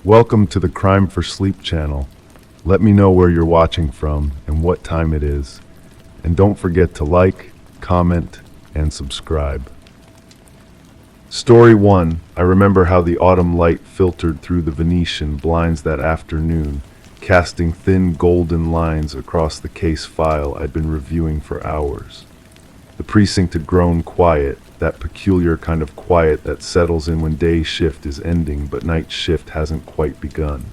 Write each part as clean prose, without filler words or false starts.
Welcome to the Crime for Sleep channel. Let me know where you're watching from and what time it is. And don't forget to like, comment, and subscribe. Story 1. I remember how the autumn light filtered through the Venetian blinds that afternoon, casting thin golden lines across the case file I'd been reviewing for hours. The precinct had grown quiet, that peculiar kind of quiet that settles in when day shift is ending but night shift hasn't quite begun.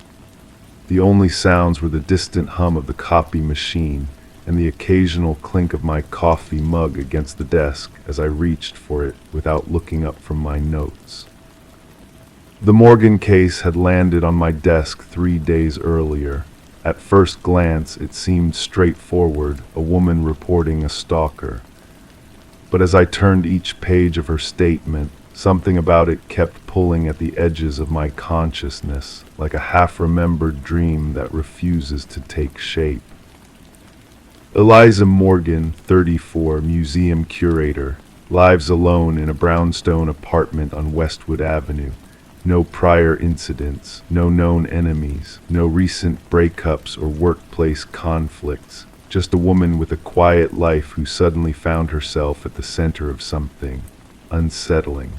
The only sounds were the distant hum of the copy machine and the occasional clink of my coffee mug against the desk as I reached for it without looking up from my notes. The Morgan case had landed on my desk 3 days earlier. At first glance, it seemed straightforward, a woman reporting a stalker. But as I turned each page of her statement, something about it kept pulling at the edges of my consciousness, like a half-remembered dream that refuses to take shape. Eliza Morgan, 34, museum curator, lives alone in a brownstone apartment on Westwood Avenue. No prior incidents, no known enemies, no recent breakups or workplace conflicts. Just a woman with a quiet life who suddenly found herself at the center of something unsettling.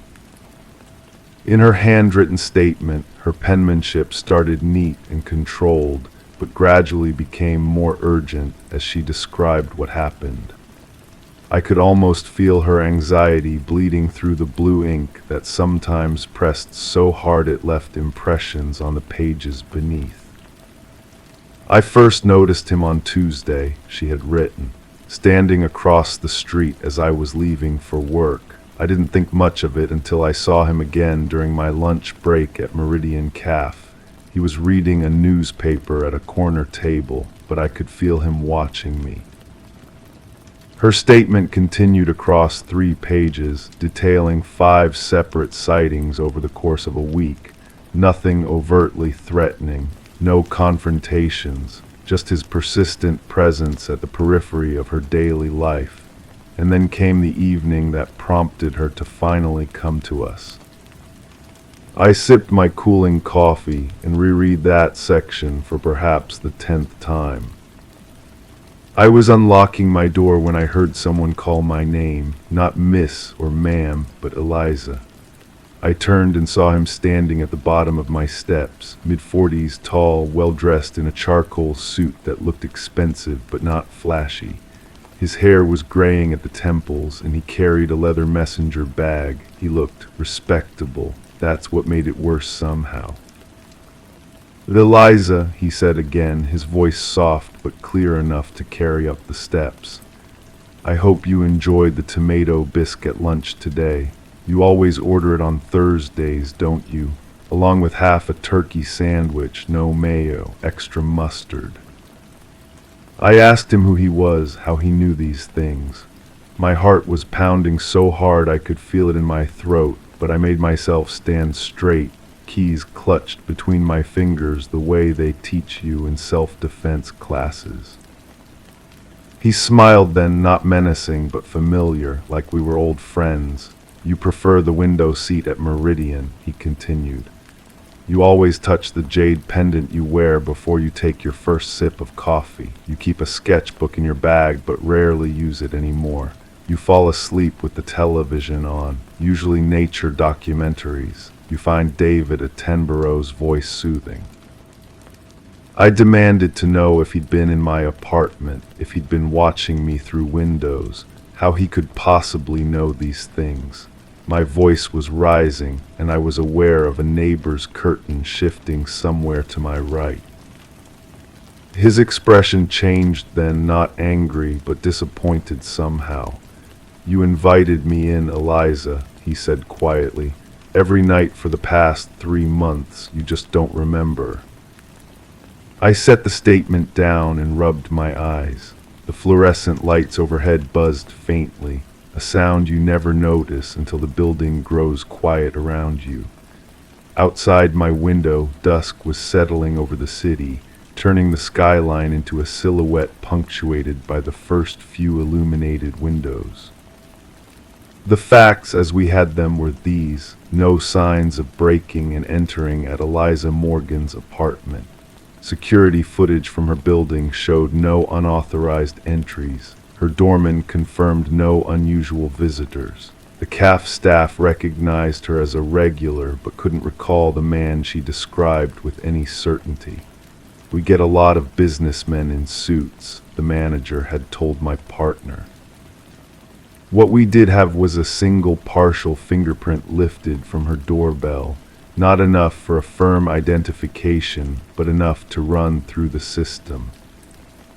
In her handwritten statement, her penmanship started neat and controlled, but gradually became more urgent as she described what happened. I could almost feel her anxiety bleeding through the blue ink that sometimes pressed so hard it left impressions on the pages beneath. I first noticed him on Tuesday, she had written, standing across the street as I was leaving for work. I didn't think much of it until I saw him again during my lunch break at Meridian Cafe. He was reading a newspaper at a corner table, but I could feel him watching me. Her statement continued across 3 pages, detailing 5 separate sightings over the course of a week. Nothing overtly threatening. No confrontations, just his persistent presence at the periphery of her daily life. And then came the evening that prompted her to finally come to us. I sipped my cooling coffee and reread that section for perhaps the 10th time. I was unlocking my door when I heard someone call my name, not Miss or Ma'am, but Eliza. I turned and saw him standing at the bottom of my steps, mid-40s tall, well-dressed in a charcoal suit that looked expensive but not flashy. His hair was graying at the temples and he carried a leather messenger bag. He looked respectable. That's what made it worse somehow. "Eliza," he said again, his voice soft but clear enough to carry up the steps. "I hope you enjoyed the tomato biscuit lunch today. You always order it on Thursdays, don't you? Along with half a turkey sandwich, no mayo, extra mustard." I asked him who he was, how he knew these things. My heart was pounding so hard I could feel it in my throat, but I made myself stand straight, keys clutched between my fingers the way they teach you in self-defense classes. He smiled then, not menacing but familiar, like we were old friends. "You prefer the window seat at Meridian," he continued. "You always touch the jade pendant you wear before you take your first sip of coffee. You keep a sketchbook in your bag but rarely use it anymore. You fall asleep with the television on, usually nature documentaries. You find David Attenborough's voice soothing." I demanded to know if he'd been in my apartment, if he'd been watching me through windows, how he could possibly know these things. My voice was rising, and I was aware of a neighbor's curtain shifting somewhere to my right. His expression changed then, not angry, but disappointed somehow. "You invited me in, Eliza," he said quietly. "Every night for the past 3 months, you just don't remember." I set the statement down and rubbed my eyes. The fluorescent lights overhead buzzed faintly, a sound you never notice until the building grows quiet around you. Outside my window, dusk was settling over the city, turning the skyline into a silhouette punctuated by the first few illuminated windows. The facts as we had them were these: no signs of breaking and entering at Eliza Morgan's apartment. Security footage from her building showed no unauthorized entries. Her doorman confirmed no unusual visitors. The CAF staff recognized her as a regular but couldn't recall the man she described with any certainty. "We get a lot of businessmen in suits," the manager had told my partner. What we did have was a single partial fingerprint lifted from her doorbell, not enough for a firm identification, but enough to run through the system.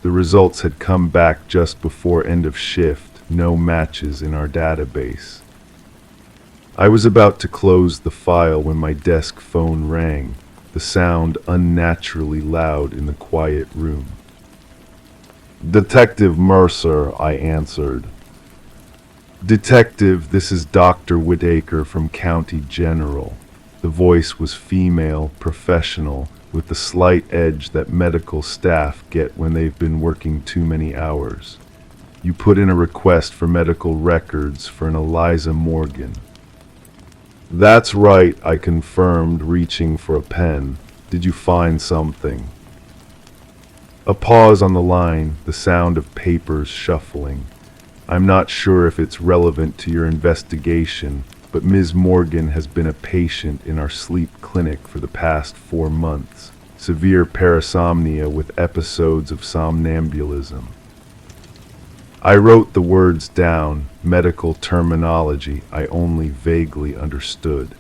The results had come back just before end of shift, no matches in our database. I was about to close the file when my desk phone rang, the sound unnaturally loud in the quiet room. "Detective Mercer," I answered. "Detective, this is Dr. Whitaker from County General." The voice was female, professional, with the slight edge that medical staff get when they've been working too many hours. "You put in a request for medical records for an Eliza Morgan." "That's right," I confirmed, reaching for a pen. "Did you find something?" A pause on the line, the sound of papers shuffling. "I'm not sure if it's relevant to your investigation, but Ms. Morgan has been a patient in our sleep clinic for the past 4 months. Severe parasomnia with episodes of somnambulism." I wrote the words down, medical terminology I only vaguely understood.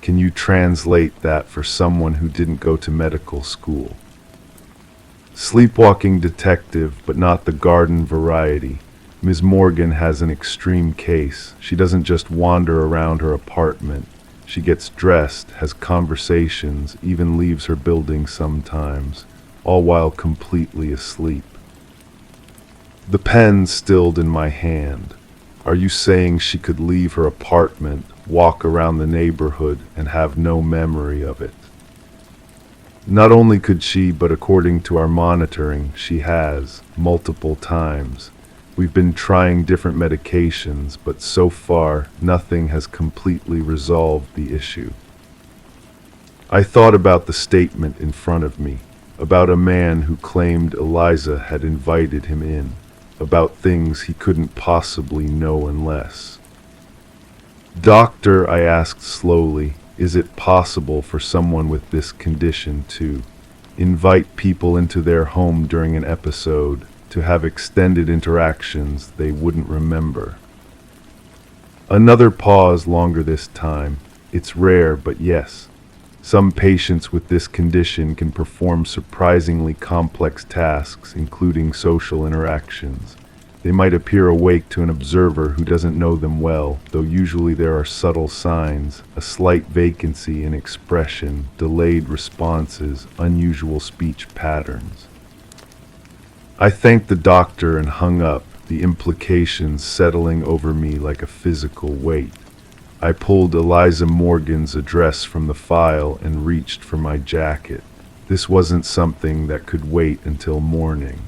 "Can you translate that for someone who didn't go to medical school?" "Sleepwalking, detective, but not the garden variety. Ms. Morgan has an extreme case. She doesn't just wander around her apartment. She gets dressed, has conversations, even leaves her building sometimes, all while completely asleep." The pen stilled in my hand. "Are you saying she could leave her apartment, walk around the neighborhood, and have no memory of it?" "Not only could she, but according to our monitoring, she has, multiple times. We've been trying different medications, but so far, nothing has completely resolved the issue." I thought about the statement in front of me, about a man who claimed Eliza had invited him in, about things he couldn't possibly know unless. "Doctor," I asked slowly, "is it possible for someone with this condition to invite people into their home during an episode, to have extended interactions they wouldn't remember?" Another pause, longer this time. "It's rare, but yes. Some patients with this condition can perform surprisingly complex tasks, including social interactions. They might appear awake to an observer who doesn't know them well, though usually there are subtle signs, a slight vacancy in expression, delayed responses, unusual speech patterns." I thanked the doctor and hung up, the implications settling over me like a physical weight. I pulled Eliza Morgan's address from the file and reached for my jacket. This wasn't something that could wait until morning.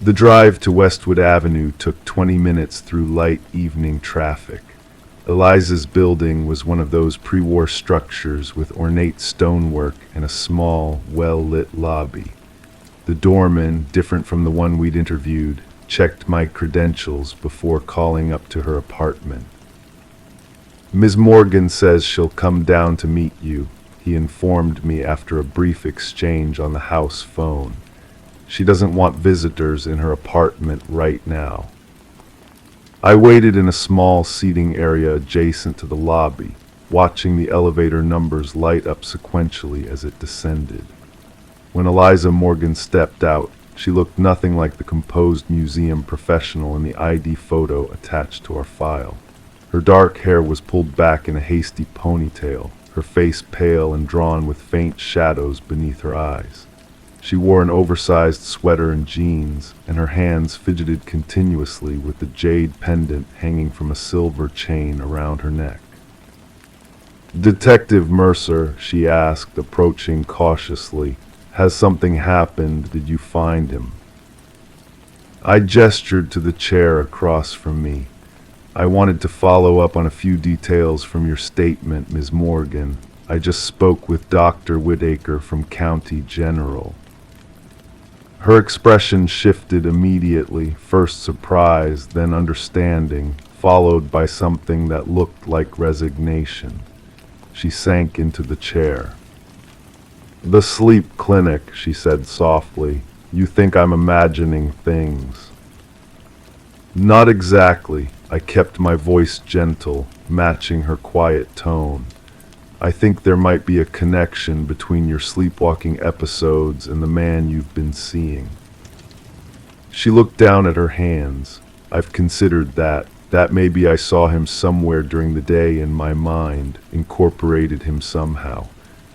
The drive to Westwood Avenue took 20 minutes through light evening traffic. Eliza's building was one of those pre-war structures with ornate stonework and a small, well-lit lobby. The doorman, different from the one we'd interviewed, checked my credentials before calling up to her apartment. "Ms. Morgan says she'll come down to meet you," he informed me after a brief exchange on the house phone. "She doesn't want visitors in her apartment right now." I waited in a small seating area adjacent to the lobby, watching the elevator numbers light up sequentially as it descended. When Eliza Morgan stepped out, she looked nothing like the composed museum professional in the ID photo attached to our file. Her dark hair was pulled back in a hasty ponytail, her face pale and drawn with faint shadows beneath her eyes. She wore an oversized sweater and jeans, and her hands fidgeted continuously with the jade pendant hanging from a silver chain around her neck. "Detective Mercer," she asked, approaching cautiously, "has something happened? Did you find him?" I gestured to the chair across from me. I wanted to follow up on a few details from your statement, Ms. Morgan. I just spoke with Dr. Whitaker from County General. Her expression shifted immediately, first surprise, then understanding, followed by something that looked like resignation. She sank into the chair. "The sleep clinic," she said softly. "You think I'm imagining things." "Not exactly." I kept my voice gentle, matching her quiet tone. "I think there might be a connection between your sleepwalking episodes and the man you've been seeing." She looked down at her hands. "I've considered that. That maybe I saw him somewhere during the day in my mind, incorporated him somehow.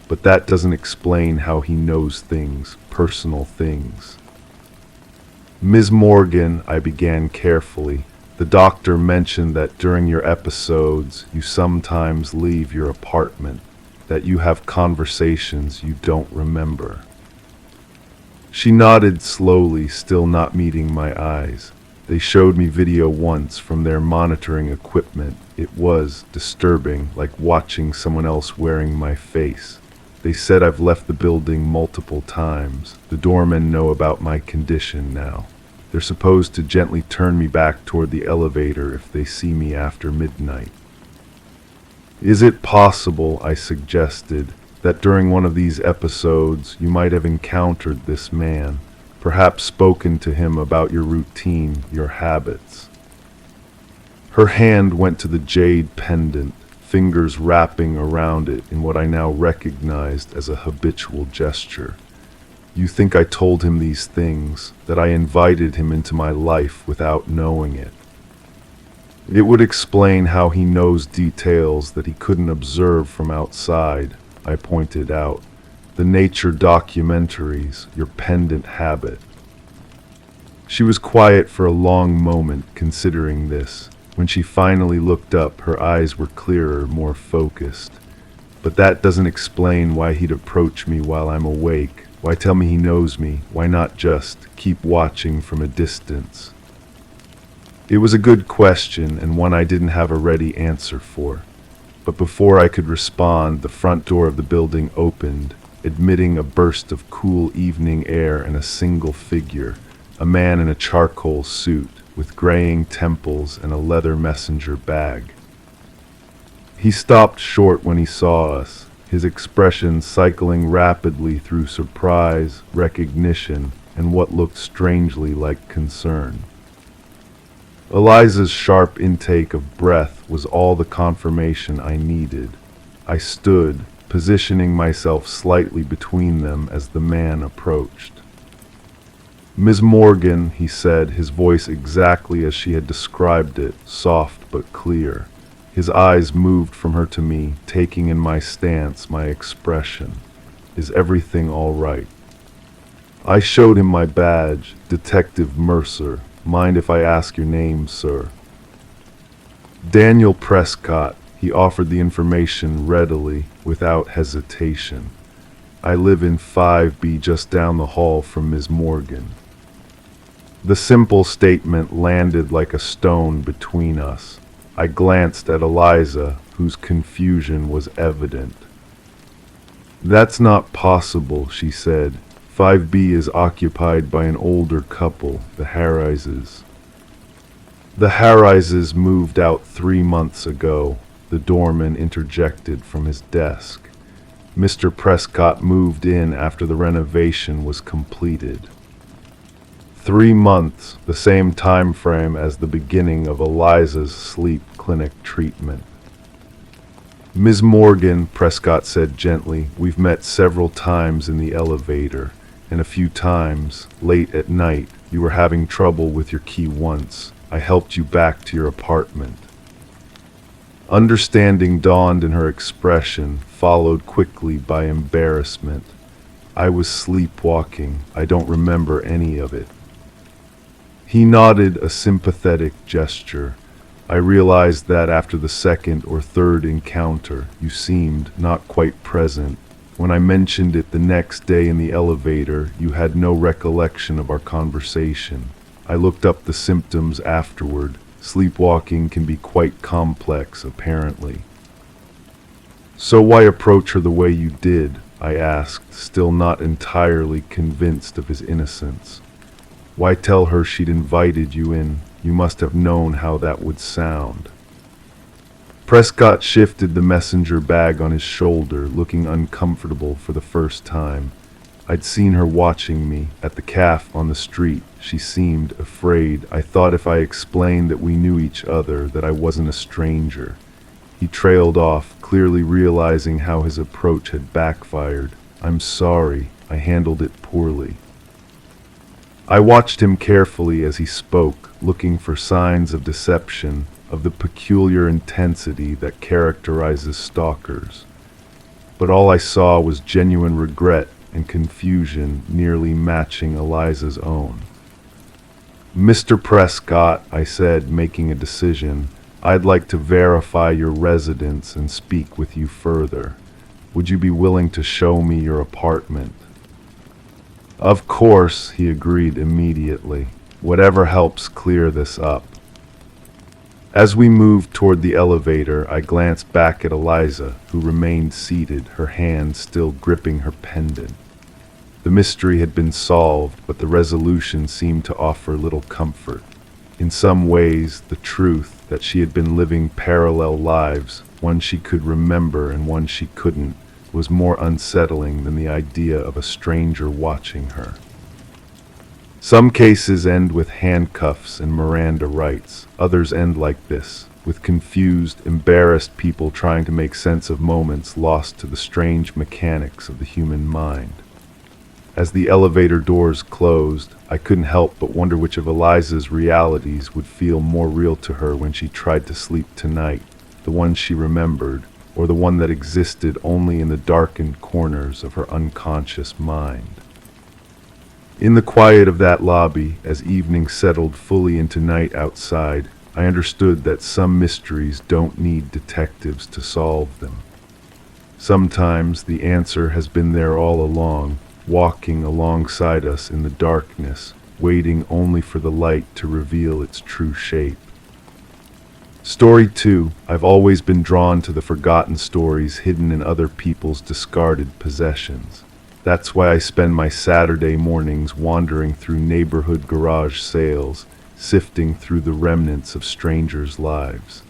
But that doesn't explain how he knows things, personal things." "Ms. Morgan," I began carefully, "the doctor mentioned that during your episodes you sometimes leave your apartment, that you have conversations you don't remember." She nodded slowly, still not meeting my eyes. They showed me video once from their monitoring equipment. It was disturbing, like watching someone else wearing my face. They said I've left the building multiple times. The doormen know about my condition now. They're supposed to gently turn me back toward the elevator if they see me after midnight. "Is it possible," I suggested, "that during one of these episodes you might have encountered this man? Perhaps spoken to him about your routine, your habits?" Her hand went to the jade pendant, fingers wrapping around it in what I now recognized as a habitual gesture. "You think I told him these things, that I invited him into my life without knowing it? It would explain how he knows details that he couldn't observe from outside," I pointed out. "The nature documentaries, your pendant habit." She was quiet for a long moment, considering this. When she finally looked up, her eyes were clearer, more focused. "But that doesn't explain why he'd approach me while I'm awake. Why tell me he knows me? Why not just keep watching from a distance?" It was a good question, and one I didn't have a ready answer for. But before I could respond, the front door of the building opened, admitting a burst of cool evening air and a single figure, a man in a charcoal suit, with graying temples and a leather messenger bag. He stopped short when he saw us, his expression cycling rapidly through surprise, recognition, and what looked strangely like concern. Eliza's sharp intake of breath was all the confirmation I needed. I stood, positioning myself slightly between them as the man approached. "Ms. Morgan," he said, his voice exactly as she had described it, soft but clear. His eyes moved from her to me, taking in my stance, my expression. "Is everything all right?" I showed him my badge, Detective Mercer. "Mind if I ask your name, sir?" "Daniel Prescott." He offered the information readily, without hesitation. "I live in 5B, just down the hall from Ms. Morgan." The simple statement landed like a stone between us. I glanced at Eliza, whose confusion was evident. "That's not possible," she said. 5B is occupied by an older couple, the Harrises. "The Harrises moved out 3 months ago," the doorman interjected from his desk. "Mr. Prescott moved in after the renovation was completed." 3 months, the same time frame as the beginning of Eliza's sleep clinic treatment. "Ms. Morgan," Prescott said gently, "we've met several times in the elevator, and a few times, late at night, you were having trouble with your key once. I helped you back to your apartment." Understanding dawned in her expression, followed quickly by embarrassment. "I was sleepwalking. I don't remember any of it." He nodded, a sympathetic gesture. "I realized that after the second or third encounter, you seemed not quite present. When I mentioned it the next day in the elevator, you had no recollection of our conversation. I looked up the symptoms afterward. Sleepwalking can be quite complex, apparently. So why approach her the way you did? I asked, still not entirely convinced of his innocence. Why tell her she'd invited you in? You must have known how that would sound. Prescott shifted the messenger bag on his shoulder, looking uncomfortable for the first time. I'd seen her watching me at the cafe on the street. She seemed afraid. I thought if I explained that we knew each other, that I wasn't a stranger. He trailed off, clearly realizing how his approach had backfired. I'm sorry, I handled it poorly. I watched him carefully as he spoke, looking for signs of deception, of the peculiar intensity that characterizes stalkers. But all I saw was genuine regret and confusion nearly matching Eliza's own. Mr. Prescott, I said, making a decision, I'd like to verify your residence and speak with you further. Would you be willing to show me your apartment? Of course, he agreed immediately. Whatever helps clear this up. As we moved toward the elevator, I glanced back at Eliza, who remained seated, her hand still gripping her pendant. The mystery had been solved, but the resolution seemed to offer little comfort. In some ways, the truth that she had been living parallel lives, one she could remember and one she couldn't, was more unsettling than the idea of a stranger watching her. Some cases end with handcuffs and Miranda rights. Others end like this, with confused, embarrassed people trying to make sense of moments lost to the strange mechanics of the human mind. As the elevator doors closed, I couldn't help but wonder which of Eliza's realities would feel more real to her when she tried to sleep tonight, the one she remembered, or the one that existed only in the darkened corners of her unconscious mind. In the quiet of that lobby, as evening settled fully into night outside, I understood that some mysteries don't need detectives to solve them. Sometimes the answer has been there all along, walking alongside us in the darkness, waiting only for the light to reveal its true shape. Story 2. I've always been drawn to the forgotten stories hidden in other people's discarded possessions. That's why I spend my Saturday mornings wandering through neighborhood garage sales, sifting through the remnants of strangers' lives.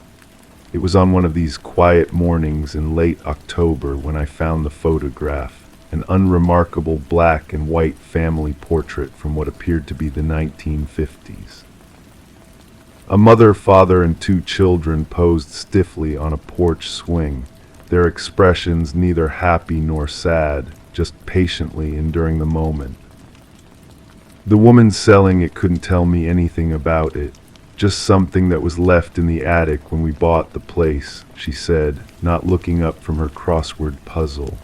It was on one of these quiet mornings in late October when I found the photograph, an unremarkable black and white family portrait from what appeared to be the 1950s. A mother, father, and 2 children posed stiffly on a porch swing, their expressions neither happy nor sad, just patiently enduring the moment. The woman selling it couldn't tell me anything about it, just something that was left in the attic when we bought the place, she said, not looking up from her crossword puzzle.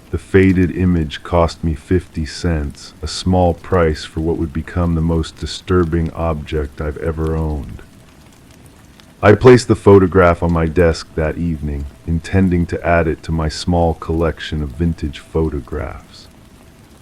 The faded image cost me 50 cents, a small price for what would become the most disturbing object I've ever owned. I placed the photograph on my desk that evening, intending to add it to my small collection of vintage photographs.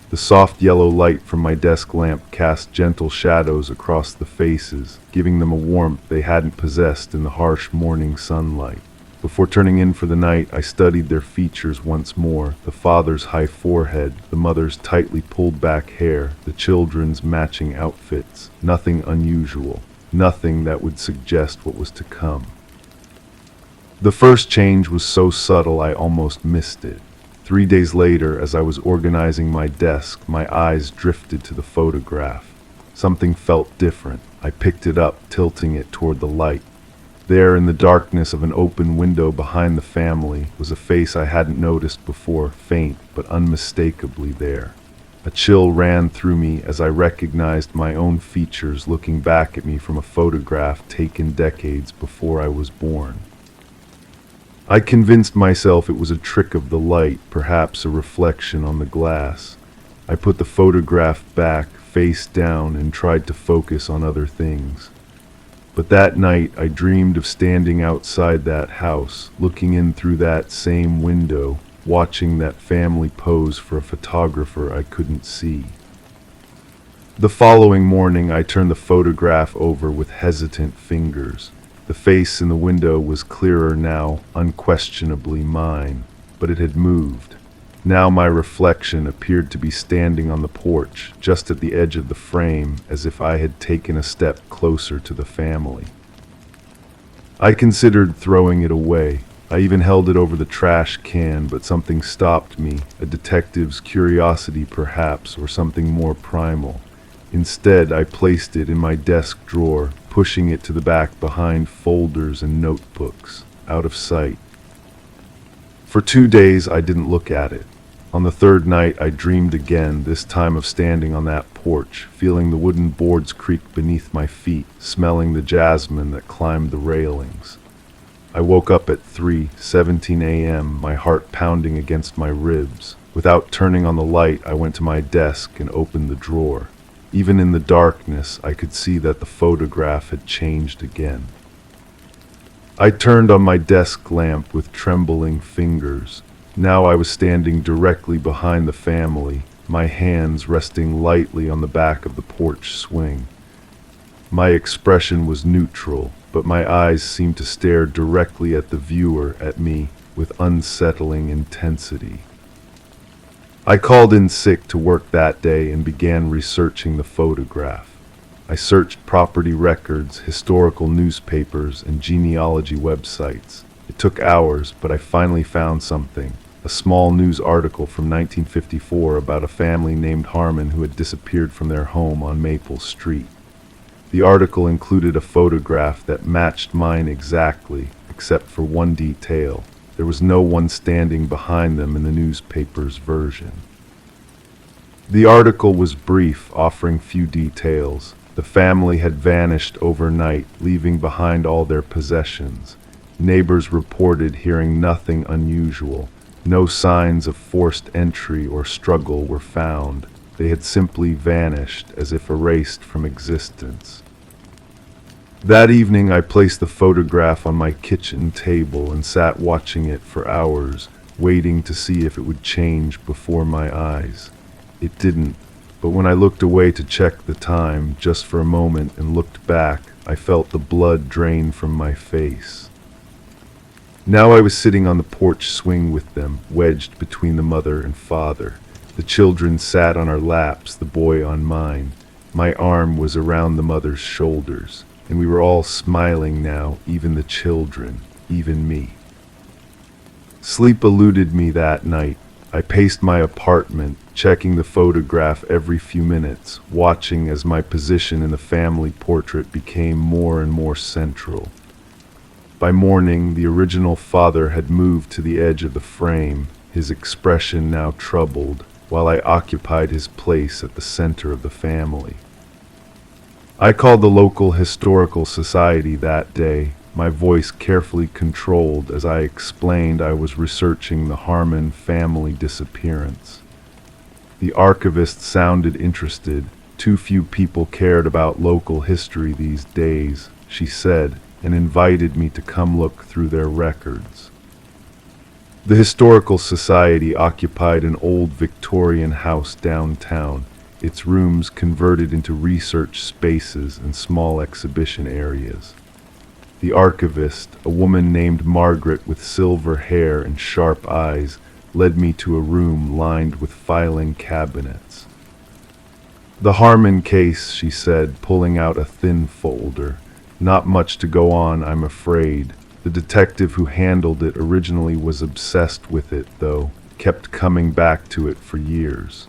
The soft yellow light from my desk lamp cast gentle shadows across the faces, giving them a warmth they hadn't possessed in the harsh morning sunlight. Before turning in for the night, I studied their features once more, the father's high forehead, the mother's tightly pulled back hair, the children's matching outfits. Nothing unusual. Nothing that would suggest what was to come. The first change was so subtle I almost missed it. 3 days later, as I was organizing my desk, my eyes drifted to the photograph. Something felt different. I picked it up, tilting it toward the light. There, in the darkness of an open window behind the family, was a face I hadn't noticed before, faint but unmistakably there. A chill ran through me as I recognized my own features looking back at me from a photograph taken decades before I was born. I convinced myself it was a trick of the light, perhaps a reflection on the glass. I put the photograph back, face down, and tried to focus on other things. But that night I dreamed of standing outside that house, looking in through that same window, watching that family pose for a photographer I couldn't see. The following morning, I turned the photograph over with hesitant fingers. The face in the window was clearer now, unquestionably mine, but it had moved. Now my reflection appeared to be standing on the porch, just at the edge of the frame, as if I had taken a step closer to the family. I considered throwing it away. I even held it over the trash can, but something stopped me, a detective's curiosity perhaps, or something more primal. Instead, I placed it in my desk drawer, pushing it to the back behind folders and notebooks, out of sight. For 2 days, I didn't look at it. On the third night, I dreamed again, this time of standing on that porch, feeling the wooden boards creak beneath my feet, smelling the jasmine that climbed the railings. I woke up at 3:17 a.m., my heart pounding against my ribs. Without turning on the light, I went to my desk and opened the drawer. Even in the darkness, I could see that the photograph had changed again. I turned on my desk lamp with trembling fingers. Now I was standing directly behind the family, my hands resting lightly on the back of the porch swing. My expression was neutral, but my eyes seemed to stare directly at the viewer, at me, with unsettling intensity. I called in sick to work that day and began researching the photograph. I searched property records, historical newspapers, and genealogy websites. It took hours, but I finally found something. A small news article from 1954 about a family named Harmon who had disappeared from their home on Maple Street. The article included a photograph that matched mine exactly, except for one detail. There was no one standing behind them in the newspaper's version. The article was brief, offering few details. The family had vanished overnight, leaving behind all their possessions. Neighbors reported hearing nothing unusual. No signs of forced entry or struggle were found. They had simply vanished, as if erased from existence. That evening, I placed the photograph on my kitchen table and sat watching it for hours, waiting to see if it would change before my eyes. It didn't, but when I looked away to check the time, just for a moment, and looked back, I felt the blood drain from my face. Now I was sitting on the porch swing with them, wedged between the mother and father. The children sat on our laps, the boy on mine. My arm was around the mother's shoulders, and we were all smiling now, even the children, even me. Sleep eluded me that night. I paced my apartment, checking the photograph every few minutes, watching as my position in the family portrait became more and more central. By morning, the original father had moved to the edge of the frame, his expression now troubled, while I occupied his place at the center of the family. I called the local historical society that day, my voice carefully controlled as I explained I was researching the Harmon family disappearance. The archivist sounded interested. Too few people cared about local history these days, she said, and invited me to come look through their records. The Historical Society occupied an old Victorian house downtown, its rooms converted into research spaces and small exhibition areas. The archivist, a woman named Margaret with silver hair and sharp eyes, led me to a room lined with filing cabinets. "The Harmon case," she said, pulling out a thin folder. "Not much to go on, I'm afraid. The detective who handled it originally was obsessed with it, though, kept coming back to it for years."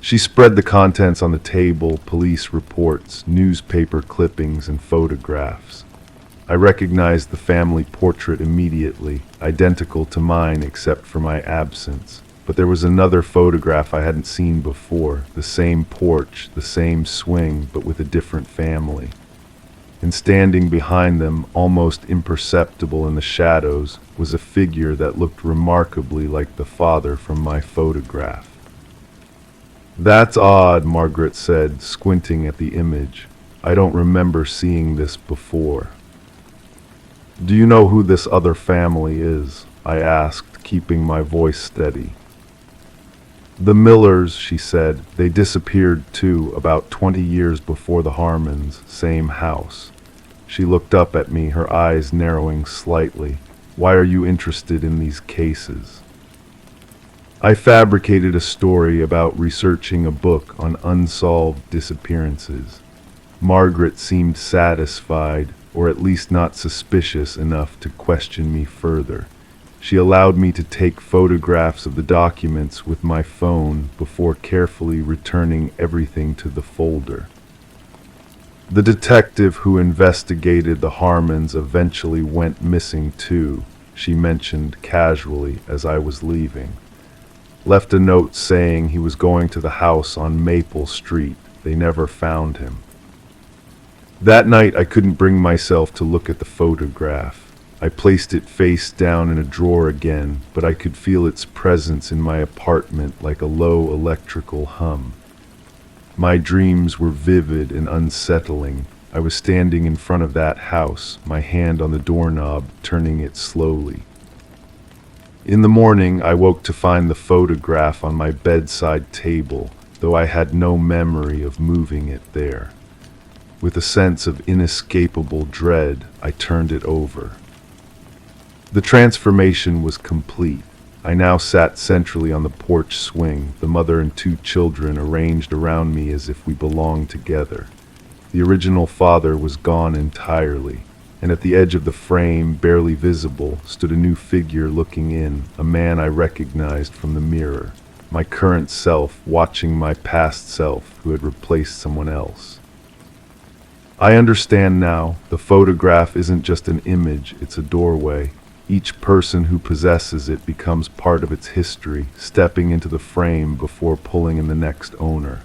She spread the contents on the table, police reports, newspaper clippings, and photographs. I recognized the family portrait immediately, identical to mine except for my absence. But there was another photograph I hadn't seen before, the same porch, the same swing, but with a different family. And standing behind them, almost imperceptible in the shadows, was a figure that looked remarkably like the father from my photograph. "That's odd," Margaret said, squinting at the image. "I don't remember seeing this before." "Do you know who this other family is?" I asked, keeping my voice steady. "The Millers," she said, "they disappeared too, about 20 years before the Harmons, same house." She looked up at me, her eyes narrowing slightly. "Why are you interested in these cases?" I fabricated a story about researching a book on unsolved disappearances. Margaret seemed satisfied, or at least not suspicious enough to question me further. She allowed me to take photographs of the documents with my phone before carefully returning everything to the folder. The detective who investigated the Harmons eventually went missing too, she mentioned casually as I was leaving. Left a note saying he was going to the house on Maple Street. They never found him. That night I couldn't bring myself to look at the photograph. I placed it face down in a drawer again, but I could feel its presence in my apartment like a low electrical hum. My dreams were vivid and unsettling. I was standing in front of that house, my hand on the doorknob, turning it slowly. In the morning, I woke to find the photograph on my bedside table, though I had no memory of moving it there. With a sense of inescapable dread, I turned it over. The transformation was complete. I now sat centrally on the porch swing, the mother and two children arranged around me as if we belonged together. The original father was gone entirely, and at the edge of the frame, barely visible, stood a new figure looking in, a man I recognized from the mirror, my current self watching my past self who had replaced someone else. I understand now, the photograph isn't just an image, it's a doorway. Each person who possesses it becomes part of its history, stepping into the frame before pulling in the next owner.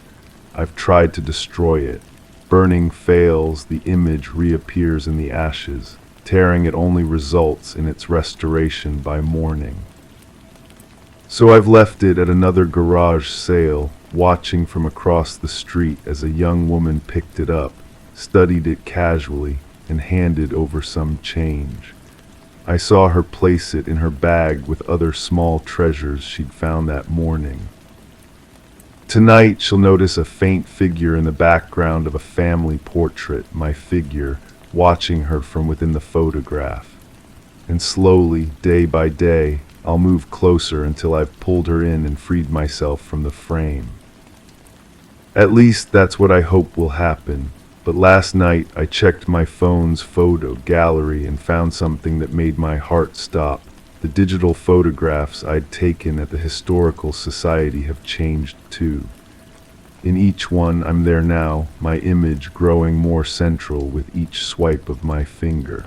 I've tried to destroy it. Burning fails, the image reappears in the ashes. Tearing it only results in its restoration by morning. So I've left it at another garage sale, watching from across the street as a young woman picked it up, studied it casually, and handed over some change. I saw her place it in her bag with other small treasures she'd found that morning. Tonight she'll notice a faint figure in the background of a family portrait, my figure, watching her from within the photograph. And slowly, day by day, I'll move closer until I've pulled her in and freed myself from the frame. At least that's what I hope will happen. But last night I checked my phone's photo gallery and found something that made my heart stop. The digital photographs I'd taken at the Historical Society have changed too. In each one I'm there now, my image growing more central with each swipe of my finger.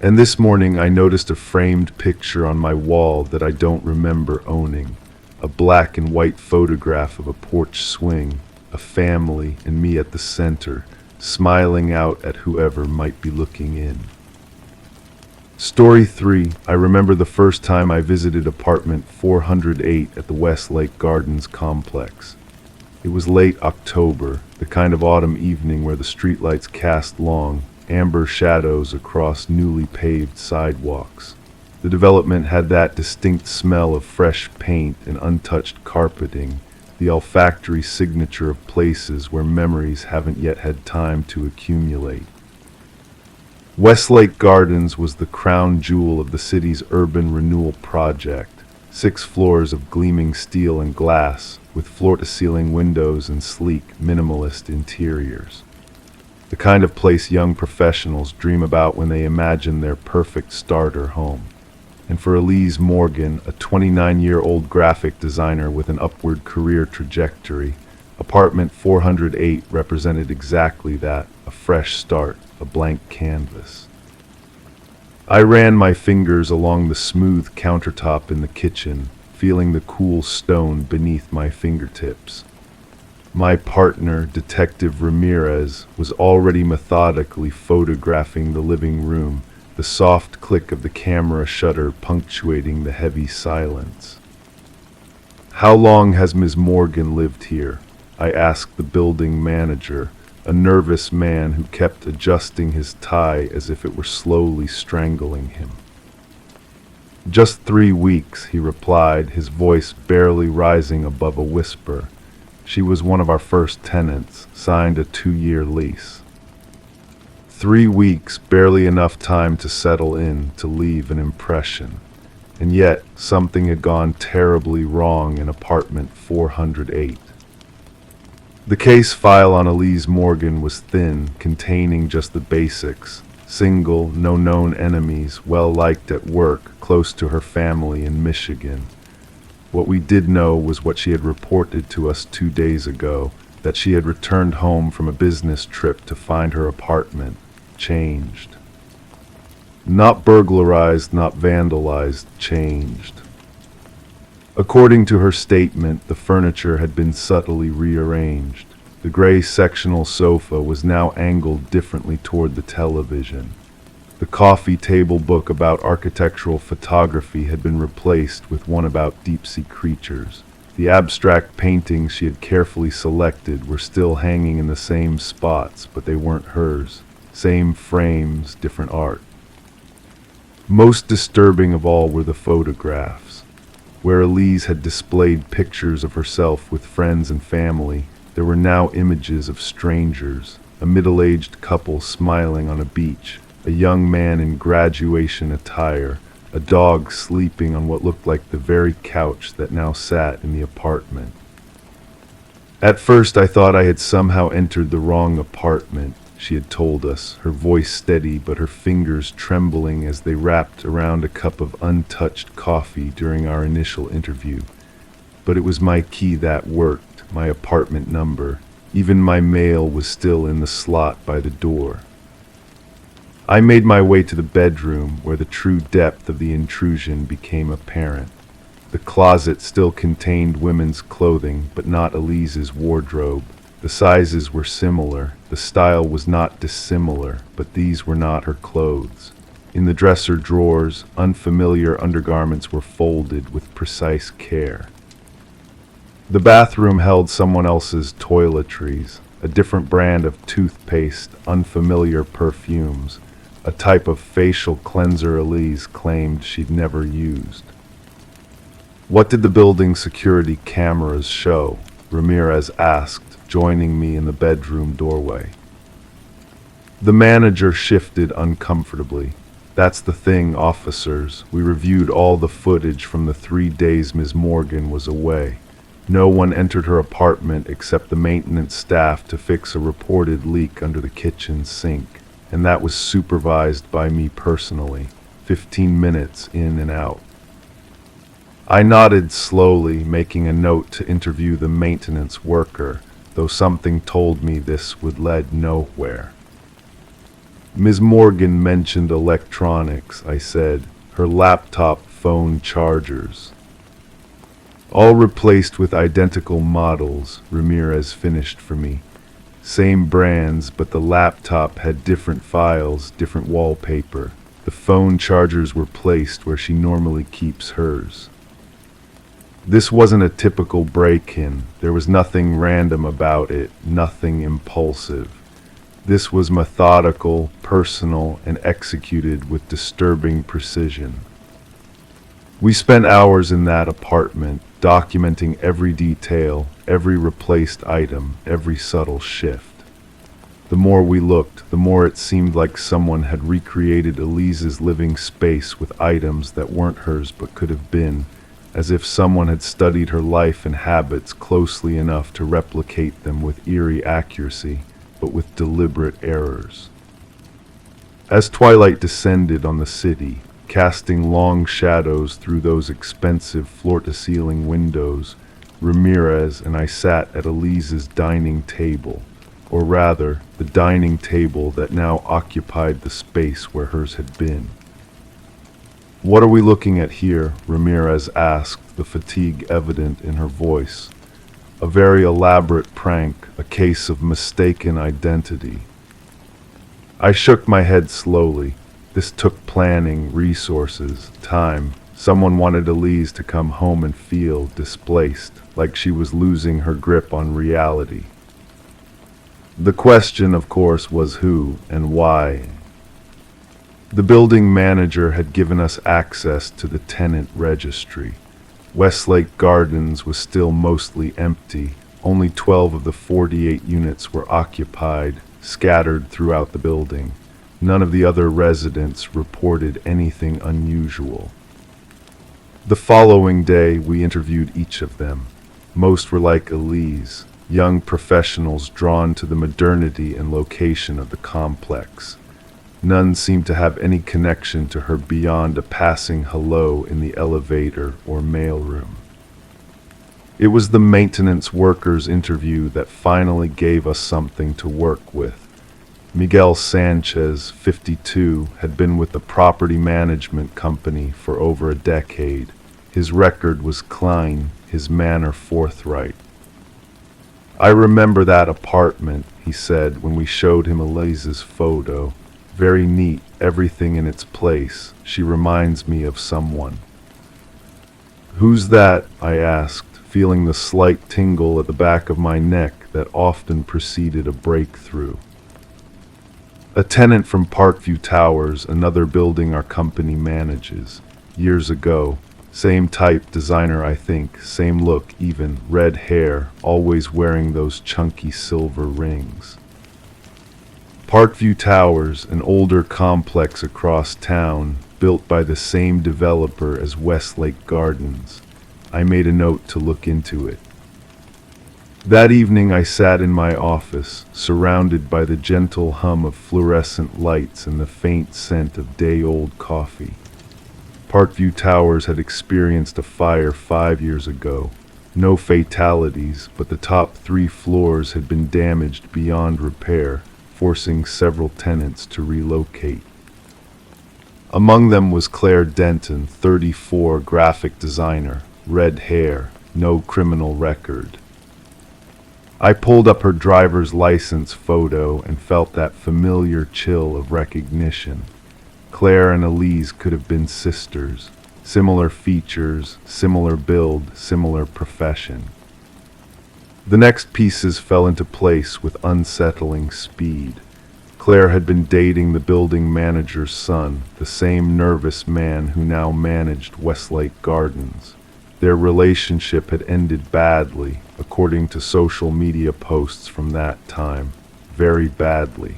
And this morning I noticed a framed picture on my wall that I don't remember owning. A black and white photograph of a porch swing, a family and me at the center, smiling out at whoever might be looking in. Story 3. I remember the first time I visited apartment 408 at the Westlake Gardens complex. It was late October, the kind of autumn evening where the streetlights cast long, amber shadows across newly paved sidewalks. The development had that distinct smell of fresh paint and untouched carpeting, the olfactory signature of places where memories haven't yet had time to accumulate. Westlake Gardens was the crown jewel of the city's urban renewal project, 6 floors of gleaming steel and glass, with floor-to-ceiling windows and sleek, minimalist interiors. The kind of place young professionals dream about when they imagine their perfect starter home. And for Elise Morgan, a 29-year-old graphic designer with an upward career trajectory, apartment 408 represented exactly that, a fresh start, a blank canvas. I ran my fingers along the smooth countertop in the kitchen, feeling the cool stone beneath my fingertips. My partner, Detective Ramirez, was already methodically photographing the living room, the soft click of the camera shutter punctuating the heavy silence. "How long has Ms. Morgan lived here?" I asked the building manager, a nervous man who kept adjusting his tie as if it were slowly strangling him. "Just 3 weeks," he replied, his voice barely rising above a whisper. "She was one of our first tenants, signed a 2-year lease." 3 weeks, barely enough time to settle in, to leave an impression. And yet, something had gone terribly wrong in apartment 408. The case file on Elise Morgan was thin, containing just the basics. Single, no known enemies, well liked at work, close to her family in Michigan. What we did know was what she had reported to us 2 days ago, that she had returned home from a business trip to find her apartment changed. Not burglarized, not vandalized, changed. According to her statement, the furniture had been subtly rearranged. The gray sectional sofa was now angled differently toward the television. The coffee table book about architectural photography had been replaced with one about deep-sea creatures. The abstract paintings she had carefully selected were still hanging in the same spots, but they weren't hers. Same frames, different art. Most disturbing of all were the photographs. Where Elise had displayed pictures of herself with friends and family, there were now images of strangers, a middle-aged couple smiling on a beach, a young man in graduation attire, a dog sleeping on what looked like the very couch that now sat in the apartment. At first I thought I had somehow entered the wrong apartment, she had told us, her voice steady but her fingers trembling as they wrapped around a cup of untouched coffee during our initial interview. But it was my key that worked, my apartment number. Even my mail was still in the slot by the door. I made my way to the bedroom, where the true depth of the intrusion became apparent. The closet still contained women's clothing, but not Elise's wardrobe. The sizes were similar, the style was not dissimilar, but these were not her clothes. In the dresser drawers, unfamiliar undergarments were folded with precise care. The bathroom held someone else's toiletries, a different brand of toothpaste, unfamiliar perfumes, a type of facial cleanser Elise claimed she'd never used. "What did the building security cameras show?" Ramirez asked, joining me in the bedroom doorway. The manager shifted uncomfortably. "That's the thing, officers. We reviewed all the footage from the 3 days Ms. Morgan was away. No one entered her apartment except the maintenance staff to fix a reported leak under the kitchen sink, and that was supervised by me personally, 15 minutes in and out." I nodded slowly, making a note to interview the maintenance worker, though something told me this would lead nowhere. "Ms. Morgan mentioned electronics," I said, "her laptop, phone, chargers." "All replaced with identical models," Ramirez finished for me. "Same brands, but the laptop had different files, different wallpaper. The phone chargers were placed where she normally keeps hers." This wasn't a typical break-in. There was nothing random about it, nothing impulsive. This was methodical, personal, and executed with disturbing precision. We spent hours in that apartment, documenting every detail, every replaced item, every subtle shift. The more we looked, the more it seemed like someone had recreated Elise's living space with items that weren't hers but could have been, as if someone had studied her life and habits closely enough to replicate them with eerie accuracy, but with deliberate errors. As twilight descended on the city, casting long shadows through those expensive floor-to-ceiling windows, Ramirez and I sat at Elise's dining table, or rather, the dining table that now occupied the space where hers had been. "What are we looking at here?" Ramirez asked, the fatigue evident in her voice. "A very elaborate prank, a case of mistaken identity." I shook my head slowly. This took planning, resources, time. Someone wanted Elise to come home and feel displaced, like she was losing her grip on reality. The question, of course, was who and why. The building manager had given us access to the tenant registry. Westlake Gardens was still mostly empty. Only 12 of the 48 units were occupied, scattered throughout the building. None of the other residents reported anything unusual. The following day, we interviewed each of them. Most were like Elise, young professionals drawn to the modernity and location of the complex. None seemed to have any connection to her beyond a passing hello in the elevator or mailroom. It was the maintenance workers interview that finally gave us something to work with. Miguel Sanchez, 52, had been with the property management company for over a decade. His record was clean, his manner forthright. "I remember that apartment," he said when we showed him Elise's photo. "Very neat, everything in its place. She reminds me of someone." "Who's that?" I asked, feeling the slight tingle at the back of my neck that often preceded a breakthrough. "A tenant from Parkview Towers, another building our company manages. Years ago. Same type, designer I think, same look even, red hair, always wearing those chunky silver rings." Parkview Towers, an older complex across town, built by the same developer as Westlake Gardens. I made a note to look into it. That evening I sat in my office, surrounded by the gentle hum of fluorescent lights and the faint scent of day-old coffee. Parkview Towers had experienced a fire 5 years ago. No fatalities, but the top 3 floors had been damaged beyond repair, forcing several tenants to relocate. Among them was Claire Denton, 34, graphic designer, red hair, no criminal record. I pulled up her driver's license photo and felt that familiar chill of recognition. Claire and Elise could have been sisters. Similar features, similar build, similar profession. The next pieces fell into place with unsettling speed. Claire had been dating the building manager's son, the same nervous man who now managed Westlake Gardens. Their relationship had ended badly, according to social media posts from that time. Very badly.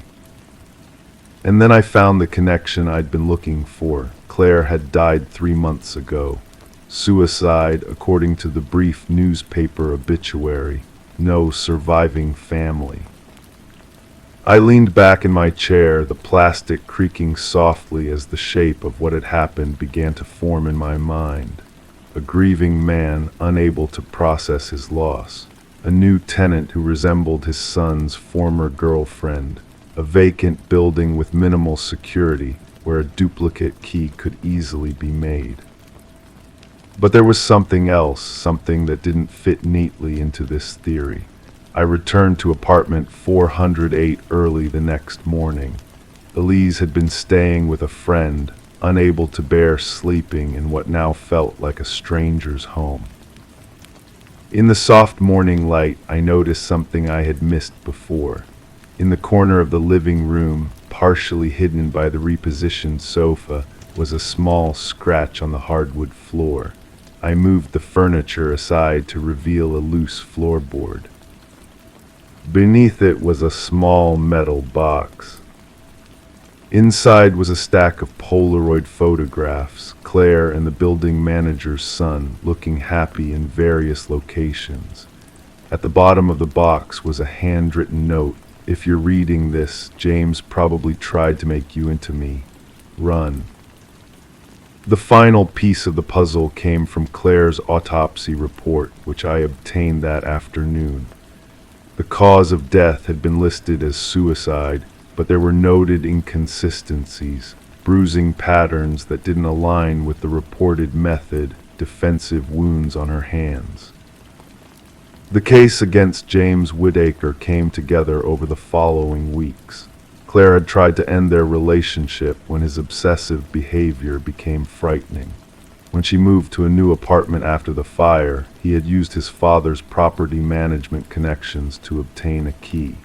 And then I found the connection I'd been looking for. Claire had died 3 months ago. Suicide, according to the brief newspaper obituary. No surviving family. I leaned back in my chair, the plastic creaking softly as the shape of what had happened began to form in my mind. A grieving man unable to process his loss. A new tenant who resembled his son's former girlfriend. A vacant building with minimal security where a duplicate key could easily be made. But there was something else, something that didn't fit neatly into this theory. I returned to apartment 408 early the next morning. Elise had been staying with a friend, unable to bear sleeping in what now felt like a stranger's home. In the soft morning light, I noticed something I had missed before. In the corner of the living room, partially hidden by the repositioned sofa, was a small scratch on the hardwood floor. I moved the furniture aside to reveal a loose floorboard. Beneath it was a small metal box. Inside was a stack of Polaroid photographs, Claire and the building manager's son looking happy in various locations. At the bottom of the box was a handwritten note. "If you're reading this, James probably tried to make you into me. Run." The final piece of the puzzle came from Claire's autopsy report, which I obtained that afternoon. The cause of death had been listed as suicide, but there were noted inconsistencies, bruising patterns that didn't align with the reported method, defensive wounds on her hands. The case against James Whittaker came together over the following weeks. Claire had tried to end their relationship when his obsessive behavior became frightening. When she moved to a new apartment after the fire, he had used his father's property management connections to obtain a key.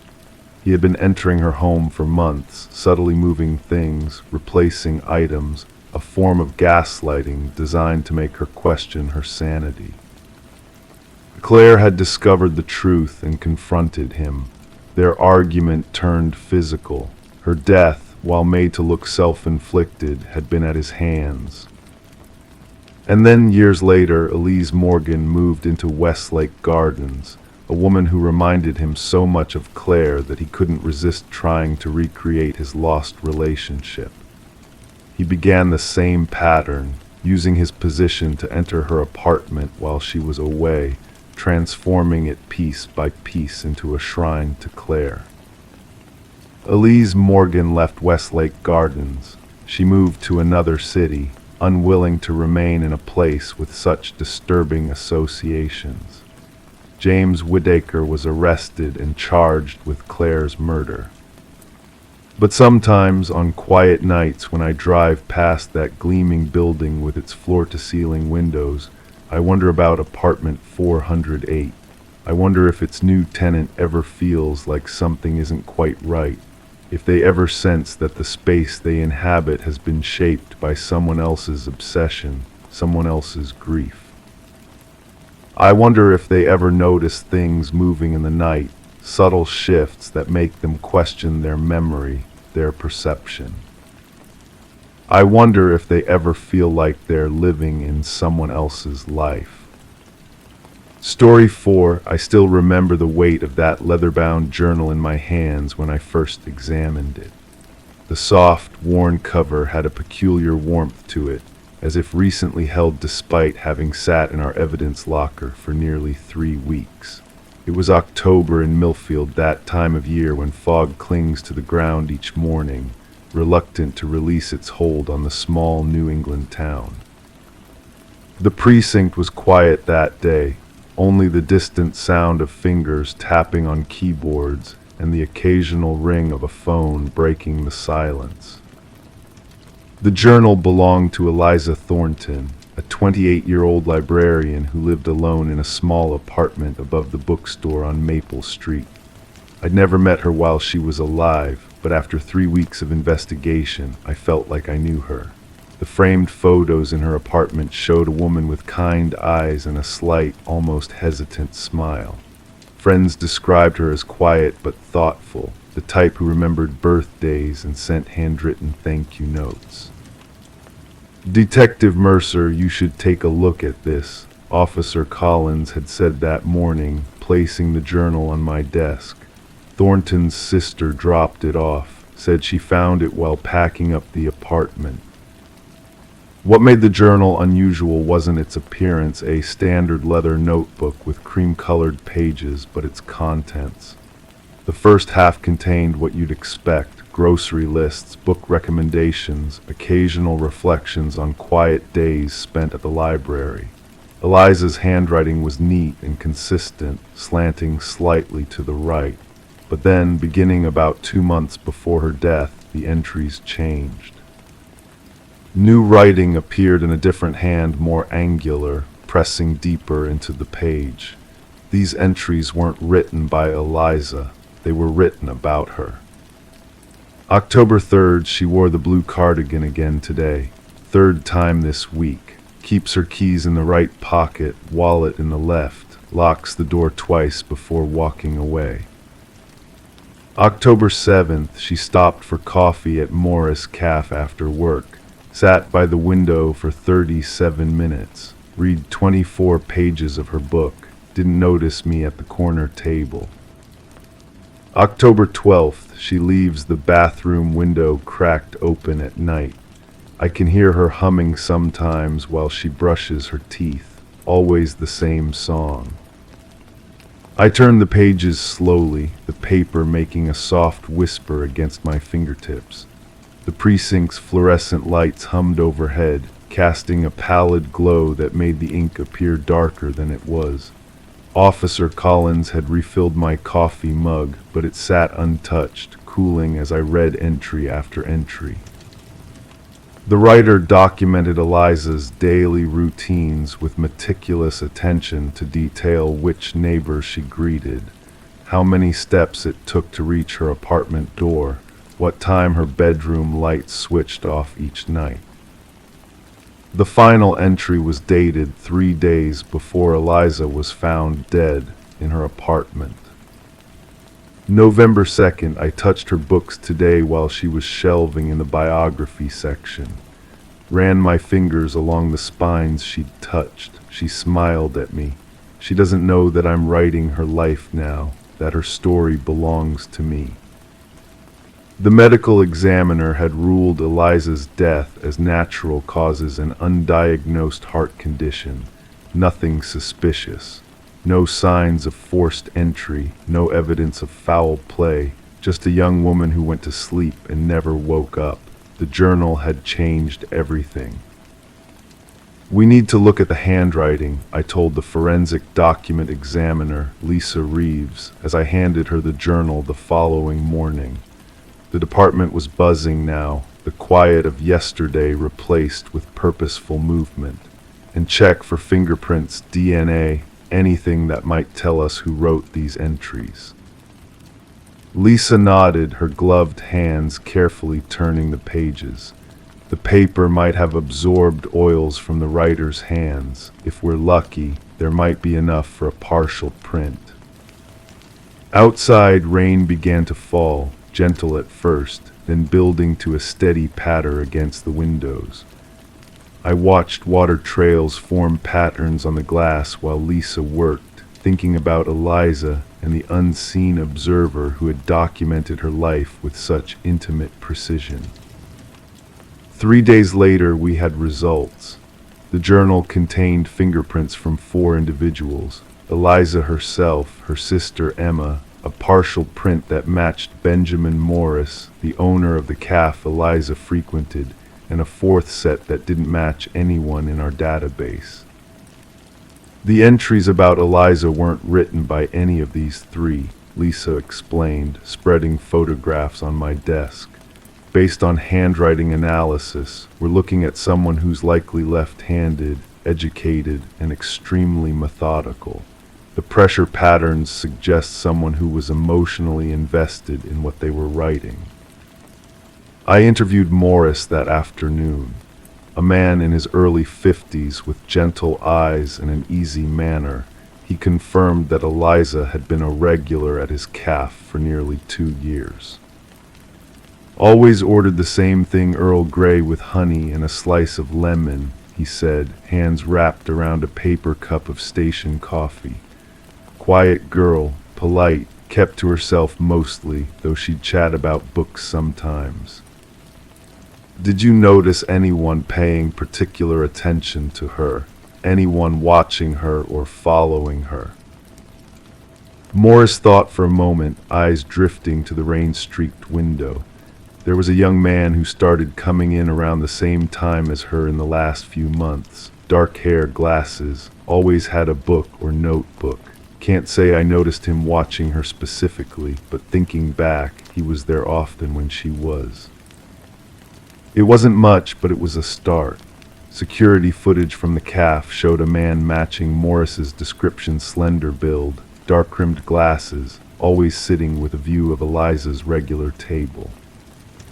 He had been entering her home for months, subtly moving things, replacing items, a form of gaslighting designed to make her question her sanity. Claire had discovered the truth and confronted him. Their argument turned physical. Her death, while made to look self-inflicted, had been at his hands. And then years later, Elise Morgan moved into Westlake Gardens, a woman who reminded him so much of Claire that he couldn't resist trying to recreate his lost relationship. He began the same pattern, using his position to enter her apartment while she was away, transforming it piece by piece into a shrine to Claire. Elise Morgan left Westlake Gardens. She moved to another city, unwilling to remain in a place with such disturbing associations. James Whittaker was arrested and charged with Claire's murder. But sometimes, on quiet nights when I drive past that gleaming building with its floor-to-ceiling windows, I wonder about apartment 408. I wonder if its new tenant ever feels like something isn't quite right, if they ever sense that the space they inhabit has been shaped by someone else's obsession, someone else's grief. I wonder if they ever notice things moving in the night, subtle shifts that make them question their memory, their perception. I wonder if they ever feel like they're living in someone else's life. Story 4. I still remember the weight of that leather-bound journal in my hands when I first examined it. The soft, worn cover had a peculiar warmth to it, as if recently held despite having sat in our evidence locker for nearly 3 weeks. It was October in Millfield, that time of year when fog clings to the ground each morning, reluctant to release its hold on the small New England town. The precinct was quiet that day, only the distant sound of fingers tapping on keyboards and the occasional ring of a phone breaking the silence. The journal belonged to Eliza Thornton, a 28-year-old librarian who lived alone in a small apartment above the bookstore on Maple Street. I'd never met her while she was alive, but after 3 weeks of investigation, I felt like I knew her. The framed photos in her apartment showed a woman with kind eyes and a slight, almost hesitant smile. Friends described her as quiet but thoughtful, the type who remembered birthdays and sent handwritten thank you notes. "Detective Mercer, you should take a look at this," Officer Collins had said that morning, placing the journal on my desk. Thornton's sister dropped it off, said she found it while packing up the apartment. What made the journal unusual wasn't its appearance, a standard leather notebook with cream-colored pages, but its contents. The first half contained what you'd expect: grocery lists, book recommendations, occasional reflections on quiet days spent at the library. Eliza's handwriting was neat and consistent, slanting slightly to the right. But then, beginning about 2 months before her death, the entries changed. New writing appeared in a different hand, more angular, pressing deeper into the page. These entries weren't written by Eliza, they were written about her. October 3rd, she wore the blue cardigan again today. 3rd time this week. Keeps her keys in the right pocket, wallet in the left. Locks the door twice before walking away. October 7th, she stopped for coffee at Morris Cafe after work. Sat by the window for 37 minutes. Read 24 pages of her book. Didn't notice me at the corner table. October 12th, she leaves the bathroom window cracked open at night. I can hear her humming sometimes while she brushes her teeth, always the same song. I turn the pages slowly, the paper making a soft whisper against my fingertips. The precinct's fluorescent lights hummed overhead, casting a pallid glow that made the ink appear darker than it was. Officer Collins had refilled my coffee mug, but it sat untouched, cooling as I read entry after entry. The writer documented Eliza's daily routines with meticulous attention to detail: which neighbor she greeted, how many steps it took to reach her apartment door, what time her bedroom lights switched off each night. The final entry was dated 3 days before Eliza was found dead in her apartment. November 2nd, I touched her books today while she was shelving in the biography section. Ran my fingers along the spines she'd touched. She smiled at me. She doesn't know that I'm writing her life now, that her story belongs to me. The medical examiner had ruled Eliza's death as natural causes an undiagnosed heart condition. Nothing suspicious. No signs of forced entry, no evidence of foul play, just a young woman who went to sleep and never woke up. The journal had changed everything. "We need to look at the handwriting," I told the forensic document examiner, Lisa Reeves, as I handed her the journal the following morning. The department was buzzing now, the quiet of yesterday replaced with purposeful movement. And check for fingerprints, DNA, anything that might tell us who wrote these entries. Lisa nodded, her gloved hands carefully turning the pages. The paper might have absorbed oils from the writer's hands. If we're lucky, there might be enough for a partial print. Outside, rain began to fall, gentle at first, then building to a steady patter against the windows. I watched water trails form patterns on the glass while Lisa worked, thinking about Eliza and the unseen observer who had documented her life with such intimate precision. 3 days later, we had results. The journal contained fingerprints from 4 individuals: Eliza herself, her sister Emma, a partial print that matched Benjamin Morris, the owner of the cafe Eliza frequented, and a 4th set that didn't match anyone in our database. The entries about Eliza weren't written by any of these 3, Lisa explained, spreading photographs on my desk. Based on handwriting analysis, we're looking at someone who's likely left-handed, educated, and extremely methodical. The pressure patterns suggest someone who was emotionally invested in what they were writing. I interviewed Morris that afternoon, a man in his early 50s with gentle eyes and an easy manner. He confirmed that Eliza had been a regular at his cafe for nearly 2 years. "Always ordered the same thing, Earl Grey with honey and a slice of lemon," he said, hands wrapped around a paper cup of station coffee. Quiet girl, polite, kept to herself mostly, though she'd chat about books sometimes. "Did you notice anyone paying particular attention to her? Anyone watching her or following her?" Morris thought for a moment, eyes drifting to the rain-streaked window. There was a young man who started coming in around the same time as her in the last few months. Dark hair, glasses, always had a book or notebook. Can't say I noticed him watching her specifically, but thinking back, he was there often when she was. It wasn't much, but it was a start. Security footage from the cafe showed a man matching Morris's description: slender build, dark-rimmed glasses, always sitting with a view of Eliza's regular table.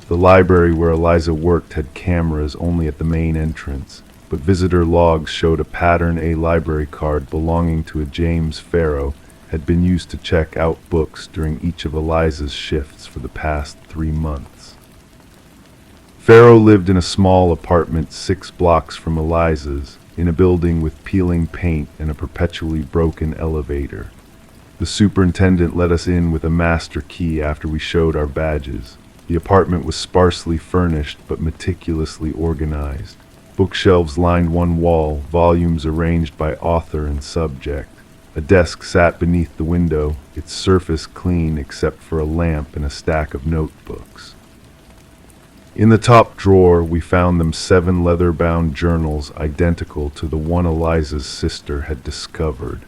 The library where Eliza worked had cameras only at the main entrance, but visitor logs showed a pattern A library card belonging to a James Farrow had been used to check out books during each of Eliza's shifts for the past 3 months. Farrow lived in a small apartment 6 blocks from Eliza's, in a building with peeling paint and a perpetually broken elevator. The superintendent let us in with a master key after we showed our badges. The apartment was sparsely furnished but meticulously organized. Bookshelves lined one wall, volumes arranged by author and subject. A desk sat beneath the window, its surface clean except for a lamp and a stack of notebooks. In the top drawer, we found them 7 leather-bound journals identical to the one Eliza's sister had discovered.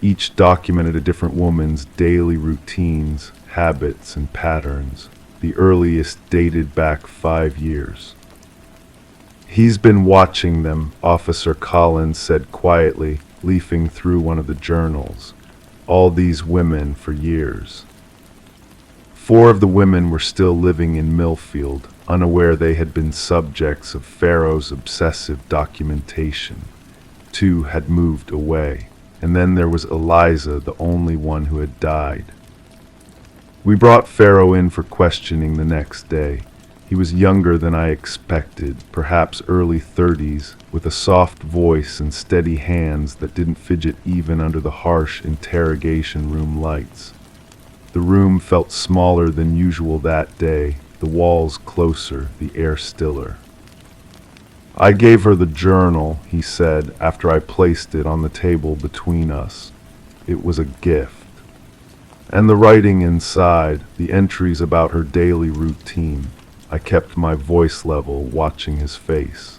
Each documented a different woman's daily routines, habits, and patterns. The earliest dated back 5 years. "He's been watching them," Officer Collins said quietly, leafing through one of the journals. all these women for years. 4 of the women were still living in Millfield, unaware they had been subjects of Pharaoh's obsessive documentation. 2 had moved away, and then there was Eliza, the only one who had died. We brought Pharaoh in for questioning the next day. He was younger than I expected, perhaps early 30s, with a soft voice and steady hands that didn't fidget even under the harsh interrogation room lights. The room felt smaller than usual that day, the walls closer, the air stiller. "I gave her the journal," he said, after I placed it on the table between us. "It was a gift. And the writing inside, the entries about her daily routine." I kept my voice level, watching his face.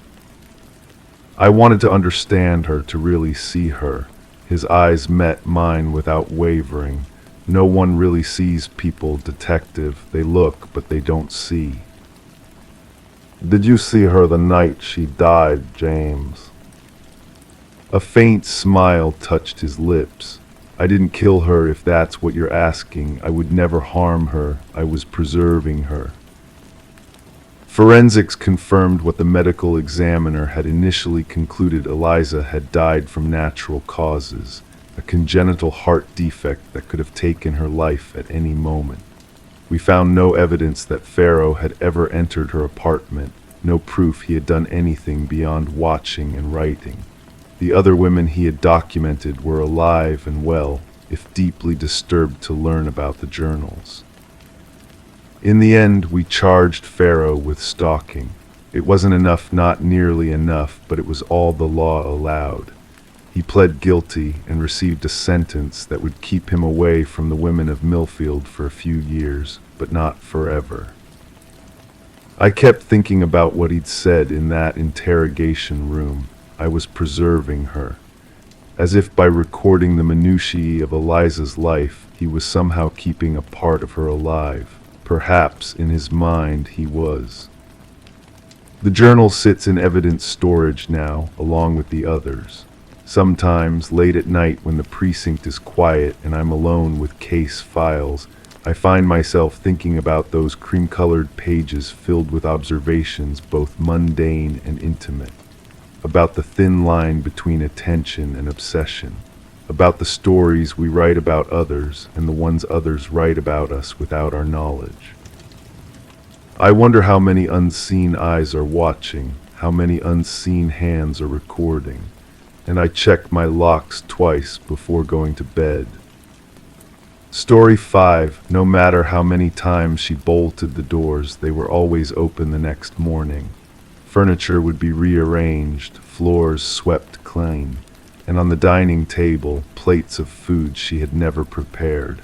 I wanted to understand her, to really see her. His eyes met mine without wavering. No one really sees people, detective. They look, but they don't see. "Did you see her the night she died, James?" A faint smile touched his lips. "I didn't kill her, if that's what you're asking. I would never harm her. I was preserving her." Forensics confirmed what the medical examiner had initially concluded. Eliza had died from natural causes, a congenital heart defect that could have taken her life at any moment. We found no evidence that Pharaoh had ever entered her apartment, no proof he had done anything beyond watching and writing. The other women he had documented were alive and well, if deeply disturbed to learn about the journals. In the end, we charged Pharaoh with stalking. It wasn't enough, not nearly enough, but it was all the law allowed. He pled guilty and received a sentence that would keep him away from the women of Millfield for a few years, but not forever. I kept thinking about what he'd said in that interrogation room. I was preserving her. As if by recording the minutiae of Eliza's life, he was somehow keeping a part of her alive. Perhaps in his mind he was. The journal sits in evidence storage now, along with the others. Sometimes, late at night when the precinct is quiet and I'm alone with case files, I find myself thinking about those cream-colored pages filled with observations both mundane and intimate, about the thin line between attention and obsession, about the stories we write about others and the ones others write about us without our knowledge. I wonder how many unseen eyes are watching, how many unseen hands are recording, and I check my locks twice before going to bed. Story 5. No matter how many times she bolted the doors, they were always open the next morning. Furniture would be rearranged, floors swept clean, and on the dining table, plates of food she had never prepared.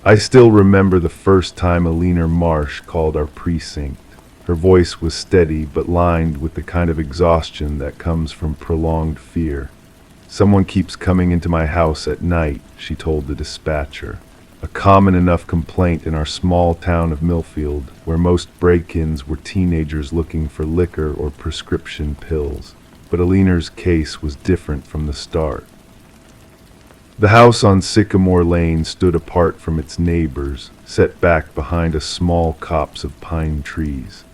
I still remember the first time Alina Marsh called our precinct. Her voice was steady but lined with the kind of exhaustion that comes from prolonged fear. "Someone keeps coming into my house at night," she told the dispatcher. A common enough complaint in our small town of Millfield, where most break-ins were teenagers looking for liquor or prescription pills. But Alina's case was different from the start. The house on Sycamore Lane stood apart from its neighbors, set back behind a small copse of pine trees.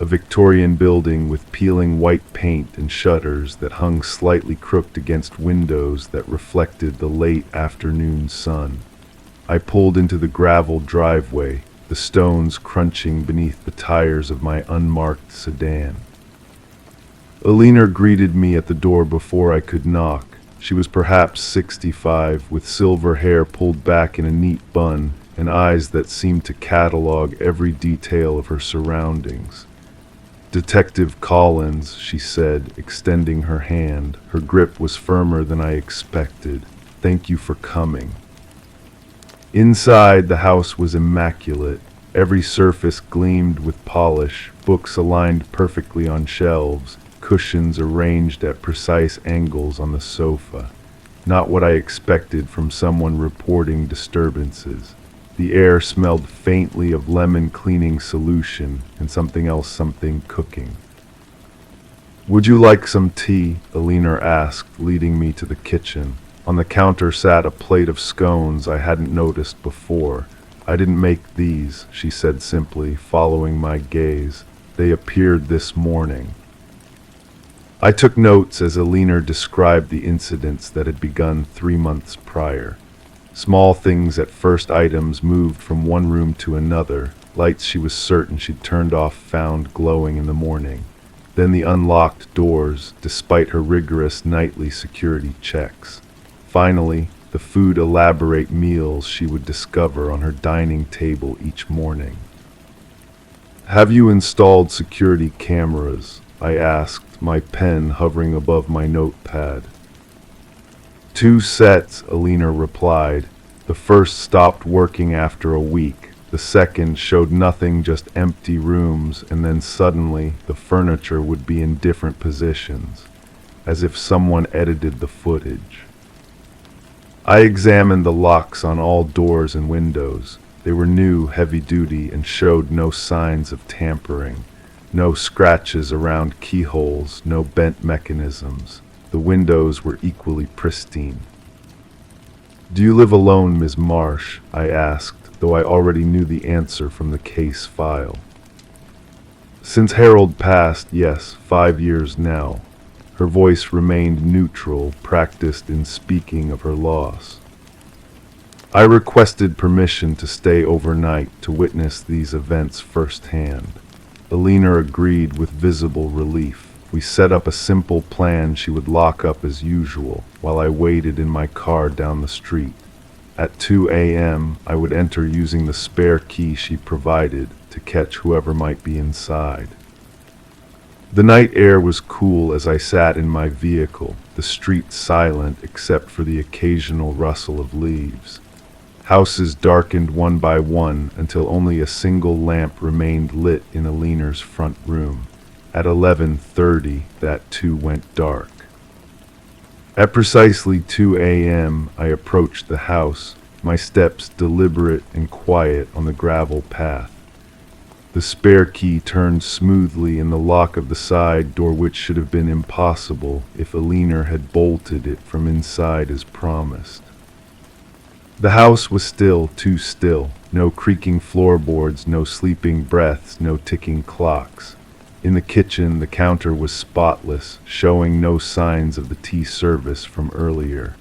A Victorian building with peeling white paint and shutters that hung slightly crooked against windows that reflected the late afternoon sun. I pulled into the gravel driveway, the stones crunching beneath the tires of my unmarked sedan. Alina greeted me at the door before I could knock. She was perhaps 65, with silver hair pulled back in a neat bun and eyes that seemed to catalog every detail of her surroundings. "Detective Collins," she said, extending her hand. Her grip was firmer than I expected. "Thank you for coming." Inside, the house was immaculate. Every surface gleamed with polish, books aligned perfectly on shelves, cushions arranged at precise angles on the sofa. Not what I expected from someone reporting disturbances. The air smelled faintly of lemon cleaning solution and something cooking. "Would you like some tea?" Alina asked, leading me to the kitchen. On the counter sat a plate of scones I hadn't noticed before. "I didn't make these," she said simply, following my gaze. "They appeared this morning." I took notes as Alina described the incidents that had begun 3 months prior. Small things at first, items moved from one room to another, lights she was certain she'd turned off found glowing in the morning. Then the unlocked doors, despite her rigorous nightly security checks. Finally, the food elaborate meals she would discover on her dining table each morning. "Have you installed security cameras?" I asked, my pen hovering above my notepad. "2 sets," Alina replied. "The first stopped working after a week. The second showed nothing, just empty rooms, and then suddenly the furniture would be in different positions, as if someone edited the footage." I examined the locks on all doors and windows. They were new, heavy-duty, and showed no signs of tampering. No scratches around keyholes, no bent mechanisms. The windows were equally pristine. "Do you live alone, Ms. Marsh?" I asked, though I already knew the answer from the case file. "Since Harold passed, yes, 5 years now." Her voice remained neutral, practiced in speaking of her loss. "I requested permission to stay overnight to witness these events firsthand." Alina agreed with visible relief. We set up a simple plan she would lock up as usual, while I waited in my car down the street. At 2 a.m., I would enter using the spare key she provided to catch whoever might be inside. The night air was cool as I sat in my vehicle, the street silent except for the occasional rustle of leaves. Houses darkened one by one until only a single lamp remained lit in Alina's front room. At 11:30, that too went dark. At precisely 2 a.m., I approached the house, my steps deliberate and quiet on the gravel path. The spare key turned smoothly in the lock of the side door, which should have been impossible if Alina had bolted it from inside as promised. The house was still, too still. No creaking floorboards, no sleeping breaths, no ticking clocks. In the kitchen, the counter was spotless, showing no signs of the tea service from earlier.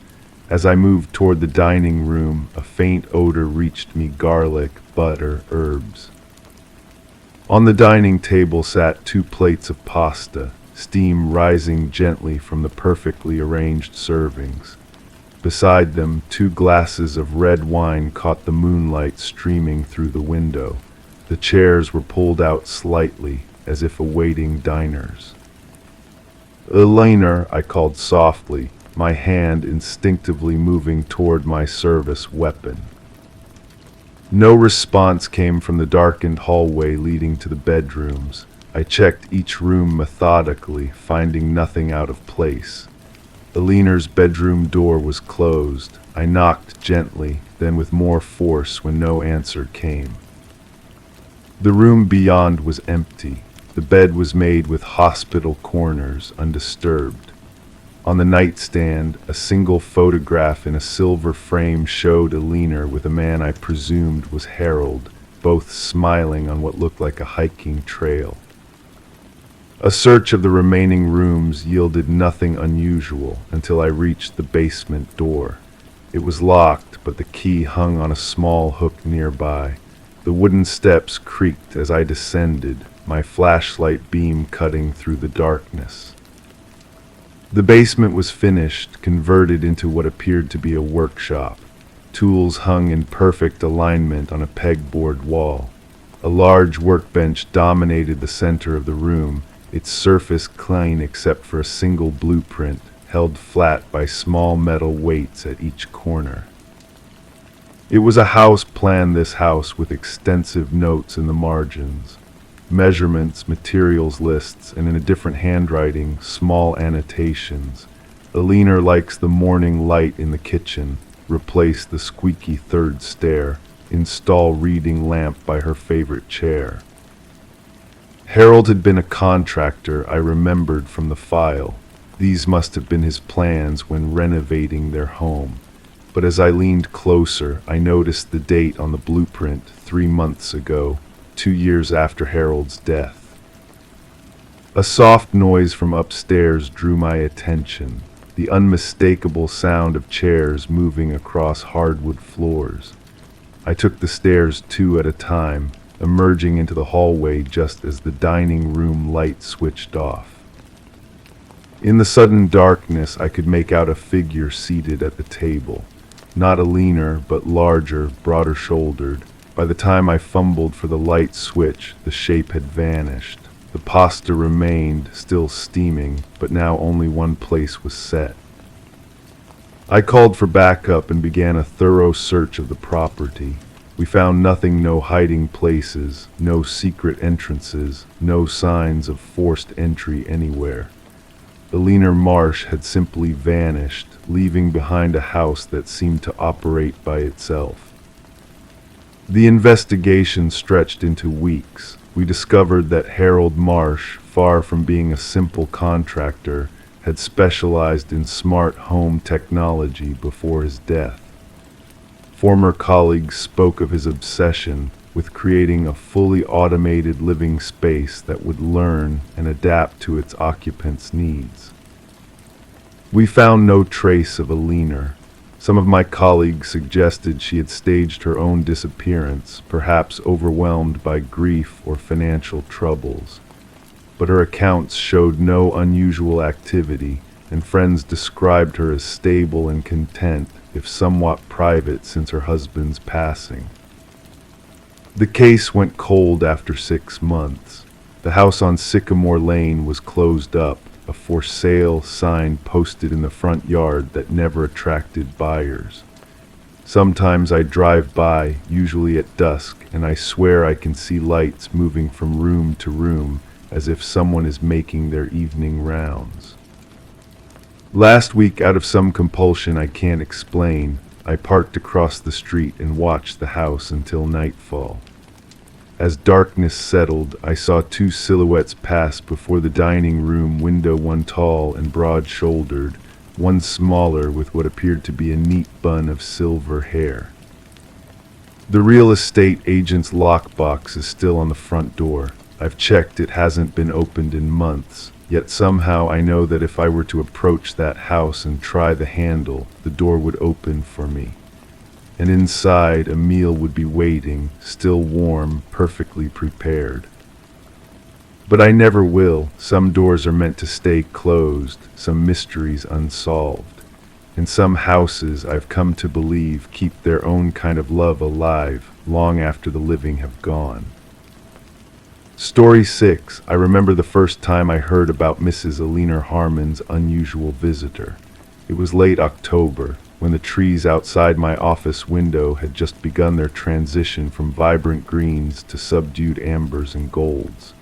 As I moved toward the dining room, a faint odor reached me: garlic, butter, herbs. On the dining table sat 2 plates of pasta, steam rising gently from the perfectly arranged servings. Beside them, 2 glasses of red wine caught the moonlight streaming through the window. The chairs were pulled out slightly, as if awaiting diners. "Alina," I called softly, my hand instinctively moving toward my service weapon. No response came from the darkened hallway leading to the bedrooms. I checked each room methodically, finding nothing out of place. Alina's bedroom door was closed. I knocked gently, then with more force when no answer came. The room beyond was empty. The bed was made with hospital corners, undisturbed. On the nightstand, a single photograph in a silver frame showed Alina with a man I presumed was Harold, both smiling on what looked like a hiking trail. A search of the remaining rooms yielded nothing unusual until I reached the basement door. It was locked, but the key hung on a small hook nearby. The wooden steps creaked as I descended, my flashlight beam cutting through the darkness. The basement was finished, converted into what appeared to be a workshop. Tools hung in perfect alignment on a pegboard wall. A large workbench dominated the center of the room, its surface clean except for a single blueprint, held flat by small metal weights at each corner. It was a house plan, this house, with extensive notes in the margins. Measurements, materials lists, and in a different handwriting, small annotations. Alina likes the morning light in the kitchen. Replace the squeaky third stair. Install reading lamp by her favorite chair. Harold had been a contractor, I remembered from the file. These must have been his plans when renovating their home. But as I leaned closer, I noticed the date on the blueprint 3 months ago, 2 years after Harold's death. A soft noise from upstairs drew my attention, the unmistakable sound of chairs moving across hardwood floors. I took the stairs 2 at a time, emerging into the hallway just as the dining room light switched off. In the sudden darkness, I could make out a figure seated at the table. Not a leaner, but larger, broader-shouldered. By the time I fumbled for the light switch, the shape had vanished. The pasta remained, still steaming, but now only one place was set. I called for backup and began a thorough search of the property. We found nothing, no hiding places, no secret entrances, no signs of forced entry anywhere. Eleanor Marsh had simply vanished, leaving behind a house that seemed to operate by itself. The investigation stretched into weeks. We discovered that Harold Marsh, far from being a simple contractor, had specialized in smart home technology before his death. Former colleagues spoke of his obsession with creating a fully automated living space that would learn and adapt to its occupants' needs. We found no trace of Eleanor. Some of my colleagues suggested she had staged her own disappearance, perhaps overwhelmed by grief or financial troubles. But her accounts showed no unusual activity, and friends described her as stable and content, if somewhat private since her husband's passing. The case went cold after 6 months. The house on Sycamore Lane was closed up, a for sale sign posted in the front yard that never attracted buyers. Sometimes I drive by, usually at dusk, and I swear I can see lights moving from room to room, as if someone is making their evening rounds. Last week, out of some compulsion I can't explain, I parked across the street and watched the house until nightfall. As darkness settled, I saw 2 silhouettes pass before the dining room window, one tall and broad-shouldered, one smaller with what appeared to be a neat bun of silver hair. The real estate agent's lockbox is still on the front door. I've checked, it hasn't been opened in months, yet somehow I know that if I were to approach that house and try the handle, the door would open for me. And inside, a meal would be waiting, still warm, perfectly prepared. But I never will. Some doors are meant to stay closed, some mysteries unsolved. And some houses, I've come to believe, keep their own kind of love alive, long after the living have gone. Story 6. I remember the first time I heard about Mrs. Eleanor Harmon's unusual visitor. It was late October, when the trees outside my office window had just begun their transition from vibrant greens to subdued ambers and golds.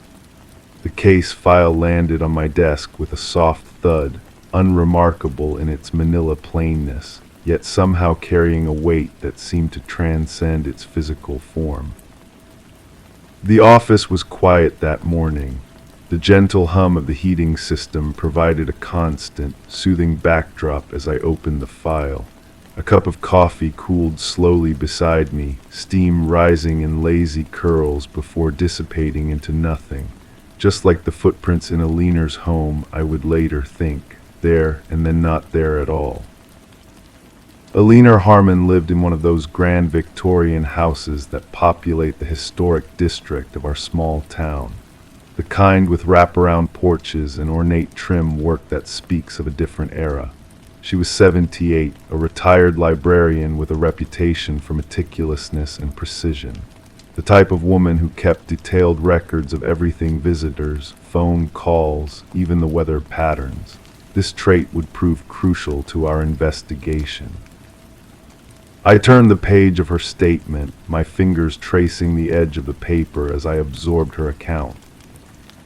The case file landed on my desk with a soft thud, unremarkable in its manila plainness, yet somehow carrying a weight that seemed to transcend its physical form. The office was quiet that morning. The gentle hum of the heating system provided a constant, soothing backdrop as I opened the file. A cup of coffee cooled slowly beside me, steam rising in lazy curls before dissipating into nothing. Just like the footprints in Eleanor's home, I would later think, there and then not there at all. Eleanor Harmon lived in one of those grand Victorian houses that populate the historic district of our small town. The kind with wraparound porches and ornate trim work that speaks of a different era. She was 78, a retired librarian with a reputation for meticulousness and precision. The type of woman who kept detailed records of everything: visitors, phone calls, even the weather patterns. This trait would prove crucial to our investigation. I turned the page of her statement, my fingers tracing the edge of the paper as I absorbed her account.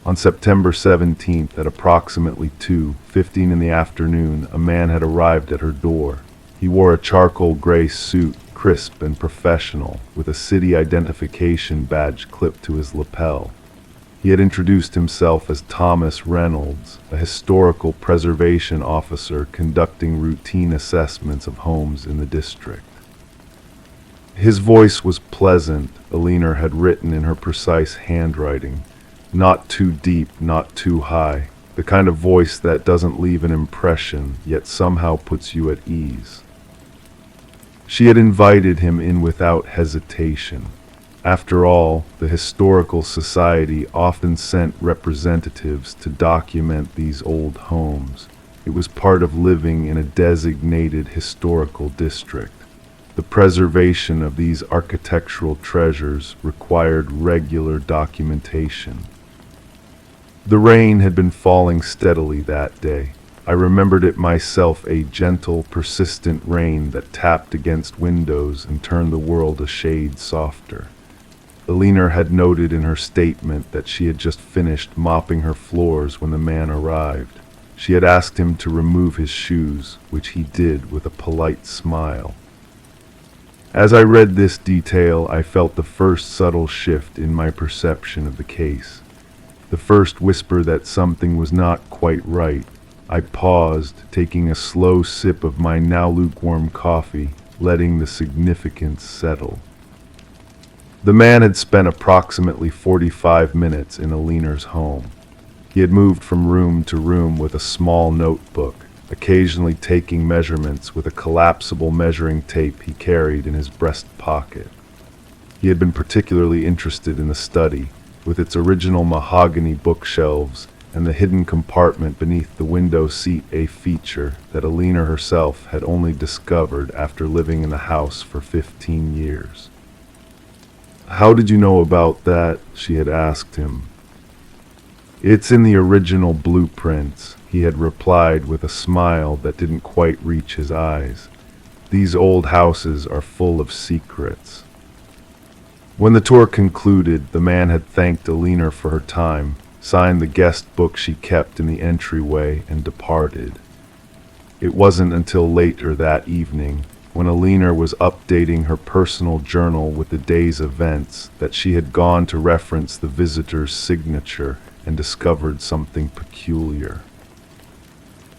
On September 17th, at approximately 2:15 in the afternoon, a man had arrived at her door. He wore a charcoal gray suit, crisp and professional, with a city identification badge clipped to his lapel. He had introduced himself as Thomas Reynolds, a historical preservation officer conducting routine assessments of homes in the district. His voice was pleasant, Alina had written in her precise handwriting. Not too deep, not too high. The kind of voice that doesn't leave an impression, yet somehow puts you at ease. She had invited him in without hesitation. After all, the Historical Society often sent representatives to document these old homes. It was part of living in a designated historical district. The preservation of these architectural treasures required regular documentation. The rain had been falling steadily that day. I remembered it myself, a gentle, persistent rain that tapped against windows and turned the world a shade softer. Alina had noted in her statement that she had just finished mopping her floors when the man arrived. She had asked him to remove his shoes, which he did with a polite smile. As I read this detail, I felt the first subtle shift in my perception of the case. The first whisper that something was not quite right. I paused, taking a slow sip of my now lukewarm coffee, letting the significance settle. The man had spent approximately 45 minutes in Alina's home. He had moved from room to room with a small notebook, occasionally taking measurements with a collapsible measuring tape he carried in his breast pocket. He had been particularly interested in the study, with its original mahogany bookshelves and the hidden compartment beneath the window seat, a feature that Alina herself had only discovered after living in the house for 15 years. "How did you know about that?" she had asked him. "It's in the original blueprints," he had replied with a smile that didn't quite reach his eyes. "These old houses are full of secrets." When the tour concluded, the man had thanked Alina for her time, signed the guest book she kept in the entryway, and departed. It wasn't until later that evening, when Alina was updating her personal journal with the day's events, that she had gone to reference the visitor's signature and discovered something peculiar.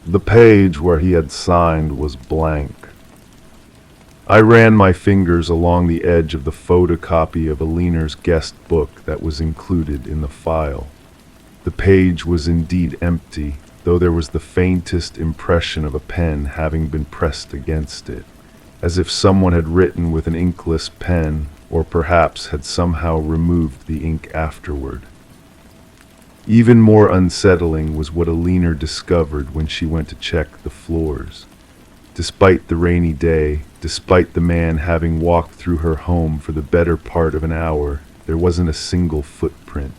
The page where he had signed was blank. I ran my fingers along the edge of the photocopy of Alina's guest book that was included in the file. The page was indeed empty, though there was the faintest impression of a pen having been pressed against it, as if someone had written with an inkless pen, or perhaps had somehow removed the ink afterward. Even more unsettling was what Alina discovered when she went to check the floors. Despite the rainy day, despite the man having walked through her home for the better part of an hour, there wasn't a single footprint.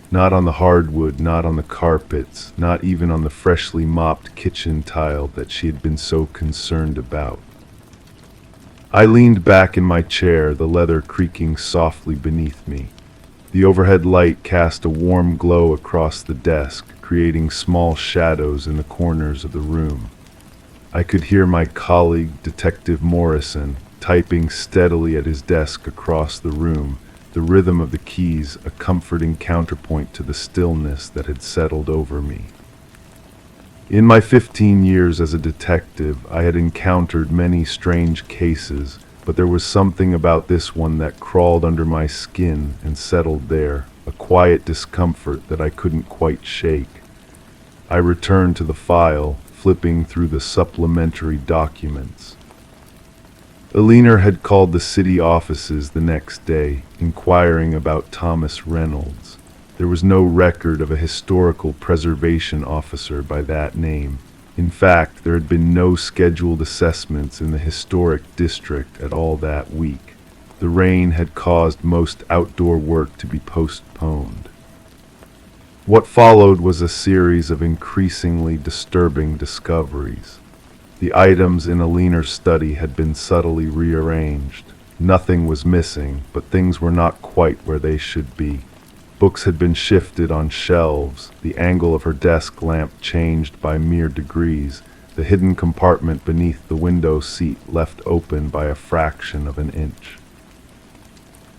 Not on the hardwood, not on the carpets, not even on the freshly mopped kitchen tile that she had been so concerned about. I leaned back in my chair, the leather creaking softly beneath me. The overhead light cast a warm glow across the desk, creating small shadows in the corners of the room. I could hear my colleague, Detective Morrison, typing steadily at his desk across the room, the rhythm of the keys a comforting counterpoint to the stillness that had settled over me. In my 15 years as a detective, I had encountered many strange cases, but there was something about this one that crawled under my skin and settled there, a quiet discomfort that I couldn't quite shake. I returned to the file, flipping through the supplementary documents. Alina had called the city offices the next day, inquiring about Thomas Reynolds. There was no record of a historical preservation officer by that name. In fact, there had been no scheduled assessments in the historic district at all that week. The rain had caused most outdoor work to be postponed. What followed was a series of increasingly disturbing discoveries. The items in Alina's study had been subtly rearranged. Nothing was missing, but things were not quite where they should be. Books had been shifted on shelves, the angle of her desk lamp changed by mere degrees, the hidden compartment beneath the window seat left open by a fraction of an inch.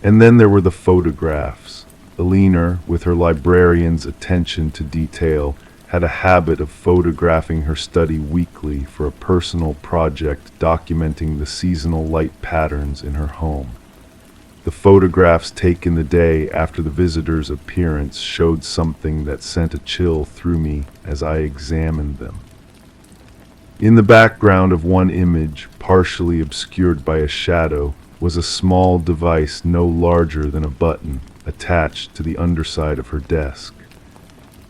And then there were the photographs. Eleanor, with her librarian's attention to detail, had a habit of photographing her study weekly for a personal project documenting the seasonal light patterns in her home. The photographs taken the day after the visitor's appearance showed something that sent a chill through me as I examined them. In the background of one image, partially obscured by a shadow, was a small device no larger than a button attached to the underside of her desk.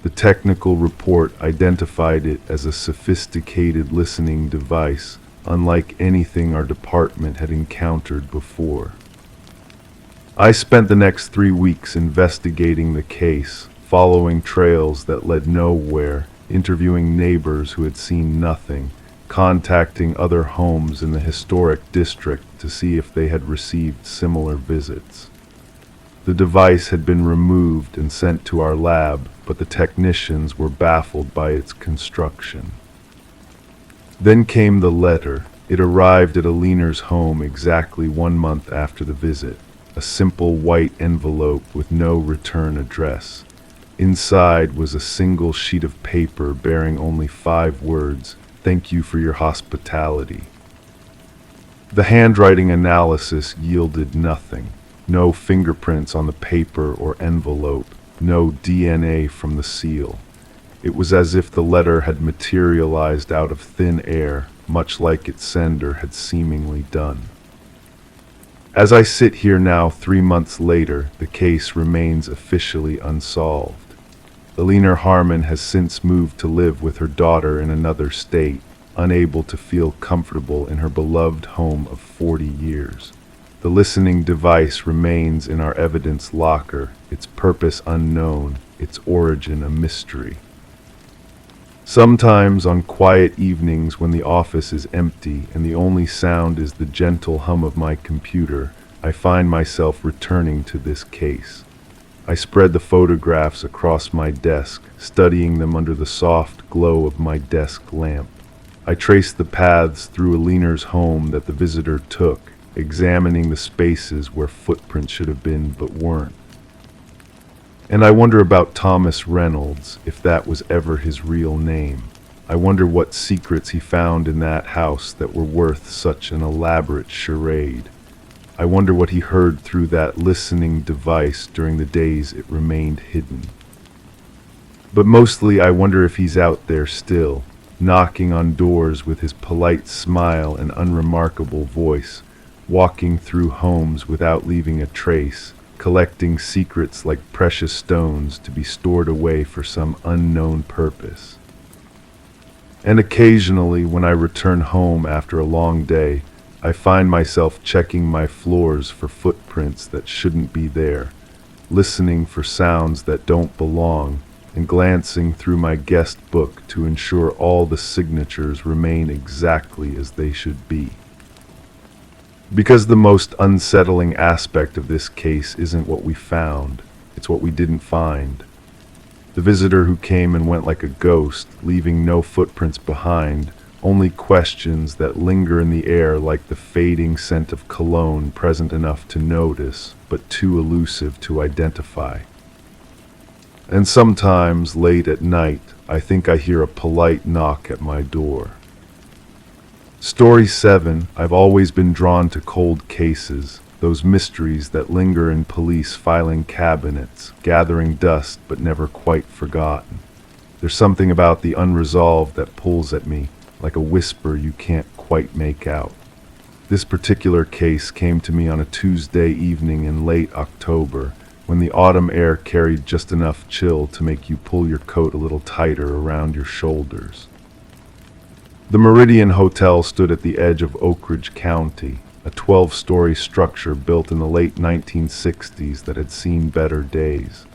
The technical report identified it as a sophisticated listening device, unlike anything our department had encountered before. I spent the next 3 weeks investigating the case, following trails that led nowhere, interviewing neighbors who had seen nothing, contacting other homes in the historic district to see if they had received similar visits. The device had been removed and sent to our lab, but the technicians were baffled by its construction. Then came the letter. It arrived at Eleanor's home exactly 1 month after the visit, a simple white envelope with no return address. Inside was a single sheet of paper bearing only 5 words, "Thank you for your hospitality." The handwriting analysis yielded nothing. No fingerprints on the paper or envelope, no DNA from the seal. It was as if the letter had materialized out of thin air, much like its sender had seemingly done. As I sit here now 3 months later, the case remains officially unsolved. Eleanor Harmon has since moved to live with her daughter in another state, unable to feel comfortable in her beloved home of 40 years. The listening device remains in our evidence locker, its purpose unknown, its origin a mystery. Sometimes on quiet evenings when the office is empty and the only sound is the gentle hum of my computer, I find myself returning to this case. I spread the photographs across my desk, studying them under the soft glow of my desk lamp. I trace the paths through Eleanor's home that the visitor took, examining the spaces where footprints should have been but weren't. And I wonder about Thomas Reynolds, if that was ever his real name. I wonder what secrets he found in that house that were worth such an elaborate charade. I wonder what he heard through that listening device during the days it remained hidden. But mostly I wonder if he's out there still, knocking on doors with his polite smile and unremarkable voice, walking through homes without leaving a trace, collecting secrets like precious stones to be stored away for some unknown purpose. And occasionally, when I return home after a long day, I find myself checking my floors for footprints that shouldn't be there, listening for sounds that don't belong, and glancing through my guest book to ensure all the signatures remain exactly as they should be. Because the most unsettling aspect of this case isn't what we found, it's what we didn't find. The visitor who came and went like a ghost, leaving no footprints behind, only questions that linger in the air like the fading scent of cologne present enough to notice, but too elusive to identify. And sometimes, late at night, I think I hear a polite knock at my door. Story 7, I've always been drawn to cold cases, those mysteries that linger in police filing cabinets, gathering dust but never quite forgotten. There's something about the unresolved that pulls at me, like a whisper you can't quite make out. This particular case came to me on a Tuesday evening in late October, when the autumn air carried just enough chill to make you pull your coat a little tighter around your shoulders. The Meridian Hotel stood at the edge of Oak Ridge County, a 12-story structure built in the late 1960s that had seen better days.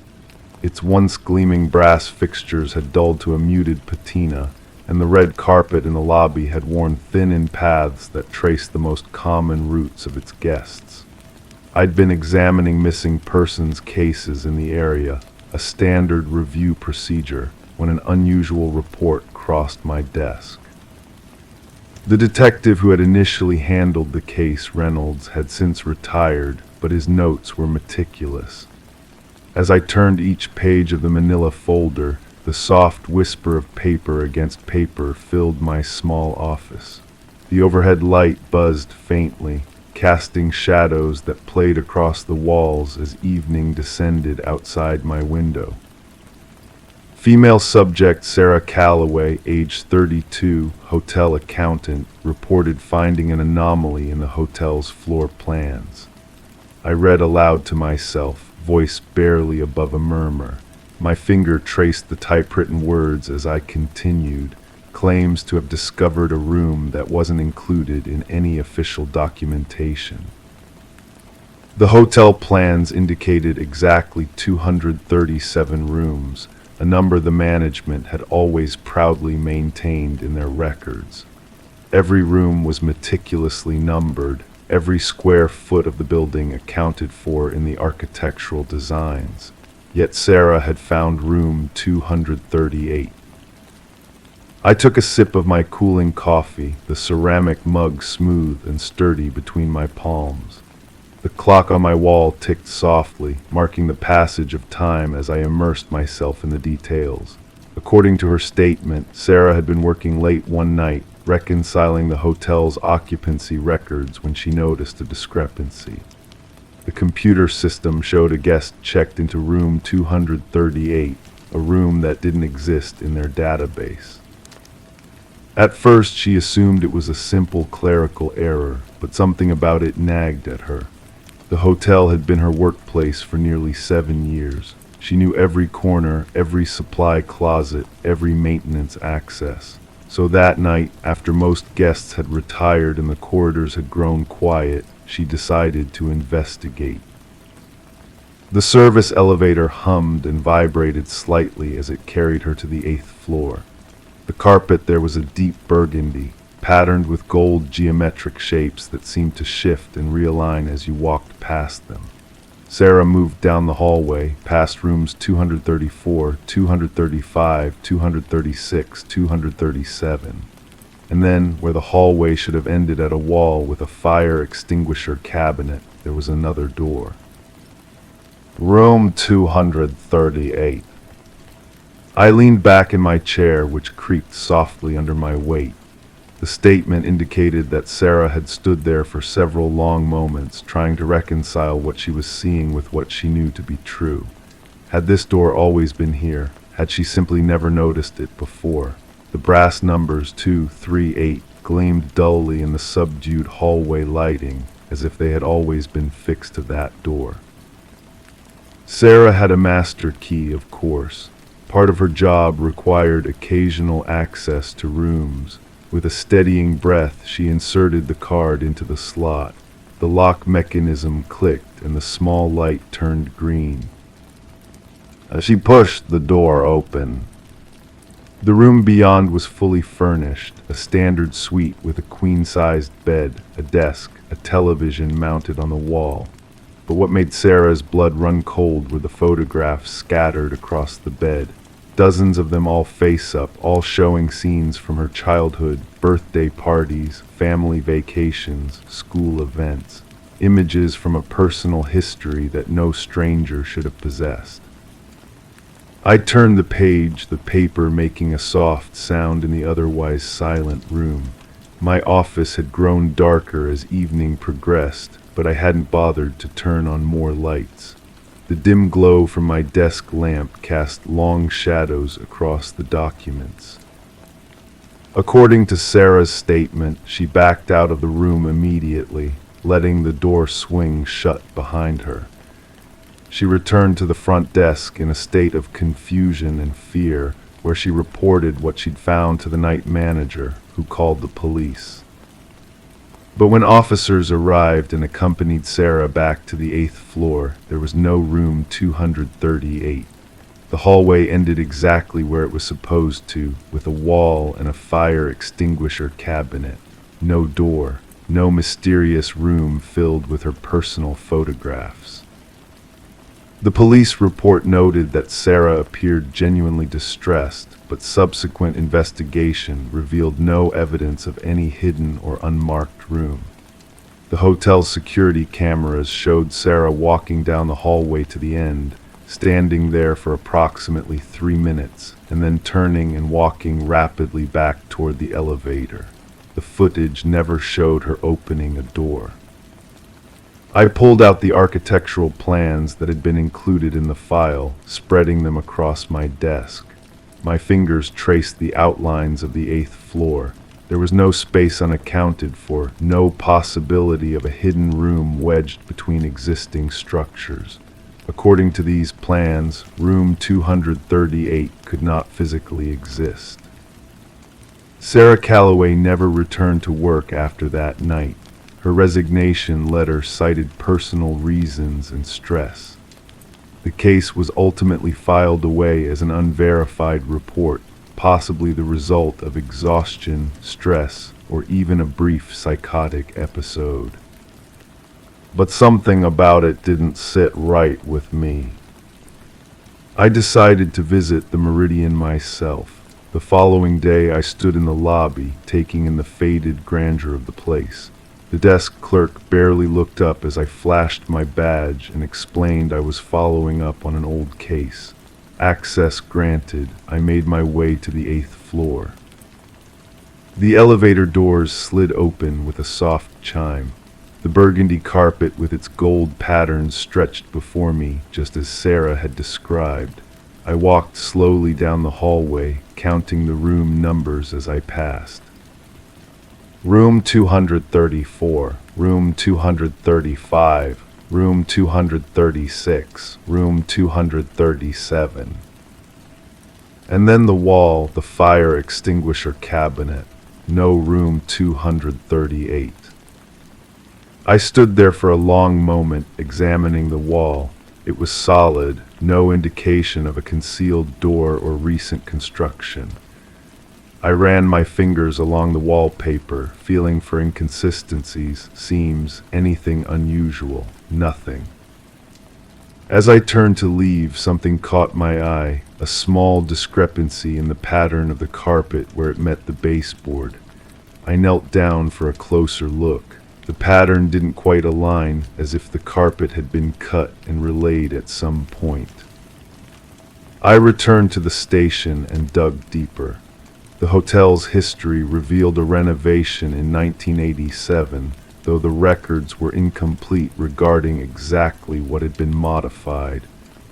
Its once gleaming brass fixtures had dulled to a muted patina, and the red carpet in the lobby had worn thin in paths that traced the most common routes of its guests. I'd been examining missing persons cases in the area, a standard review procedure, when an unusual report crossed my desk. The detective who had initially handled the case, Reynolds, had since retired, but his notes were meticulous. As I turned each page of the manila folder, the soft whisper of paper against paper filled my small office. The overhead light buzzed faintly, casting shadows that played across the walls as evening descended outside my window. Female subject Sarah Calloway, age 32, hotel accountant, reported finding an anomaly in the hotel's floor plans. I read aloud to myself, voice barely above a murmur. My finger traced the typewritten words as I continued, claims to have discovered a room that wasn't included in any official documentation. The hotel plans indicated exactly 237 rooms, a number the management had always proudly maintained in their records. Every room was meticulously numbered, every square foot of the building accounted for in the architectural designs. Yet Sarah had found room 238. I took a sip of my cooling coffee, the ceramic mug smooth and sturdy between my palms. The clock on my wall ticked softly, marking the passage of time as I immersed myself in the details. According to her statement, Sarah had been working late one night, reconciling the hotel's occupancy records when she noticed a discrepancy. The computer system showed a guest checked into room 238, a room that didn't exist in their database. At first, she assumed it was a simple clerical error, but something about it nagged at her. The hotel had been her workplace for nearly 7 years. She knew every corner, every supply closet, every maintenance access. So that night, after most guests had retired and the corridors had grown quiet, she decided to investigate. The service elevator hummed and vibrated slightly as it carried her to the 8th floor. The carpet there was a deep burgundy, patterned with gold geometric shapes that seemed to shift and realign as you walked past them. Sarah moved down the hallway, past rooms 234, 235, 236, 237. And then, where the hallway should have ended at a wall with a fire extinguisher cabinet, there was another door. Room 238. I leaned back in my chair, which creaked softly under my weight. The statement indicated that Sarah had stood there for several long moments, trying to reconcile what she was seeing with what she knew to be true. Had this door always been here? Had she simply never noticed it before? The brass numbers 238 gleamed dully in the subdued hallway lighting, as if they had always been fixed to that door. Sarah had a master key, of course. Part of her job required occasional access to rooms. With a steadying breath, she inserted the card into the slot. The lock mechanism clicked and the small light turned green. She pushed the door open. The room beyond was fully furnished, a standard suite with a queen-sized bed, a desk, a television mounted on the wall. But what made Sarah's blood run cold were the photographs scattered across the bed. Dozens of them all face up, all showing scenes from her childhood, birthday parties, family vacations, school events. Images from a personal history that no stranger should have possessed. I turned the page, the paper making a soft sound in the otherwise silent room. My office had grown darker as evening progressed, but I hadn't bothered to turn on more lights. The dim glow from my desk lamp cast long shadows across the documents. According to Sarah's statement, she backed out of the room immediately, letting the door swing shut behind her. She returned to the front desk in a state of confusion and fear, where she reported what she'd found to the night manager, who called the police. But when officers arrived and accompanied Sarah back to the 8th floor, there was no room 238. The hallway ended exactly where it was supposed to, with a wall and a fire extinguisher cabinet. No door, no mysterious room filled with her personal photographs. The police report noted that Sarah appeared genuinely distressed, but subsequent investigation revealed no evidence of any hidden or unmarked room. The hotel's security cameras showed Sarah walking down the hallway to the end, standing there for approximately 3 minutes, and then turning and walking rapidly back toward the elevator. The footage never showed her opening a door. I pulled out the architectural plans that had been included in the file, spreading them across my desk. My fingers traced the outlines of the 8th floor. There was no space unaccounted for, no possibility of a hidden room wedged between existing structures. According to these plans, room 238 could not physically exist. Sarah Calloway never returned to work after that night. Her resignation letter cited personal reasons and stress. The case was ultimately filed away as an unverified report, possibly the result of exhaustion, stress, or even a brief psychotic episode. But something about it didn't sit right with me. I decided to visit the Meridian myself. The following day I stood in the lobby, taking in the faded grandeur of the place. The desk clerk barely looked up as I flashed my badge and explained I was following up on an old case. Access granted, I made my way to the 8th floor. The elevator doors slid open with a soft chime. The burgundy carpet with its gold patterns stretched before me, just as Sarah had described. I walked slowly down the hallway, counting the room numbers as I passed. Room 234, room 235, room 236, room 237. And then the wall, the fire extinguisher cabinet. No room 238. I stood there for a long moment, examining the wall. It was solid, no indication of a concealed door or recent construction. I ran my fingers along the wallpaper, feeling for inconsistencies, seams, anything unusual. Nothing. As I turned to leave, something caught my eye, a small discrepancy in the pattern of the carpet where it met the baseboard. I knelt down for a closer look. The pattern didn't quite align, as if the carpet had been cut and relayed at some point. I returned to the station and dug deeper. The hotel's history revealed a renovation in 1987, though the records were incomplete regarding exactly what had been modified.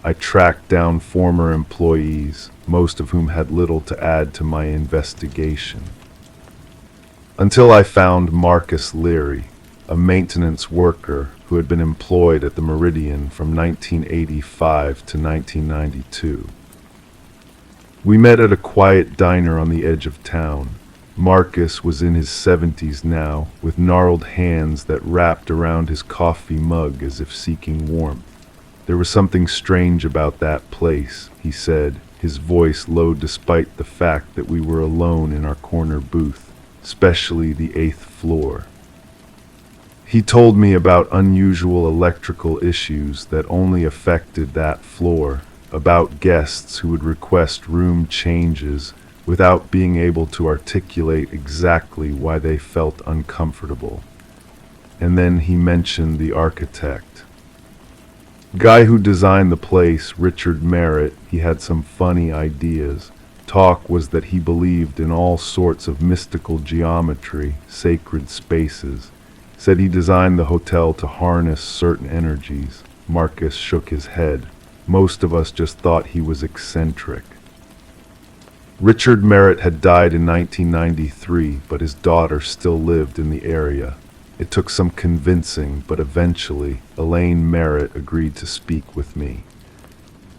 I tracked down former employees, most of whom had little to add to my investigation. Until I found Marcus Leary, a maintenance worker who had been employed at the Meridian from 1985 to 1992. We met at a quiet diner on the edge of town. Marcus was in his 70s now, with gnarled hands that wrapped around his coffee mug as if seeking warmth. There was something strange about that place, he said, his voice low despite the fact that we were alone in our corner booth, especially the 8th floor. He told me about unusual electrical issues that only affected that floor, about guests who would request room changes without being able to articulate exactly why they felt uncomfortable. And then he mentioned the architect. Guy who designed the place, Richard Merritt, he had some funny ideas. Talk was that he believed in all sorts of mystical geometry, sacred spaces. Said he designed the hotel to harness certain energies. Marcus shook his head. Most of us just thought he was eccentric. Richard Merritt had died in 1993, but his daughter still lived in the area. It took some convincing, but eventually, Elaine Merritt agreed to speak with me.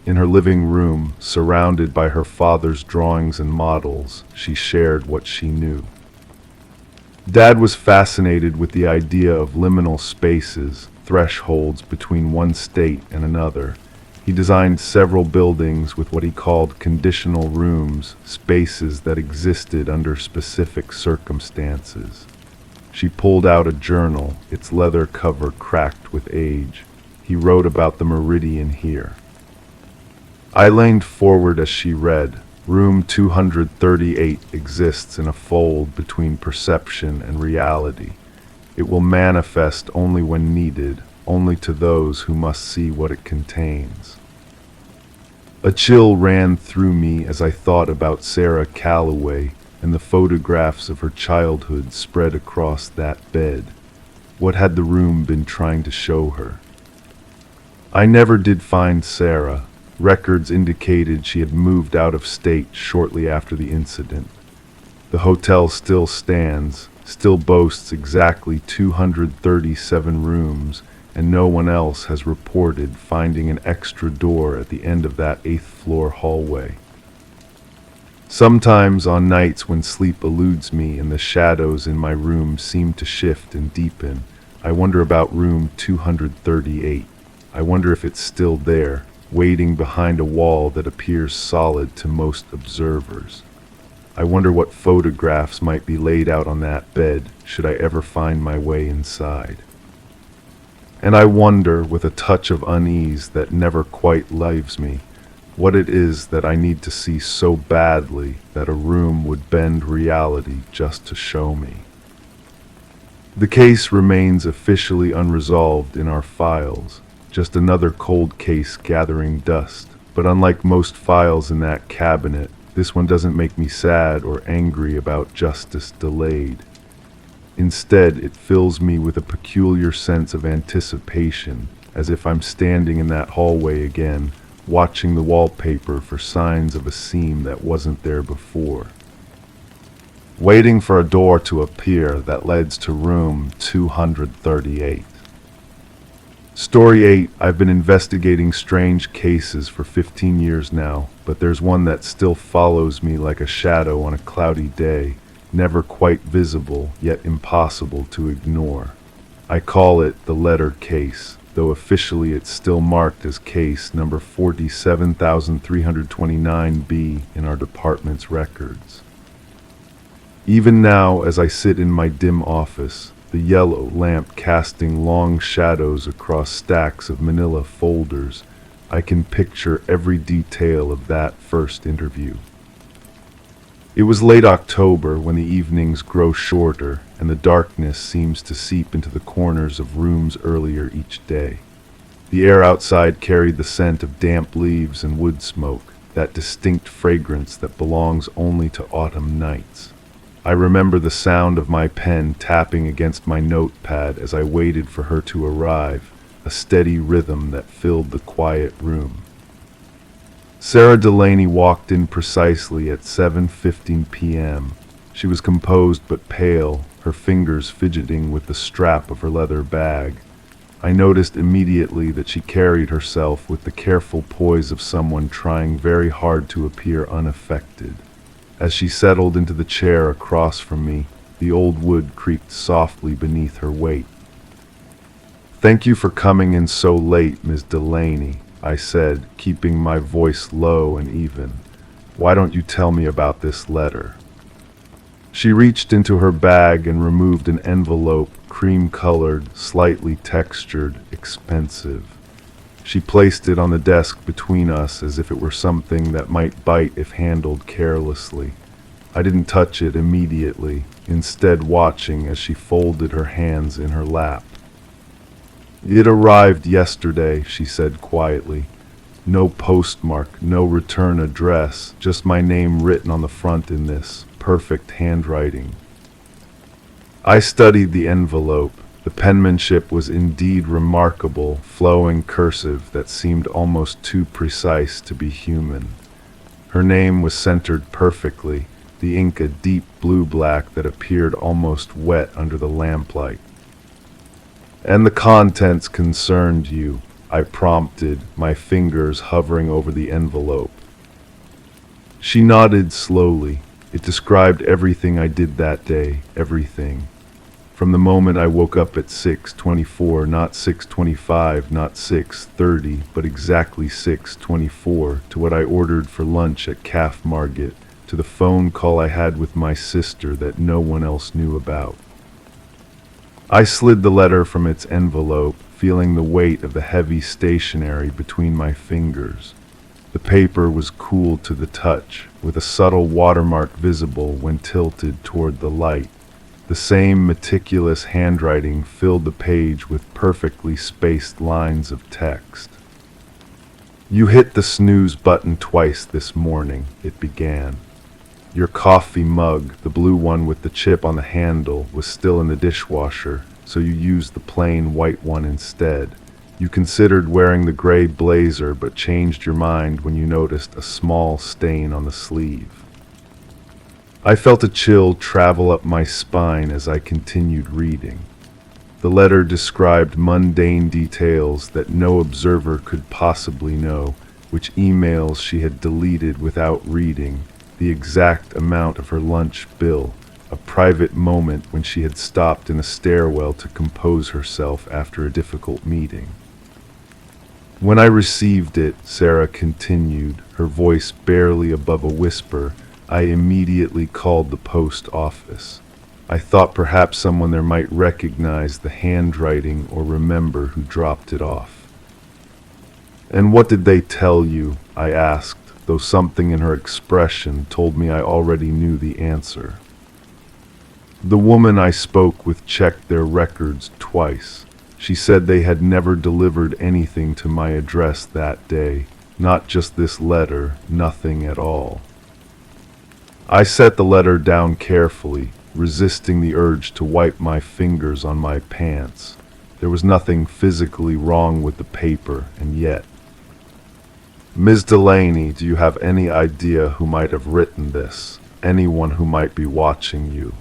In her living room, surrounded by her father's drawings and models, she shared what she knew. Dad was fascinated with the idea of liminal spaces, thresholds between one state and another. He designed several buildings with what he called conditional rooms, spaces that existed under specific circumstances. She pulled out a journal, its leather cover cracked with age. He wrote about the Meridian here. I leaned forward as she read. Room 238 exists in a fold between perception and reality. It will manifest only when needed, only to those who must see what it contains. A chill ran through me as I thought about Sarah Calloway and the photographs of her childhood spread across that bed. What had the room been trying to show her? I never did find Sarah. Records indicated she had moved out of state shortly after the incident. The hotel still stands, still boasts exactly 237 rooms, and no one else has reported finding an extra door at the end of that 8th-floor hallway. Sometimes on nights when sleep eludes me and the shadows in my room seem to shift and deepen, I wonder about room 238. I wonder if it's still there, waiting behind a wall that appears solid to most observers. I wonder what photographs might be laid out on that bed should I ever find my way inside. And I wonder, with a touch of unease that never quite leaves me, what it is that I need to see so badly that a room would bend reality just to show me. The case remains officially unresolved in our files, just another cold case gathering dust. But unlike most files in that cabinet, this one doesn't make me sad or angry about justice delayed. Instead, it fills me with a peculiar sense of anticipation, as if I'm standing in that hallway again, watching the wallpaper for signs of a seam that wasn't there before. Waiting for a door to appear that leads to room 238. Story 8. I've been investigating strange cases for 15 years now, but there's one that still follows me like a shadow on a cloudy day, never quite visible, yet impossible to ignore. I call it the letter case, though officially it's still marked as case number 47329B in our department's records. Even now, as I sit in my dim office, the yellow lamp casting long shadows across stacks of manila folders, I can picture every detail of that first interview. It was late October when the evenings grow shorter and the darkness seems to seep into the corners of rooms earlier each day. The air outside carried the scent of damp leaves and wood smoke, that distinct fragrance that belongs only to autumn nights. I remember the sound of my pen tapping against my notepad as I waited for her to arrive, a steady rhythm that filled the quiet room. Sarah Delaney walked in precisely at 7:15 p.m. She was composed but pale, her fingers fidgeting with the strap of her leather bag. I noticed immediately that she carried herself with the careful poise of someone trying very hard to appear unaffected. As she settled into the chair across from me, the old wood creaked softly beneath her weight. "Thank you for coming in so late, Ms. Delaney," I said, keeping my voice low and even. "Why don't you tell me about this letter?" She reached into her bag and removed an envelope, cream-colored, slightly textured, expensive. She placed it on the desk between us as if it were something that might bite if handled carelessly. I didn't touch it immediately, instead watching as she folded her hands in her lap. "It arrived yesterday," she said quietly. "No postmark, no return address, just my name written on the front in this perfect handwriting." I studied the envelope. The penmanship was indeed remarkable, flowing cursive that seemed almost too precise to be human. Her name was centered perfectly, the ink a deep blue-black that appeared almost wet under the lamplight. "And the contents concerned you," I prompted, my fingers hovering over the envelope. She nodded slowly. It described everything I did that day, everything. From the moment I woke up at 6:24, not 6:25, not 6:30, but exactly 6:24, to what I ordered for lunch at Calf Market, to the phone call I had with my sister that no one else knew about. I slid the letter from its envelope, feeling the weight of the heavy stationery between my fingers. The paper was cool to the touch, with a subtle watermark visible when tilted toward the light. The same meticulous handwriting filled the page with perfectly spaced lines of text. You hit the snooze button twice this morning, it began. Your coffee mug, the blue one with the chip on the handle, was still in the dishwasher, so you used the plain white one instead. You considered wearing the gray blazer but changed your mind when you noticed a small stain on the sleeve. I felt a chill travel up my spine as I continued reading. The letter described mundane details that no observer could possibly know, which emails she had deleted without reading, the exact amount of her lunch bill, a private moment when she had stopped in a stairwell to compose herself after a difficult meeting. When I received it, Sarah continued, her voice barely above a whisper, I immediately called the post office. I thought perhaps someone there might recognize the handwriting or remember who dropped it off. And what did they tell you? I asked, though something in her expression told me I already knew the answer. The woman I spoke with checked their records twice. She said they had never delivered anything to my address that day, not just this letter, nothing at all. I set the letter down carefully, resisting the urge to wipe my fingers on my pants. There was nothing physically wrong with the paper, and yet. Ms. Delaney, do you have any idea who might have written this? Anyone who might be watching you?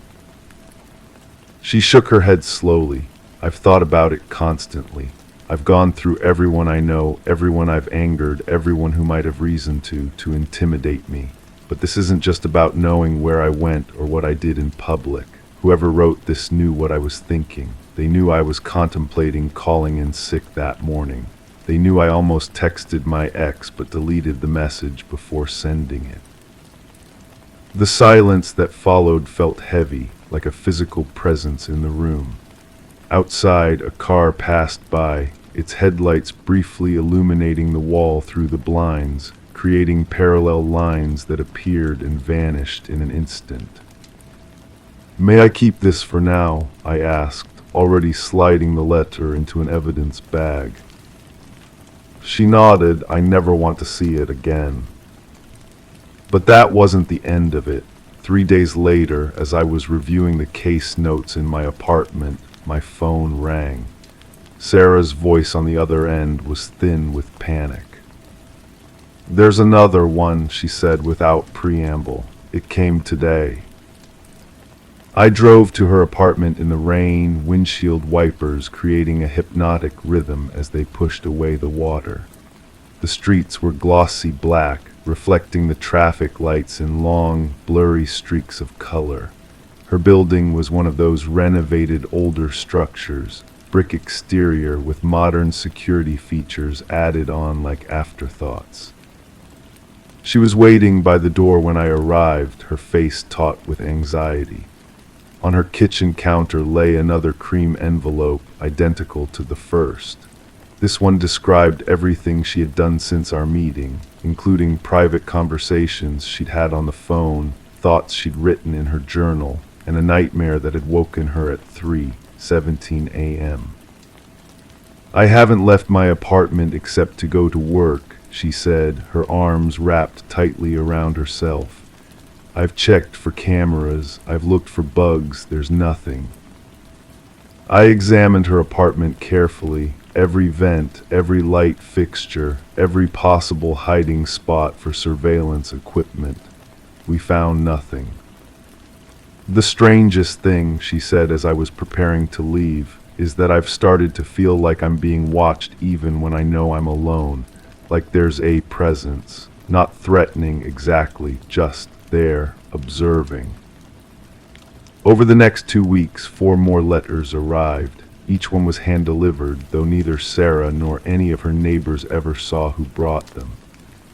She shook her head slowly. I've thought about it constantly. I've gone through everyone I know, everyone I've angered, everyone who might have reason to intimidate me. But this isn't just about knowing where I went or what I did in public. Whoever wrote this knew what I was thinking. They knew I was contemplating calling in sick that morning. They knew I almost texted my ex but deleted the message before sending it. The silence that followed felt heavy, like a physical presence in the room. Outside, a car passed by, its headlights briefly illuminating the wall through the blinds, creating parallel lines that appeared and vanished in an instant. May I keep this for now? I asked, already sliding the letter into an evidence bag. She nodded. I never want to see it again. But that wasn't the end of it. 3 days later, as I was reviewing the case notes in my apartment, my phone rang. Sarah's voice on the other end was thin with panic. There's another one, she said without preamble. It came today. I drove to her apartment in the rain, windshield wipers creating a hypnotic rhythm as they pushed away the water. The streets were glossy black, reflecting the traffic lights in long, blurry streaks of color. Her building was one of those renovated older structures, brick exterior with modern security features added on like afterthoughts. She was waiting by the door when I arrived, her face taut with anxiety. On her kitchen counter lay another cream envelope, identical to the first. This one described everything she had done since our meeting, including private conversations she'd had on the phone, thoughts she'd written in her journal, and a nightmare that had woken her at 3:17 a.m. I haven't left my apartment except to go to work, she said, her arms wrapped tightly around herself. I've checked for cameras, I've looked for bugs, there's nothing. I examined her apartment carefully, every vent, every light fixture, every possible hiding spot for surveillance equipment. We found nothing. The strangest thing, she said as I was preparing to leave, is that I've started to feel like I'm being watched even when I know I'm alone, like there's a presence, not threatening exactly, just there, observing. Over the next 2 weeks, 4 more letters arrived. Each one was hand-delivered, though neither Sarah nor any of her neighbors ever saw who brought them.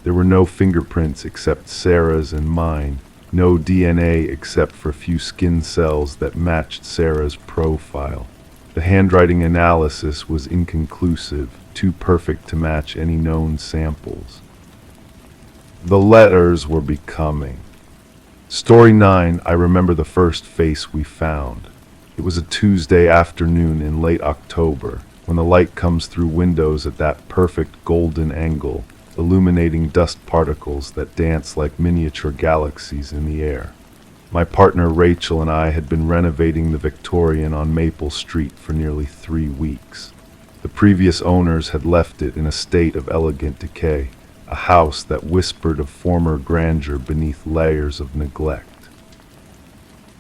There were no fingerprints except Sarah's and mine, no DNA except for a few skin cells that matched Sarah's profile. The handwriting analysis was inconclusive, too perfect to match any known samples. The letters were becoming. Story 9, I remember the first face we found. It was a Tuesday afternoon in late October, when the light comes through windows at that perfect golden angle. illuminating dust particles that dance like miniature galaxies in the air. My partner Rachel and I had been renovating the Victorian on Maple Street for nearly 3 weeks. The previous owners had left it in a state of elegant decay, a house that whispered of former grandeur beneath layers of neglect.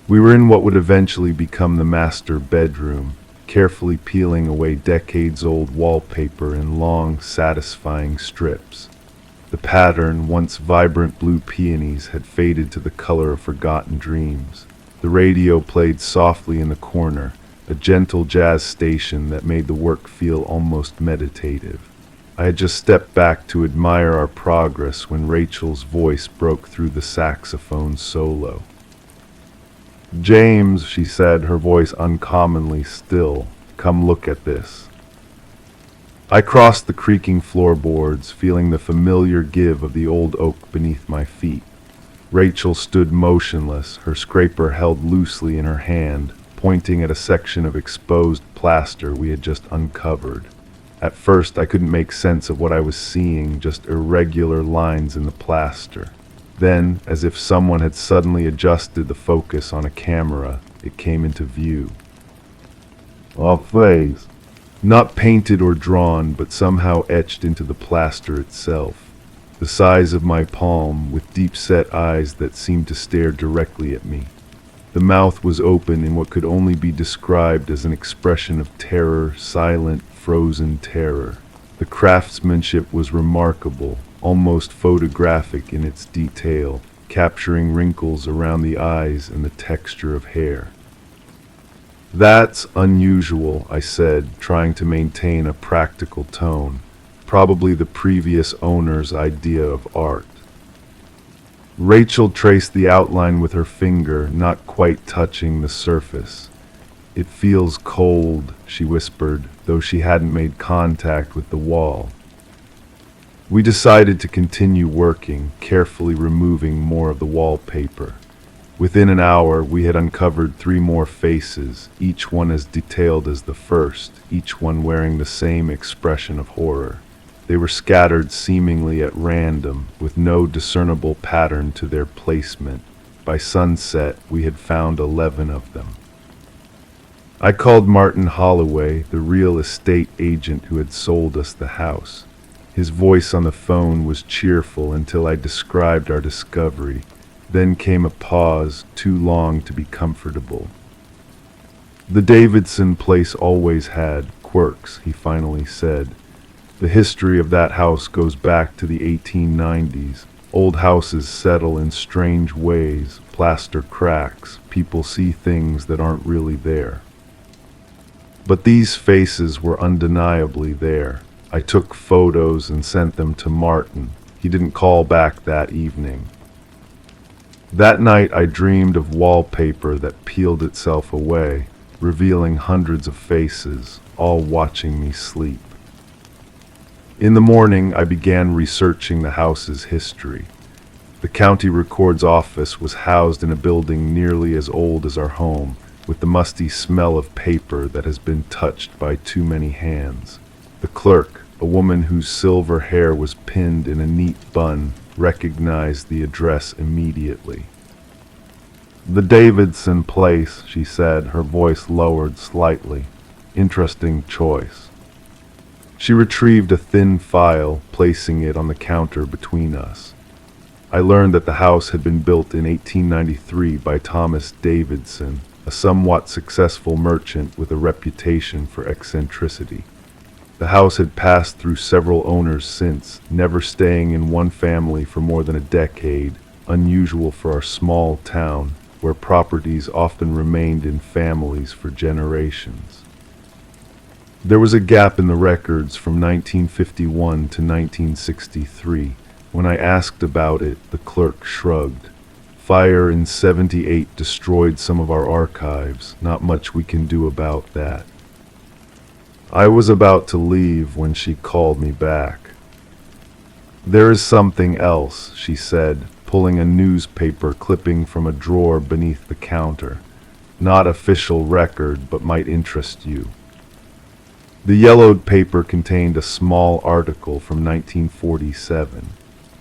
We were in what would eventually become the master bedroom, carefully peeling away decades-old wallpaper in long, satisfying strips. The pattern, once vibrant blue peonies, had faded to the color of forgotten dreams. The radio played softly in the corner, a gentle jazz station that made the work feel almost meditative. I had just stepped back to admire our progress when Rachel's voice broke through the saxophone solo. "James," she said, her voice uncommonly still, "come look at this." I crossed the creaking floorboards, feeling the familiar give of the old oak beneath my feet. Rachel stood motionless, her scraper held loosely in her hand, pointing at a section of exposed plaster we had just uncovered. At first I couldn't make sense of what I was seeing, just irregular lines in the plaster. Then, as if someone had suddenly adjusted the focus on a camera, it came into view. A face. Not painted or drawn, but somehow etched into the plaster itself. The size of my palm, with deep-set eyes that seemed to stare directly at me. The mouth was open in what could only be described as an expression of terror, silent, frozen terror. The craftsmanship was remarkable, almost photographic in its detail, capturing wrinkles around the eyes and the texture of hair. "That's unusual," I said, trying to maintain a practical tone. Probably the previous owner's idea of art. Rachel traced the outline with her finger, not quite touching the surface. "It feels cold," she whispered, though she hadn't made contact with the wall. We decided to continue working, carefully removing more of the wallpaper. Within an hour, we had uncovered 3 more faces, each one as detailed as the first, each one wearing the same expression of horror. They were scattered seemingly at random, with no discernible pattern to their placement. By sunset, we had found 11 of them. I called Martin Holloway, the real estate agent who had sold us the house. His voice on the phone was cheerful until I described our discovery. Then came a pause, too long to be comfortable. "The Davidson place always had quirks," he finally said. "The history of that house goes back to the 1890s. Old houses settle in strange ways, plaster cracks, people see things that aren't really there." But these faces were undeniably there. I took photos and sent them to Martin. He didn't call back that evening. That night I dreamed of wallpaper that peeled itself away, revealing hundreds of faces, all watching me sleep. In the morning I began researching the house's history. The county record's office was housed in a building nearly as old as our home, with the musty smell of paper that has been touched by too many hands. The clerk, a woman whose silver hair was pinned in a neat bun, recognized the address immediately. "The Davidson place," she said, her voice lowered slightly. "Interesting choice." She retrieved a thin file, placing it on the counter between us. I learned that the house had been built in 1893 by Thomas Davidson, a somewhat successful merchant with a reputation for eccentricity. The house had passed through several owners since, never staying in one family for more than a decade, unusual for our small town, where properties often remained in families for generations. There was a gap in the records from 1951 to 1963. When I asked about it, the clerk shrugged. "Fire in '78 destroyed some of our archives. Not much we can do about that." I was about to leave when she called me back. "There is something else," she said, pulling a newspaper clipping from a drawer beneath the counter. "Not official record, but might interest you." The yellowed paper contained a small article from 1947.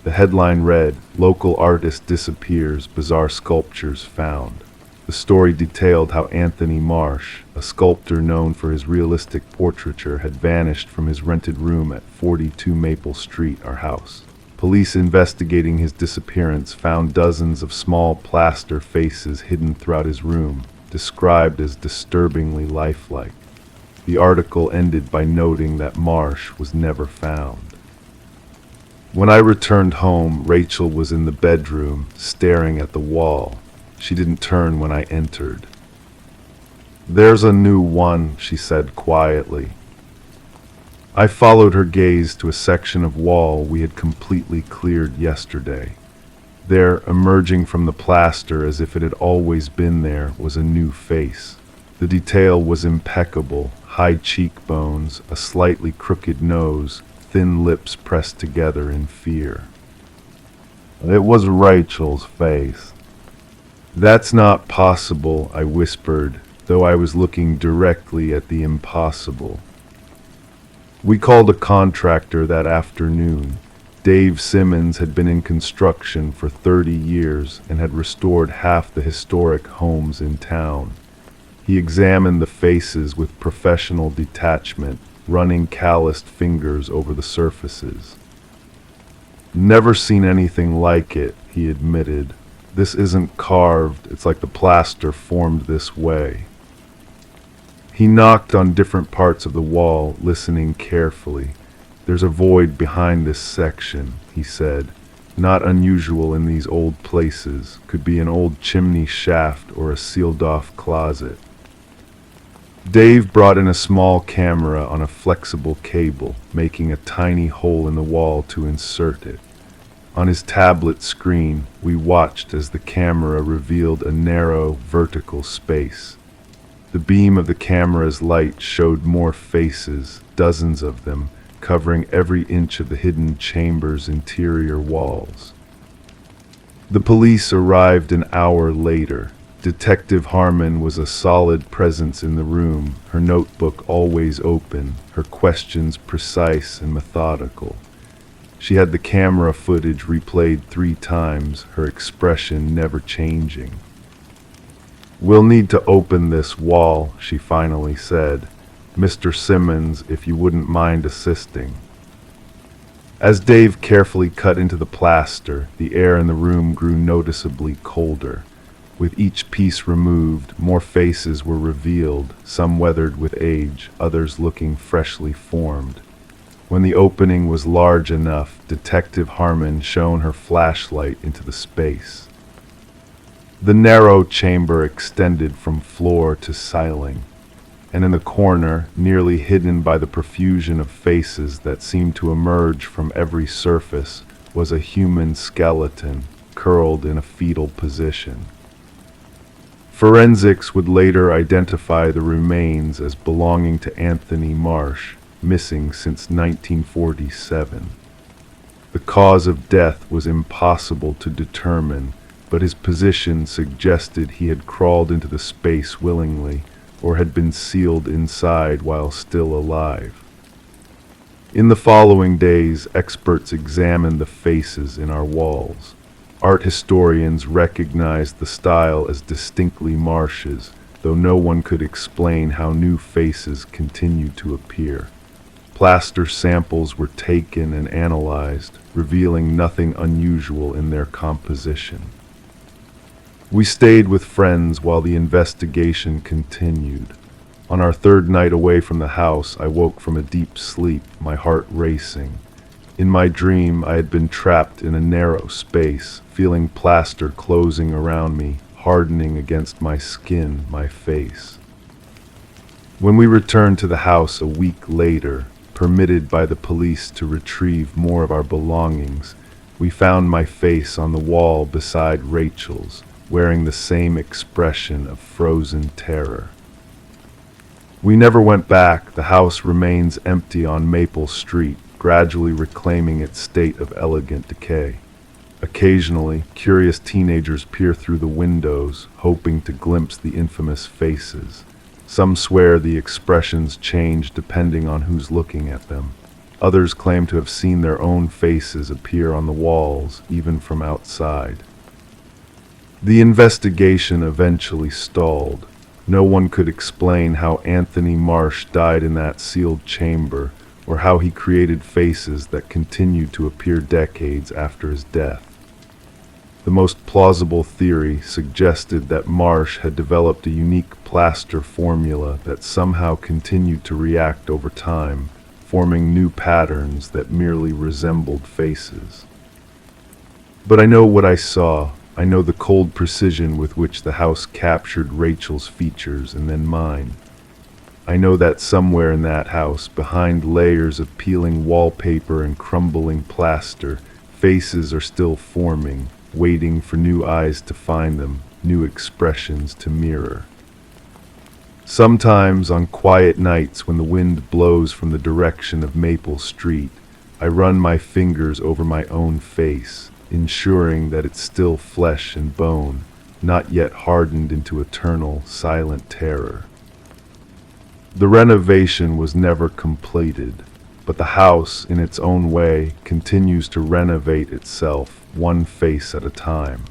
The headline read, "Local Artist Disappears, Bizarre Sculptures Found." The story detailed how Anthony Marsh, a sculptor known for his realistic portraiture, had vanished from his rented room at 42 Maple Street, our house. Police investigating his disappearance found dozens of small plaster faces hidden throughout his room, described as disturbingly lifelike. The article ended by noting that Marsh was never found. When I returned home, Rachel was in the bedroom, staring at the wall. She didn't turn when I entered. "There's a new one," she said quietly. I followed her gaze to a section of wall we had completely cleared yesterday. There, emerging from the plaster as if it had always been there, was a new face. The detail was impeccable: high cheekbones, a slightly crooked nose, thin lips pressed together in fear. It was Rachel's face. "That's not possible," I whispered, though I was looking directly at the impossible. We called a contractor that afternoon. Dave Simmons had been in construction for 30 years and had restored half the historic homes in town. He examined the faces with professional detachment, running calloused fingers over the surfaces. "Never seen anything like it," he admitted. "This isn't carved, it's like the plaster formed this way." He knocked on different parts of the wall, listening carefully. "There's a void behind this section," he said. "Not unusual in these old places. Could be an old chimney shaft or a sealed-off closet." Dave brought in a small camera on a flexible cable, making a tiny hole in the wall to insert it. On his tablet screen, we watched as the camera revealed a narrow, vertical space. The beam of the camera's light showed more faces, dozens of them, covering every inch of the hidden chamber's interior walls. The police arrived an hour later. Detective Harmon was a solid presence in the room, her notebook always open, her questions precise and methodical. She had the camera footage replayed 3 times, her expression never changing. "We'll need to open this wall," she finally said. "Mr. Simmons, if you wouldn't mind assisting." As Dave carefully cut into the plaster, the air in the room grew noticeably colder. With each piece removed, more faces were revealed, some weathered with age, others looking freshly formed. When the opening was large enough, Detective Harmon shone her flashlight into the space. The narrow chamber extended from floor to ceiling, and in the corner, nearly hidden by the profusion of faces that seemed to emerge from every surface, was a human skeleton, curled in a fetal position. Forensics would later identify the remains as belonging to Anthony Marsh, missing since 1947. The cause of death was impossible to determine, but his position suggested he had crawled into the space willingly or had been sealed inside while still alive. In the following days, experts examined the faces in our walls. Art historians recognized the style as distinctly Marsh's, though no one could explain how new faces continued to appear. Plaster samples were taken and analyzed, revealing nothing unusual in their composition. We stayed with friends while the investigation continued. On our 3rd night away from the house, I woke from a deep sleep, my heart racing. In my dream, I had been trapped in a narrow space, feeling plaster closing around me, hardening against my skin, my face. When we returned to the house a week later, permitted by the police to retrieve more of our belongings, we found my face on the wall beside Rachel's, wearing the same expression of frozen terror. We never went back. The house remains empty on Maple Street, gradually reclaiming its state of elegant decay. Occasionally, curious teenagers peer through the windows, hoping to glimpse the infamous faces. Some swear the expressions change depending on who's looking at them. Others claim to have seen their own faces appear on the walls, even from outside. The investigation eventually stalled. No one could explain how Anthony Marsh died in that sealed chamber, or how he created faces that continued to appear decades after his death. The most plausible theory suggested that Marsh had developed a unique plaster formula that somehow continued to react over time, forming new patterns that merely resembled faces. But I know what I saw. I know the cold precision with which the house captured Rachel's features and then mine. I know that somewhere in that house, behind layers of peeling wallpaper and crumbling plaster, faces are still forming, waiting for new eyes to find them, new expressions to mirror. Sometimes on quiet nights when the wind blows from the direction of Maple Street, I run my fingers over my own face, ensuring that it's still flesh and bone, not yet hardened into eternal, silent terror. The renovation was never completed, but the house, in its own way, continues to renovate itself, one face at a time.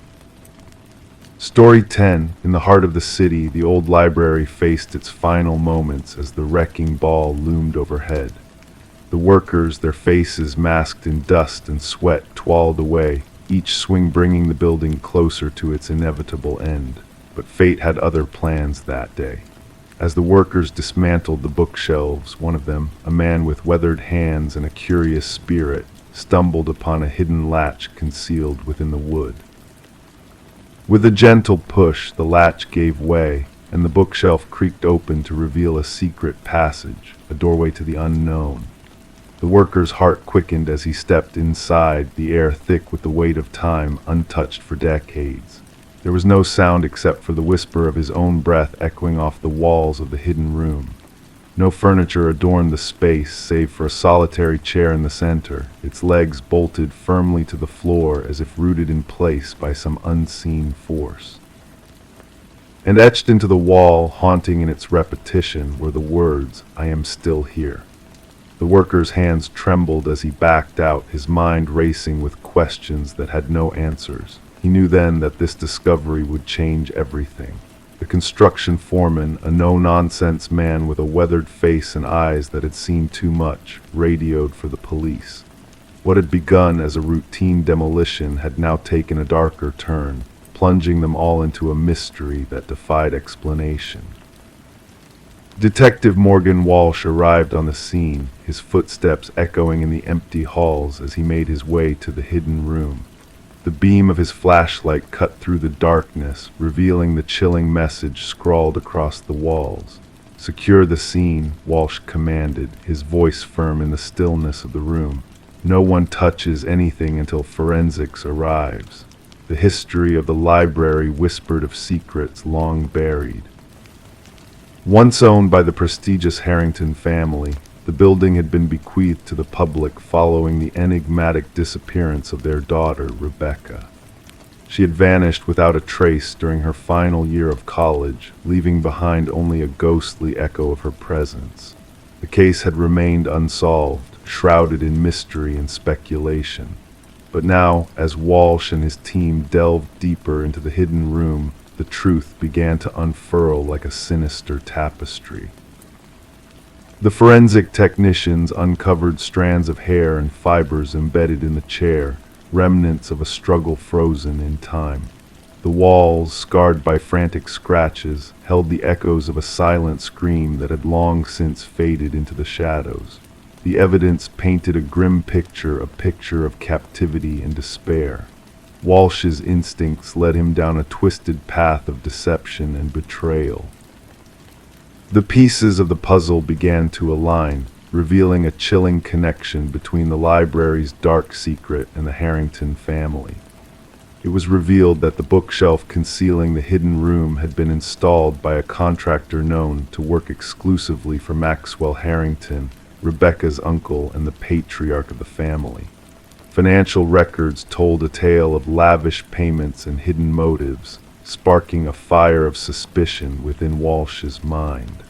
Story 10. In the heart of the city, the old library faced its final moments as the wrecking ball loomed overhead. The workers, their faces masked in dust and sweat, toiled away, each swing bringing the building closer to its inevitable end. But fate had other plans that day. As the workers dismantled the bookshelves, one of them, a man with weathered hands and a curious spirit, stumbled upon a hidden latch concealed within the wood. With a gentle push, the latch gave way, and the bookshelf creaked open to reveal a secret passage, a doorway to the unknown. The worker's heart quickened as he stepped inside, the air thick with the weight of time, untouched for decades. There was no sound except for the whisper of his own breath echoing off the walls of the hidden room. No furniture adorned the space, save for a solitary chair in the center, its legs bolted firmly to the floor as if rooted in place by some unseen force. And etched into the wall, haunting in its repetition, were the words, "I am still here." The worker's hands trembled as he backed out, his mind racing with questions that had no answers. He knew then that this discovery would change everything. The construction foreman, a no-nonsense man with a weathered face and eyes that had seen too much, radioed for the police. What had begun as a routine demolition had now taken a darker turn, plunging them all into a mystery that defied explanation. Detective Morgan Walsh arrived on the scene, his footsteps echoing in the empty halls as he made his way to the hidden room. The beam of his flashlight cut through the darkness, revealing the chilling message scrawled across the walls. "Secure the scene," Walsh commanded, his voice firm in the stillness of the room. "No one touches anything until forensics arrives." The history of the library whispered of secrets long buried. Once owned by the prestigious Harrington family, the building had been bequeathed to the public following the enigmatic disappearance of their daughter, Rebecca. She had vanished without a trace during her final year of college, leaving behind only a ghostly echo of her presence. The case had remained unsolved, shrouded in mystery and speculation. But now, as Walsh and his team delved deeper into the hidden room, the truth began to unfurl like a sinister tapestry. The forensic technicians uncovered strands of hair and fibers embedded in the chair, remnants of a struggle frozen in time. The walls, scarred by frantic scratches, held the echoes of a silent scream that had long since faded into the shadows. The evidence painted a grim picture, a picture of captivity and despair. Walsh's instincts led him down a twisted path of deception and betrayal. The pieces of the puzzle began to align, revealing a chilling connection between the library's dark secret and the Harrington family. It was revealed that the bookshelf concealing the hidden room had been installed by a contractor known to work exclusively for Maxwell Harrington, Rebecca's uncle and the patriarch of the family. Financial records told a tale of lavish payments and hidden motives, sparking a fire of suspicion within Walsh's mind.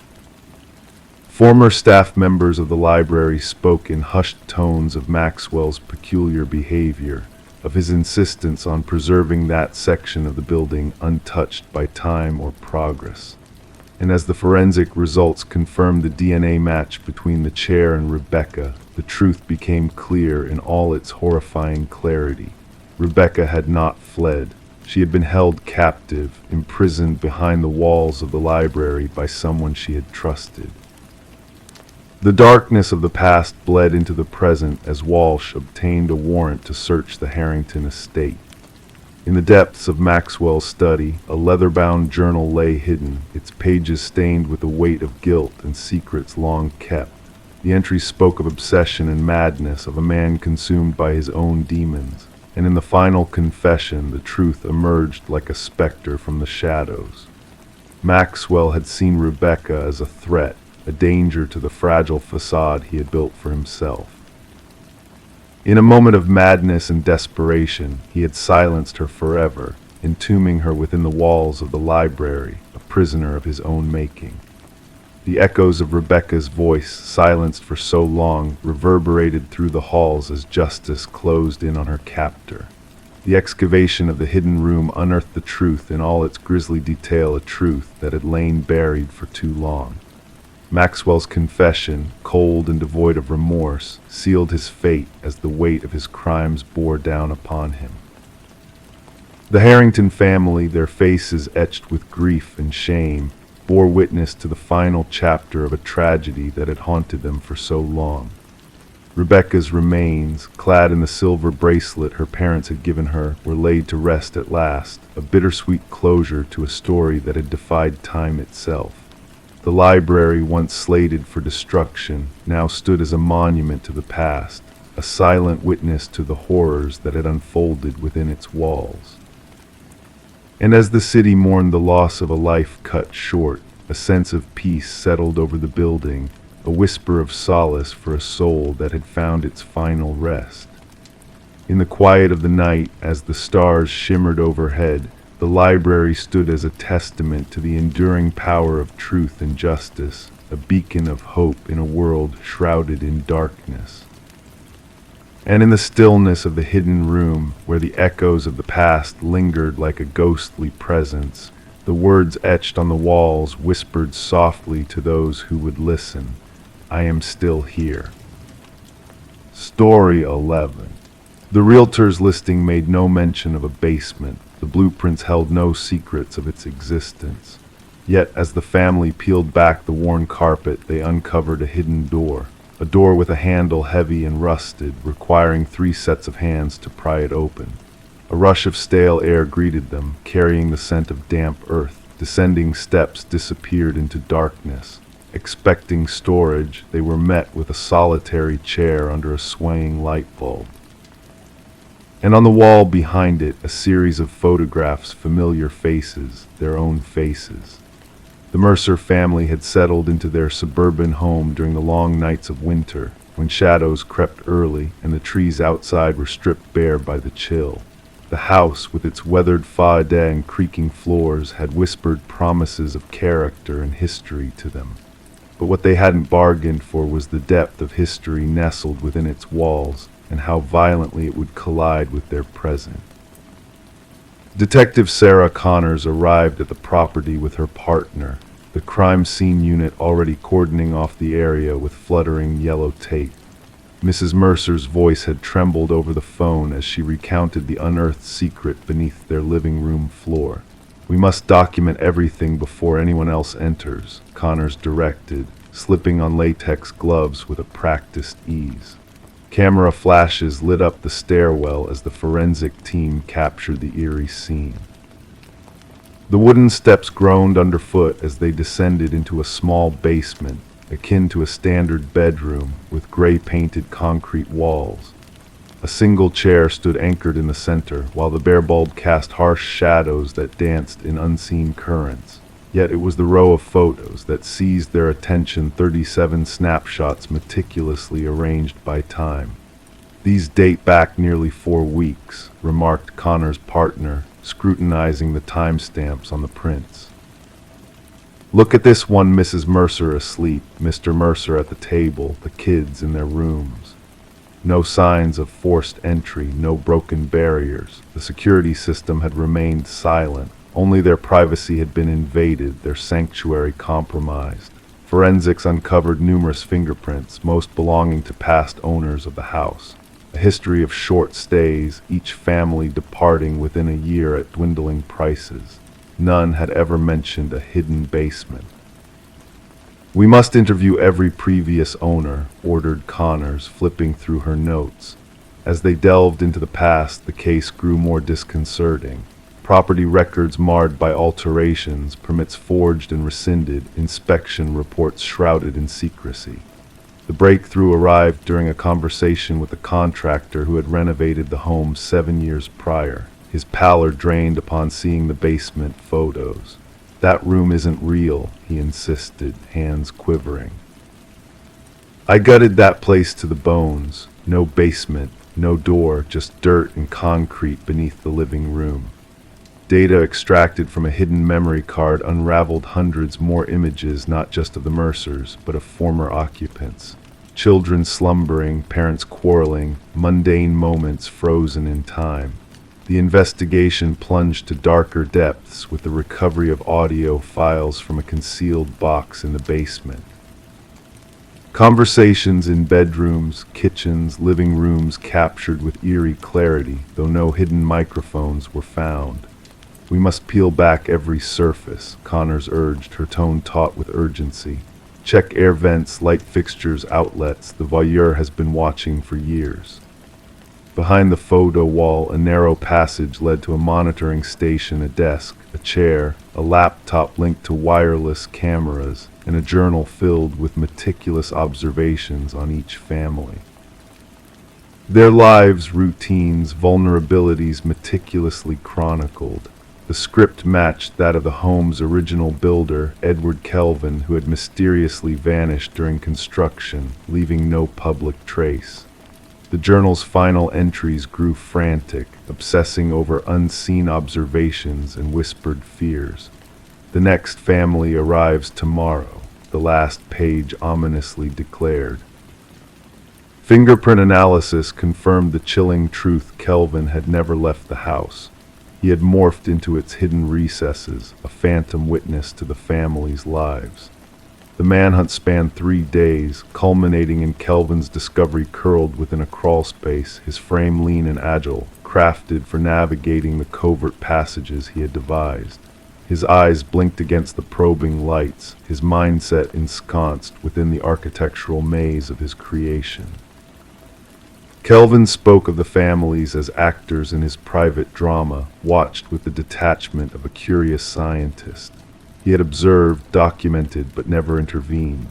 Former staff members of the library spoke in hushed tones of Maxwell's peculiar behavior, of his insistence on preserving that section of the building untouched by time or progress. And as the forensic results confirmed the DNA match between the chair and Rebecca, the truth became clear in all its horrifying clarity. Rebecca had not fled. She had been held captive, imprisoned behind the walls of the library by someone she had trusted. The darkness of the past bled into the present as Walsh obtained a warrant to search the Harrington estate. In the depths of Maxwell's study, a leather-bound journal lay hidden, its pages stained with the weight of guilt and secrets long kept. The entries spoke of obsession and madness, of a man consumed by his own demons, and in the final confession, the truth emerged like a specter from the shadows. Maxwell had seen Rebecca as a threat, a danger to the fragile facade he had built for himself. In a moment of madness and desperation, he had silenced her forever, entombing her within the walls of the library, a prisoner of his own making. The echoes of Rebecca's voice, silenced for so long, reverberated through the halls as justice closed in on her captor. The excavation of the hidden room unearthed the truth in all its grisly detail, a truth that had lain buried for too long. Maxwell's confession, cold and devoid of remorse, sealed his fate as the weight of his crimes bore down upon him. The Harrington family, their faces etched with grief and shame, bore witness to the final chapter of a tragedy that had haunted them for so long. Rebecca's remains, clad in the silver bracelet her parents had given her, were laid to rest at last, a bittersweet closure to a story that had defied time itself. The library, once slated for destruction, now stood as a monument to the past, a silent witness to the horrors that had unfolded within its walls. And as the city mourned the loss of a life cut short, a sense of peace settled over the building, a whisper of solace for a soul that had found its final rest. In the quiet of the night, as the stars shimmered overhead, the library stood as a testament to the enduring power of truth and justice, a beacon of hope in a world shrouded in darkness. And in the stillness of the hidden room, where the echoes of the past lingered like a ghostly presence, the words etched on the walls whispered softly to those who would listen, "I am still here." Story 11. The realtor's listing made no mention of a basement. The blueprints held no secrets of its existence. Yet, as the family peeled back the worn carpet, they uncovered a hidden door. A door with a handle heavy and rusted, requiring 3 sets of hands to pry it open. A rush of stale air greeted them, carrying the scent of damp earth. Descending steps disappeared into darkness. Expecting storage, they were met with a solitary chair under a swaying light bulb. And on the wall behind it, a series of photographs, familiar faces, their own faces. The Mercer family had settled into their suburban home during the long nights of winter, when shadows crept early and the trees outside were stripped bare by the chill. The house, with its weathered façade and creaking floors, had whispered promises of character and history to them. But what they hadn't bargained for was the depth of history nestled within its walls, and how violently it would collide with their present. Detective Sarah Connors arrived at the property with her partner, the crime scene unit already cordoning off the area with fluttering yellow tape. Mrs. Mercer's voice had trembled over the phone as she recounted the unearthed secret beneath their living room floor. "We must document everything before anyone else enters," Connors directed, slipping on latex gloves with a practiced ease. Camera flashes lit up the stairwell as the forensic team captured the eerie scene. The wooden steps groaned underfoot as they descended into a small basement, akin to a standard bedroom, with gray-painted concrete walls. A single chair stood anchored in the center, while the bare bulb cast harsh shadows that danced in unseen currents. Yet it was the row of photos that seized their attention, 37 snapshots meticulously arranged by time. "These date back nearly 4 weeks," remarked Connor's partner, scrutinizing the timestamps on the prints. "Look at this one, Mrs. Mercer asleep, Mr. Mercer at the table, the kids in their rooms." No signs of forced entry, no broken barriers. The security system had remained silent. Only their privacy had been invaded, their sanctuary compromised. Forensics uncovered numerous fingerprints, most belonging to past owners of the house. A history of short stays, each family departing within a year at dwindling prices. None had ever mentioned a hidden basement. "We must interview every previous owner," ordered Connors, flipping through her notes. As they delved into the past, the case grew more disconcerting. Property records marred by alterations, permits forged and rescinded, inspection reports shrouded in secrecy. The breakthrough arrived during a conversation with the contractor who had renovated the home 7 years prior. His pallor drained upon seeing the basement photos. "That room isn't real," he insisted, hands quivering. "I gutted that place to the bones. No basement, no door, just dirt and concrete beneath the living room." Data extracted from a hidden memory card unraveled hundreds more images, not just of the Mercers, but of former occupants. Children slumbering, parents quarreling, mundane moments frozen in time. The investigation plunged to darker depths with the recovery of audio files from a concealed box in the basement. Conversations in bedrooms, kitchens, living rooms captured with eerie clarity, though no hidden microphones were found. "We must peel back every surface," Connors urged, her tone taut with urgency. "Check air vents, light fixtures, outlets. The voyeur has been watching for years." Behind the photo wall, a narrow passage led to a monitoring station, a desk, a chair, a laptop linked to wireless cameras, and a journal filled with meticulous observations on each family. Their lives, routines, vulnerabilities meticulously chronicled. The script matched that of the home's original builder, Edward Kelvin, who had mysteriously vanished during construction, leaving no public trace. The journal's final entries grew frantic, obsessing over unseen observations and whispered fears. "The next family arrives tomorrow," the last page ominously declared. Fingerprint analysis confirmed the chilling truth: Kelvin had never left the house. He had morphed into its hidden recesses, a phantom witness to the family's lives. The manhunt spanned 3 days, culminating in Kelvin's discovery curled within a crawl space, his frame lean and agile, crafted for navigating the covert passages he had devised. His eyes blinked against the probing lights, his mindset ensconced within the architectural maze of his creation. Kelvin spoke of the families as actors in his private drama, watched with the detachment of a curious scientist. He had observed, documented, but never intervened.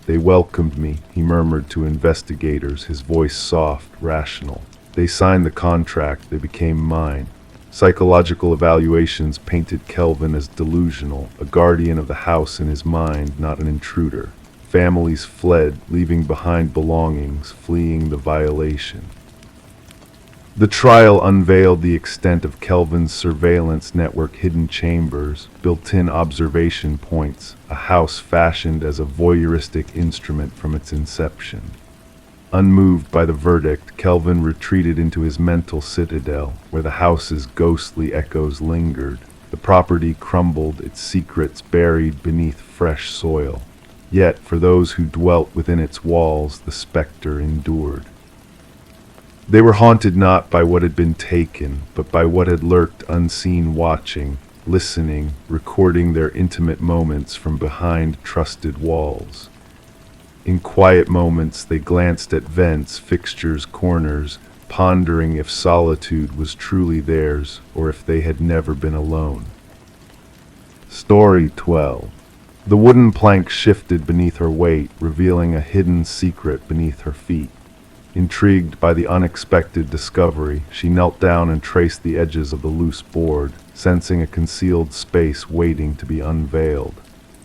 "They welcomed me," he murmured to investigators, his voice soft, rational. "They signed the contract, they became mine." Psychological evaluations painted Kelvin as delusional, a guardian of the house in his mind, not an intruder. Families fled, leaving behind belongings, fleeing the violation. The trial unveiled the extent of Kelvin's surveillance network: hidden chambers, built-in observation points, a house fashioned as a voyeuristic instrument from its inception. Unmoved by the verdict, Kelvin retreated into his mental citadel, where the house's ghostly echoes lingered. The property crumbled, its secrets buried beneath fresh soil. Yet, for those who dwelt within its walls, the specter endured. They were haunted not by what had been taken, but by what had lurked unseen, watching, listening, recording their intimate moments from behind trusted walls. In quiet moments, they glanced at vents, fixtures, corners, pondering if solitude was truly theirs, or if they had never been alone. Story 12. The wooden plank shifted beneath her weight, revealing a hidden secret beneath her feet. Intrigued by the unexpected discovery, she knelt down and traced the edges of the loose board, sensing a concealed space waiting to be unveiled.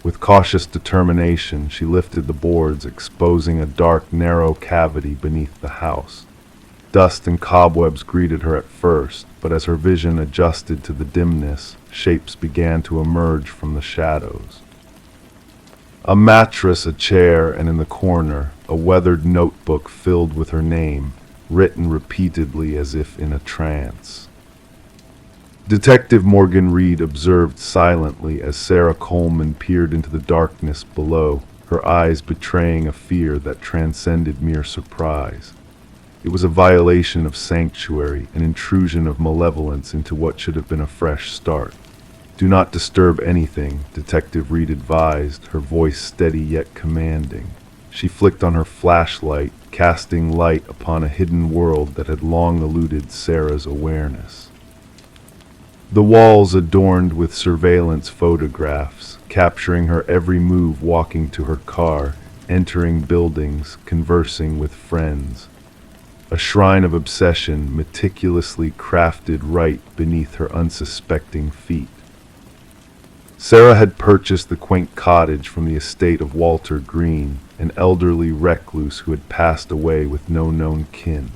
With cautious determination, she lifted the boards, exposing a dark, narrow cavity beneath the house. Dust and cobwebs greeted her at first, but as her vision adjusted to the dimness, shapes began to emerge from the shadows. A mattress, a chair, and in the corner, a weathered notebook filled with her name, written repeatedly as if in a trance. Detective Morgan Reed observed silently as Sarah Coleman peered into the darkness below, her eyes betraying a fear that transcended mere surprise. It was a violation of sanctuary, an intrusion of malevolence into what should have been a fresh start. "Do not disturb anything," Detective Reed advised, her voice steady yet commanding. She flicked on her flashlight, casting light upon a hidden world that had long eluded Sarah's awareness. The walls adorned with surveillance photographs, capturing her every move walking to her car, entering buildings, conversing with friends. A shrine of obsession meticulously crafted right beneath her unsuspecting feet. Sarah had purchased the quaint cottage from the estate of Walter Green, an elderly recluse who had passed away with no known kin.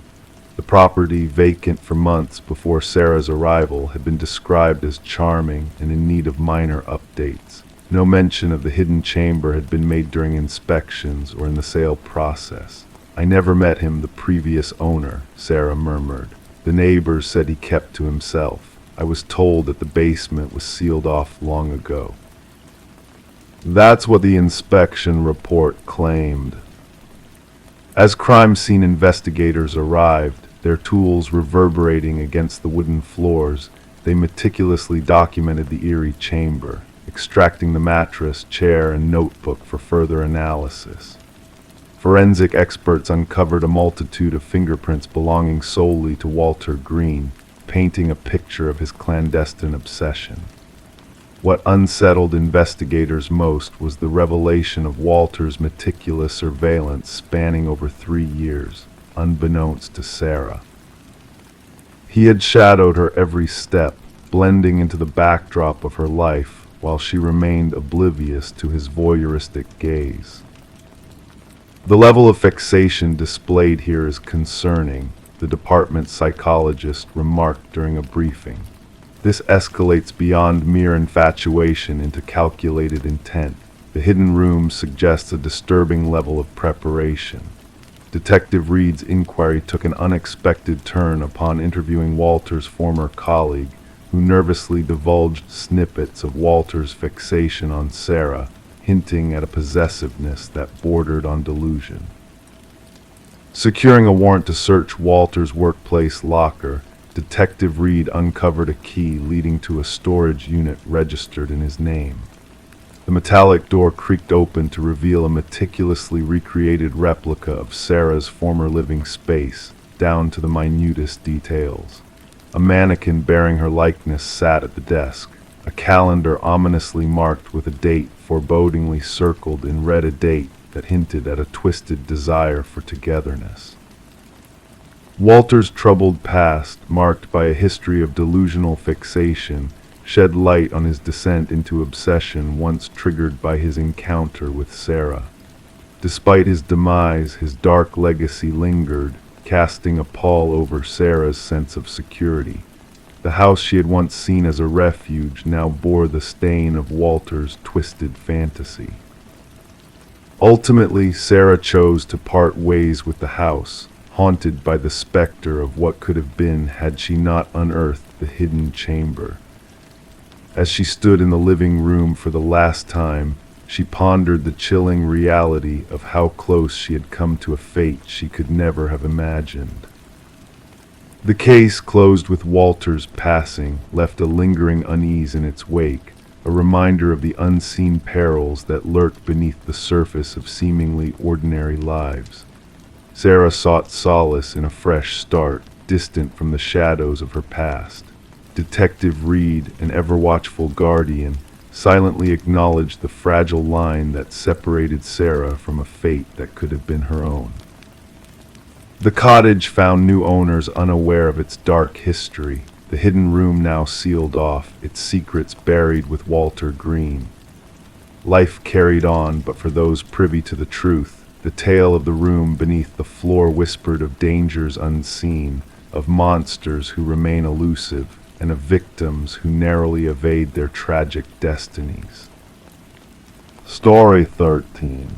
The property, vacant for months before Sarah's arrival, had been described as charming and in need of minor updates. No mention of the hidden chamber had been made during inspections or in the sale process. "I never met him, the previous owner," Sarah murmured. "The neighbors said he kept to himself. I was told that the basement was sealed off long ago." That's what the inspection report claimed. As crime scene investigators arrived, their tools reverberating against the wooden floors, they meticulously documented the eerie chamber, extracting the mattress, chair, and notebook for further analysis. Forensic experts uncovered a multitude of fingerprints belonging solely to Walter Green, painting a picture of his clandestine obsession. What unsettled investigators most was the revelation of Walter's meticulous surveillance spanning over 3 years, unbeknownst to Sarah. He had shadowed her every step, blending into the backdrop of her life, while she remained oblivious to his voyeuristic gaze. The level of fixation displayed here is concerning, the department psychologist remarked during a briefing. This escalates beyond mere infatuation into calculated intent. The hidden room suggests a disturbing level of preparation. Detective Reed's inquiry took an unexpected turn upon interviewing Walter's former colleague, who nervously divulged snippets of Walter's fixation on Sarah, hinting at a possessiveness that bordered on delusion. Securing a warrant to search Walter's workplace locker, Detective Reed uncovered a key leading to a storage unit registered in his name. The metallic door creaked open to reveal a meticulously recreated replica of Sarah's former living space, down to the minutest details. A mannequin bearing her likeness sat at the desk. A calendar ominously marked with a date forebodingly circled in red, a date that hinted at a twisted desire for togetherness. Walter's troubled past, marked by a history of delusional fixation, shed light on his descent into obsession once triggered by his encounter with Sarah. Despite his demise, his dark legacy lingered, casting a pall over Sarah's sense of security. The house she had once seen as a refuge now bore the stain of Walter's twisted fantasy. Ultimately, Sarah chose to part ways with the house, haunted by the specter of what could have been had she not unearthed the hidden chamber. As she stood in the living room for the last time, she pondered the chilling reality of how close she had come to a fate she could never have imagined. The case, closed with Walter's passing, left a lingering unease in its wake, a reminder of the unseen perils that lurk beneath the surface of seemingly ordinary lives. Sarah sought solace in a fresh start, distant from the shadows of her past. Detective Reed, an ever-watchful guardian, silently acknowledged the fragile line that separated Sarah from a fate that could have been her own. The cottage found new owners unaware of its dark history, the hidden room now sealed off, its secrets buried with Walter Green. Life carried on, but for those privy to the truth, The tale of the room beneath the floor whispered of dangers unseen, of monsters who remain elusive, and of victims who narrowly evade their tragic destinies. Story 13.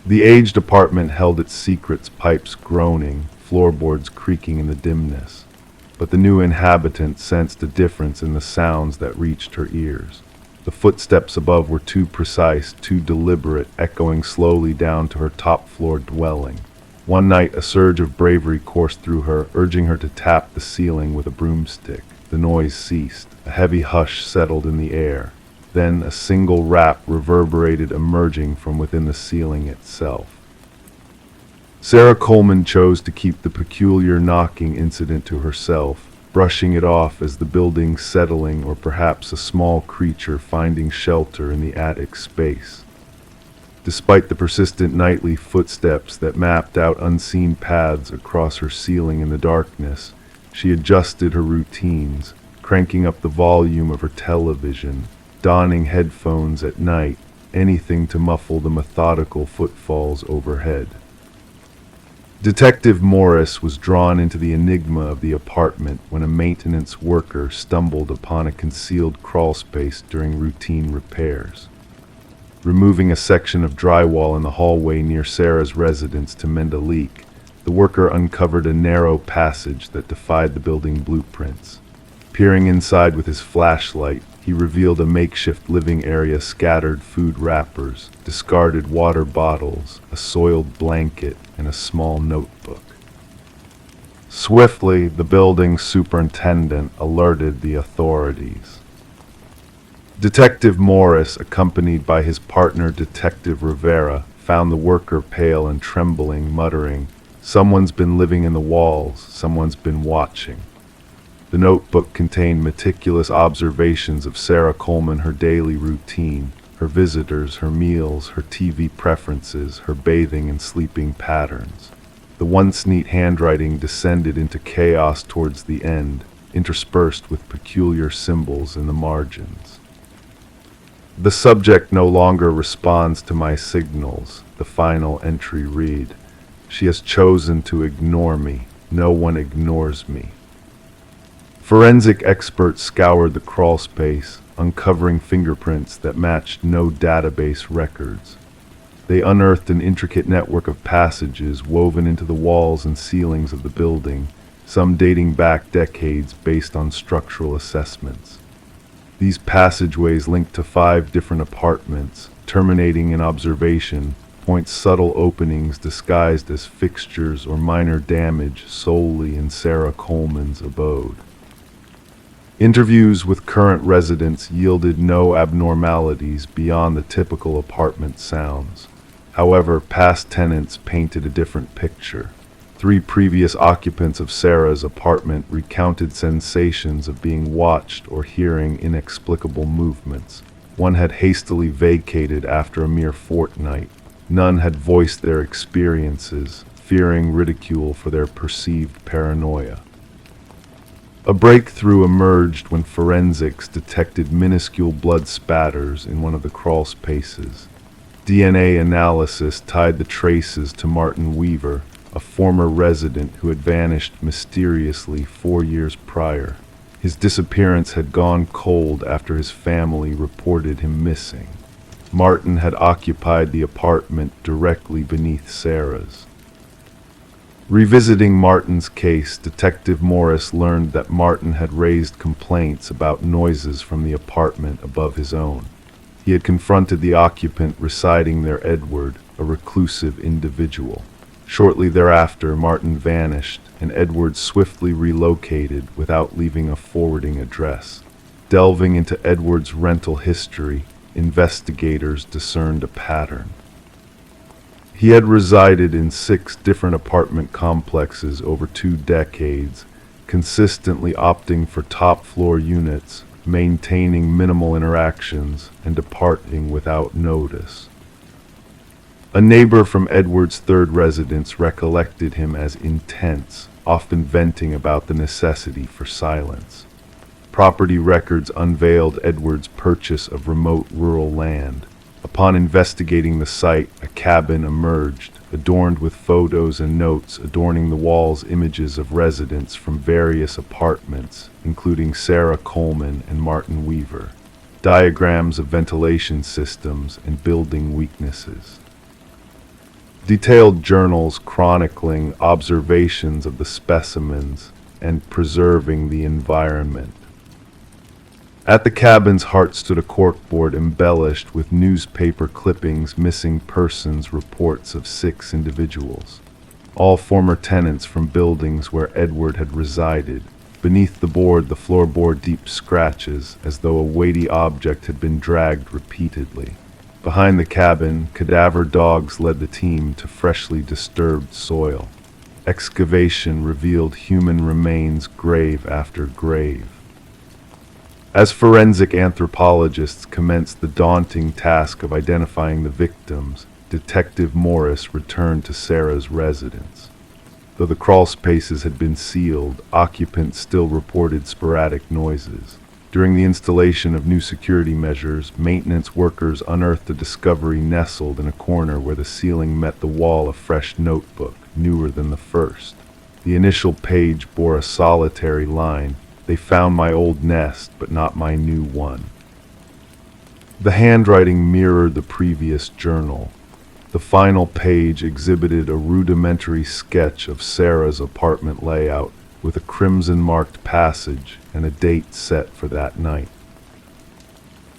The aged apartment held its secrets, pipes groaning, floorboards creaking in the dimness. But the new inhabitant sensed a difference in the sounds that reached her ears. The footsteps above were too precise, too deliberate, echoing slowly down to her top-floor dwelling. One night, a surge of bravery coursed through her, urging her to tap the ceiling with a broomstick. The noise ceased. A heavy hush settled in the air. Then a single rap reverberated, emerging from within the ceiling itself. Sarah Coleman chose to keep the peculiar knocking incident to herself, brushing it off as the building settling, or perhaps a small creature finding shelter in the attic space. Despite the persistent nightly footsteps that mapped out unseen paths across her ceiling in the darkness, she adjusted her routines, cranking up the volume of her television, donning headphones at night, anything to muffle the methodical footfalls overhead. Detective Morris was drawn into the enigma of the apartment when a maintenance worker stumbled upon a concealed crawlspace during routine repairs. Removing a section of drywall in the hallway near Sarah's residence to mend a leak, the worker uncovered a narrow passage that defied the building blueprints. Peering inside with his flashlight, he revealed a makeshift living area, scattered food wrappers, discarded water bottles, a soiled blanket, and a small notebook. Swiftly, the building superintendent alerted the authorities. Detective Morris, accompanied by his partner Detective Rivera, found the worker pale and trembling, muttering, "Someone's been living in the walls, someone's been watching." The notebook contained meticulous observations of Sarah Coleman, her daily routine, her visitors, her meals, her TV preferences, her bathing and sleeping patterns. The once neat handwriting descended into chaos towards the end, interspersed with peculiar symbols in the margins. "The subject no longer responds to my signals," the final entry read. "She has chosen to ignore me. No one ignores me." Forensic experts scoured the crawlspace, uncovering fingerprints that matched no database records. They unearthed an intricate network of passages woven into the walls and ceilings of the building, some dating back decades based on structural assessments. These passageways linked to 5 different apartments, terminating in observation points, subtle openings disguised as fixtures or minor damage solely in Sarah Coleman's abode. Interviews with current residents yielded no abnormalities beyond the typical apartment sounds. However, past tenants painted a different picture. 3 previous occupants of Sarah's apartment recounted sensations of being watched or hearing inexplicable movements. One had hastily vacated after a mere fortnight. None had voiced their experiences, fearing ridicule for their perceived paranoia. A breakthrough emerged when forensics detected minuscule blood spatters in one of the crawl spaces. DNA analysis tied the traces to Martin Weaver, a former resident who had vanished mysteriously 4 years prior. His disappearance had gone cold after his family reported him missing. Martin had occupied the apartment directly beneath Sarah's. Revisiting Martin's case, Detective Morris learned that Martin had raised complaints about noises from the apartment above his own. He had confronted the occupant residing there, Edward, a reclusive individual. Shortly thereafter, Martin vanished, and Edward swiftly relocated without leaving a forwarding address. Delving into Edward's rental history, investigators discerned a pattern. He had resided in 6 different apartment complexes over 2 decades, consistently opting for top-floor units, maintaining minimal interactions, and departing without notice. A neighbor from Edward's 3rd residence recollected him as intense, often venting about the necessity for silence. Property records unveiled Edward's purchase of remote rural land. Upon investigating the site, a cabin emerged, adorned with photos and notes adorning the walls, images of residents from various apartments, including Sarah Coleman and Martin Weaver, diagrams of ventilation systems and building weaknesses, detailed journals chronicling observations of the specimens and preserving the environment. At the cabin's heart stood a corkboard embellished with newspaper clippings, missing persons reports of 6 individuals, all former tenants from buildings where Edward had resided. Beneath the board, the floor bore deep scratches, as though a weighty object had been dragged repeatedly. Behind the cabin, cadaver dogs led the team to freshly disturbed soil. Excavation revealed human remains, grave after grave. As forensic anthropologists commenced the daunting task of identifying the victims, Detective Morris returned to Sarah's residence. Though the crawl spaces had been sealed, occupants still reported sporadic noises. During the installation of new security measures, maintenance workers unearthed a discovery nestled in a corner where the ceiling met the wall, a fresh notebook, newer than the first. The initial page bore a solitary line: "They found my old nest, but not my new one." The handwriting mirrored the previous journal. The final page exhibited a rudimentary sketch of Sarah's apartment layout, with a crimson-marked passage and a date set for that night.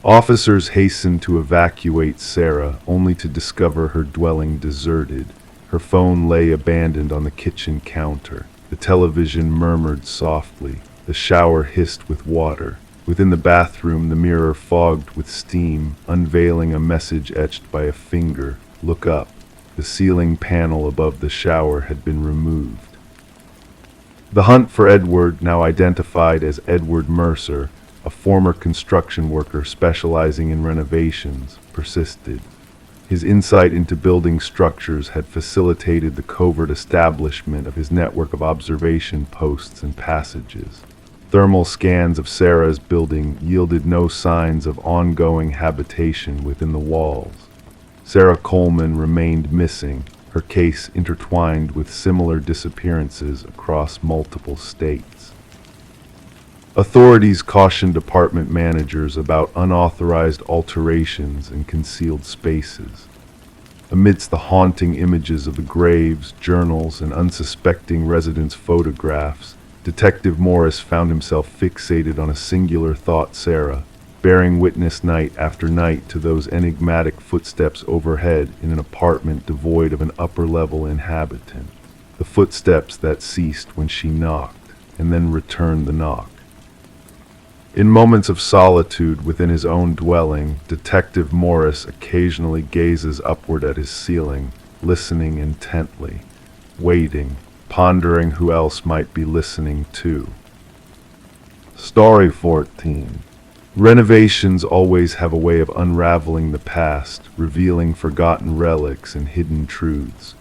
Officers hastened to evacuate Sarah, only to discover her dwelling deserted. Her phone lay abandoned on the kitchen counter. The television murmured softly. The shower hissed with water. Within the bathroom, the mirror fogged with steam, unveiling a message etched by a finger: "Look up." The ceiling panel above the shower had been removed. The hunt for Edward, now identified as Edward Mercer, a former construction worker specializing in renovations, persisted. His insight into building structures had facilitated the covert establishment of his network of observation posts and passages. Thermal scans of Sarah's building yielded no signs of ongoing habitation within the walls. Sarah Coleman remained missing, her case intertwined with similar disappearances across multiple states. Authorities cautioned apartment managers about unauthorized alterations in concealed spaces. Amidst the haunting images of the graves, journals, and unsuspecting residents' photographs, Detective Morris found himself fixated on a singular thought: Sarah, bearing witness night after night to those enigmatic footsteps overhead in an apartment devoid of an upper-level inhabitant. The footsteps that ceased when she knocked, and then returned the knock. In moments of solitude within his own dwelling, Detective Morris occasionally gazes upward at his ceiling, listening intently, waiting, pondering who else might be listening too. Story 14. Renovations always have a way of unraveling the past, revealing forgotten relics and hidden truths.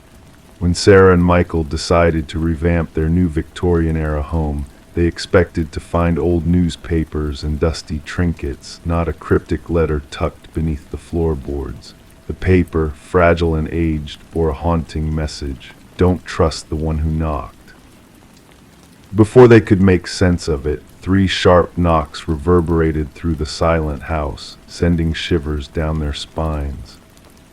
When Sarah and Michael decided to revamp their new Victorian-era home, they expected to find old newspapers and dusty trinkets, not a cryptic letter tucked beneath the floorboards. The paper, fragile and aged, bore a haunting message: "Don't trust the one who knocked." Before they could make sense of it, 3 sharp knocks reverberated through the silent house, sending shivers down their spines.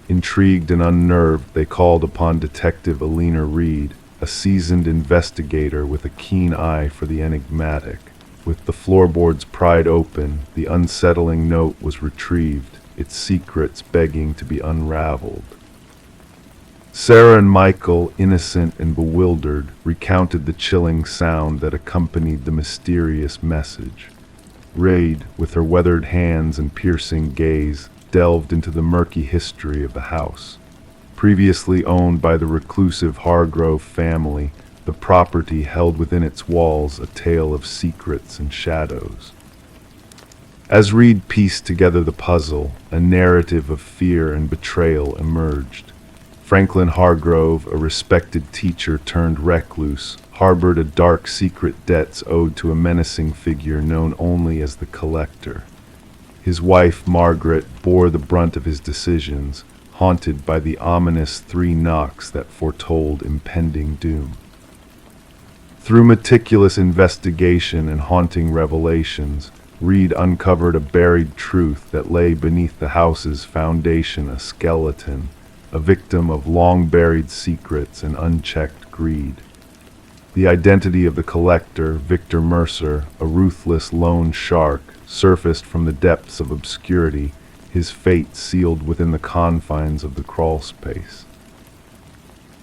Intrigued and unnerved, they called upon Detective Alina Reed, a seasoned investigator with a keen eye for the enigmatic. With the floorboards pried open, the unsettling note was retrieved, its secrets begging to be unraveled. Sarah and Michael, innocent and bewildered, recounted the chilling sound that accompanied the mysterious message. Reed, with her weathered hands and piercing gaze, delved into the murky history of the house. Previously owned by the reclusive Hargrove family, the property held within its walls a tale of secrets and shadows. As Reed pieced together the puzzle, a narrative of fear and betrayal emerged. Franklin Hargrove, a respected teacher turned recluse, harbored a dark secret debts owed to a menacing figure known only as the Collector. His wife, Margaret, bore the brunt of his decisions, haunted by the ominous 3 knocks that foretold impending doom. Through meticulous investigation and haunting revelations, Reed uncovered a buried truth that lay beneath the house's foundation, a skeleton, a victim of long-buried secrets and unchecked greed. The identity of the collector, Victor Mercer, a ruthless lone shark, surfaced from the depths of obscurity, his fate sealed within the confines of the crawl space.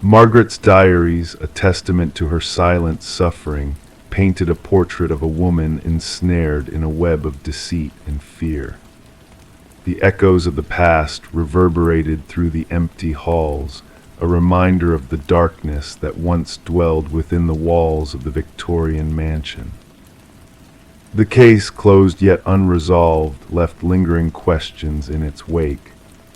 Margaret's diaries, a testament to her silent suffering, painted a portrait of a woman ensnared in a web of deceit and fear. The echoes of the past reverberated through the empty halls, a reminder of the darkness that once dwelled within the walls of the Victorian mansion. The case, closed yet unresolved, left lingering questions in its wake.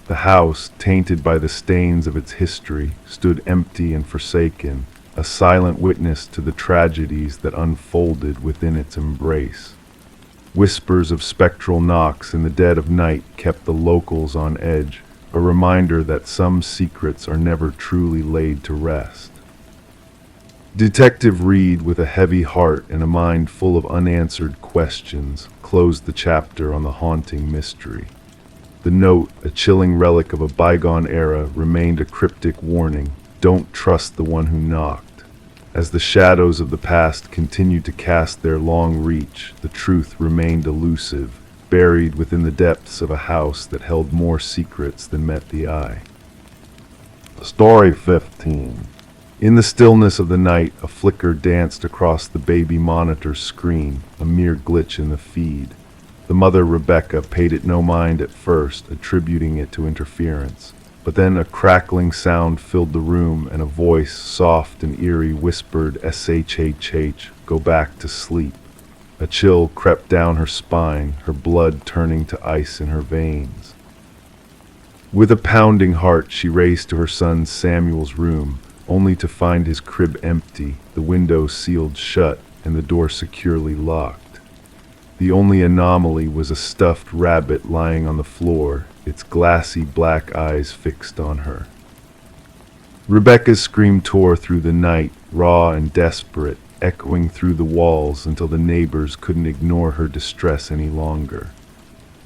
The house, tainted by the stains of its history, stood empty and forsaken, a silent witness to the tragedies that unfolded within its embrace. Whispers of spectral knocks in the dead of night kept the locals on edge, a reminder that some secrets are never truly laid to rest. Detective Reed, with a heavy heart and a mind full of unanswered questions, closed the chapter on the haunting mystery. The note, a chilling relic of a bygone era, remained a cryptic warning: don't trust the one who knocked. As the shadows of the past continued to cast their long reach, the truth remained elusive, buried within the depths of a house that held more secrets than met the eye. Story 15. In the stillness of the night, a flicker danced across the baby monitor's screen, a mere glitch in the feed. The mother, Rebecca, paid it no mind at first, attributing it to interference. But then a crackling sound filled the room, and a voice, soft and eerie, whispered, "SHHH, go back to sleep." A chill crept down her spine, her blood turning to ice in her veins. With a pounding heart, she raced to her son Samuel's room, only to find his crib empty, the window sealed shut, and the door securely locked. The only anomaly was a stuffed rabbit lying on the floor, its glassy black eyes fixed on her. Rebecca's scream tore through the night, raw and desperate, echoing through the walls until the neighbors couldn't ignore her distress any longer.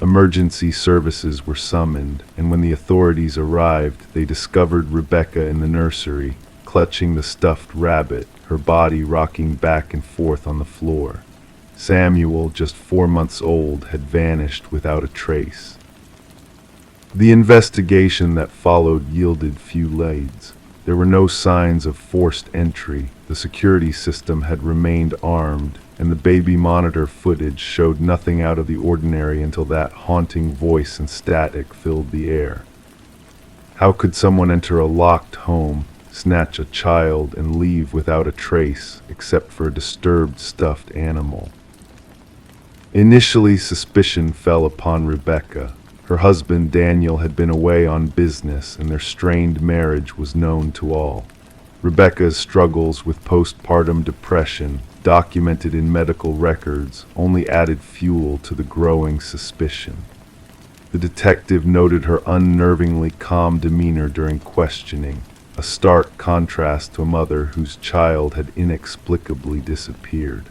Emergency services were summoned, and when the authorities arrived, they discovered Rebecca in the nursery, clutching the stuffed rabbit, her body rocking back and forth on the floor. Samuel, just 4 months old, had vanished without a trace. The investigation that followed yielded few leads. There were no signs of forced entry, the security system had remained armed, and the baby monitor footage showed nothing out of the ordinary until that haunting voice and static filled the air. How could someone enter a locked home, snatch a child, and leave without a trace, except for a disturbed stuffed animal? Initially, suspicion fell upon Rebecca. Her husband, Daniel, had been away on business, and their strained marriage was known to all. Rebecca's struggles with postpartum depression, documented in medical records, only added fuel to the growing suspicion. The detective noted her unnervingly calm demeanor during questioning, a stark contrast to a mother whose child had inexplicably disappeared.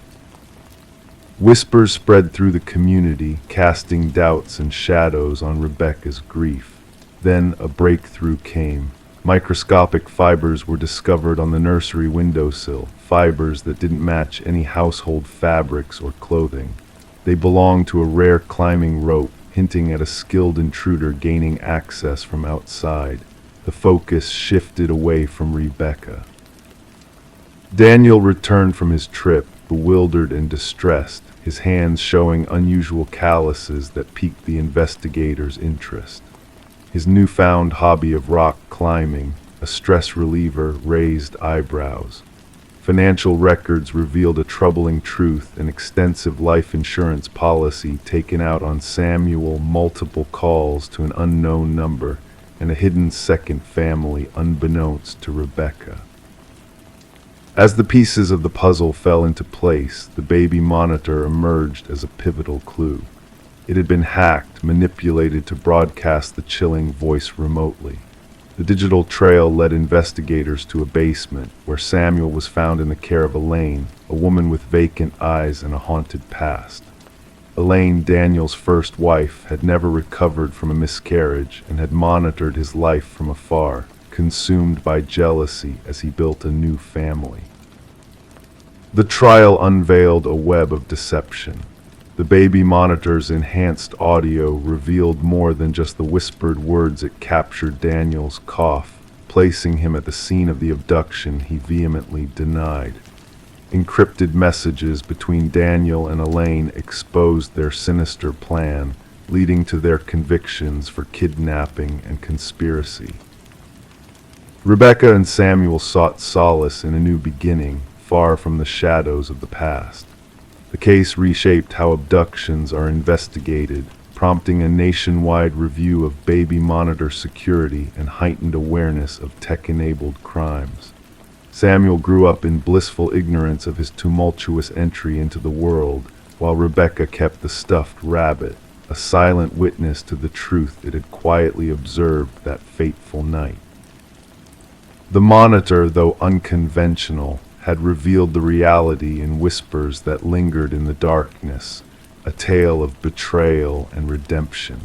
Whispers spread through the community, casting doubts and shadows on Rebecca's grief. Then a breakthrough came. Microscopic fibers were discovered on the nursery windowsill, fibers that didn't match any household fabrics or clothing. They belonged to a rare climbing rope, hinting at a skilled intruder gaining access from outside. The focus shifted away from Rebecca. Daniel returned from his trip, bewildered and distressed, his hands showing unusual calluses that piqued the investigators' interest. His newfound hobby of rock climbing, a stress reliever, raised eyebrows. Financial records revealed a troubling truth: an extensive life insurance policy taken out on Samuel, multiple calls to an unknown number, and a hidden second family unbeknownst to Rebecca. As the pieces of the puzzle fell into place, the baby monitor emerged as a pivotal clue. It had been hacked, manipulated to broadcast the chilling voice remotely. The digital trail led investigators to a basement where Samuel was found in the care of Elaine, a woman with vacant eyes and a haunted past. Elaine, Daniel's first wife, had never recovered from a miscarriage and had monitored his life from afar, consumed by jealousy as he built a new family. The trial unveiled a web of deception. The baby monitor's enhanced audio revealed more than just the whispered words. It captured Daniel's cough, placing him at the scene of the abduction he vehemently denied. Encrypted messages between Daniel and Elaine exposed their sinister plan, leading to their convictions for kidnapping and conspiracy. Rebecca and Samuel sought solace in a new beginning, far from the shadows of the past. The case reshaped how abductions are investigated, prompting a nationwide review of baby monitor security and heightened awareness of tech-enabled crimes. Samuel grew up in blissful ignorance of his tumultuous entry into the world, while Rebecca kept the stuffed rabbit, a silent witness to the truth it had quietly observed that fateful night. The monitor, though unconventional, had revealed the reality in whispers that lingered in the darkness, a tale of betrayal and redemption.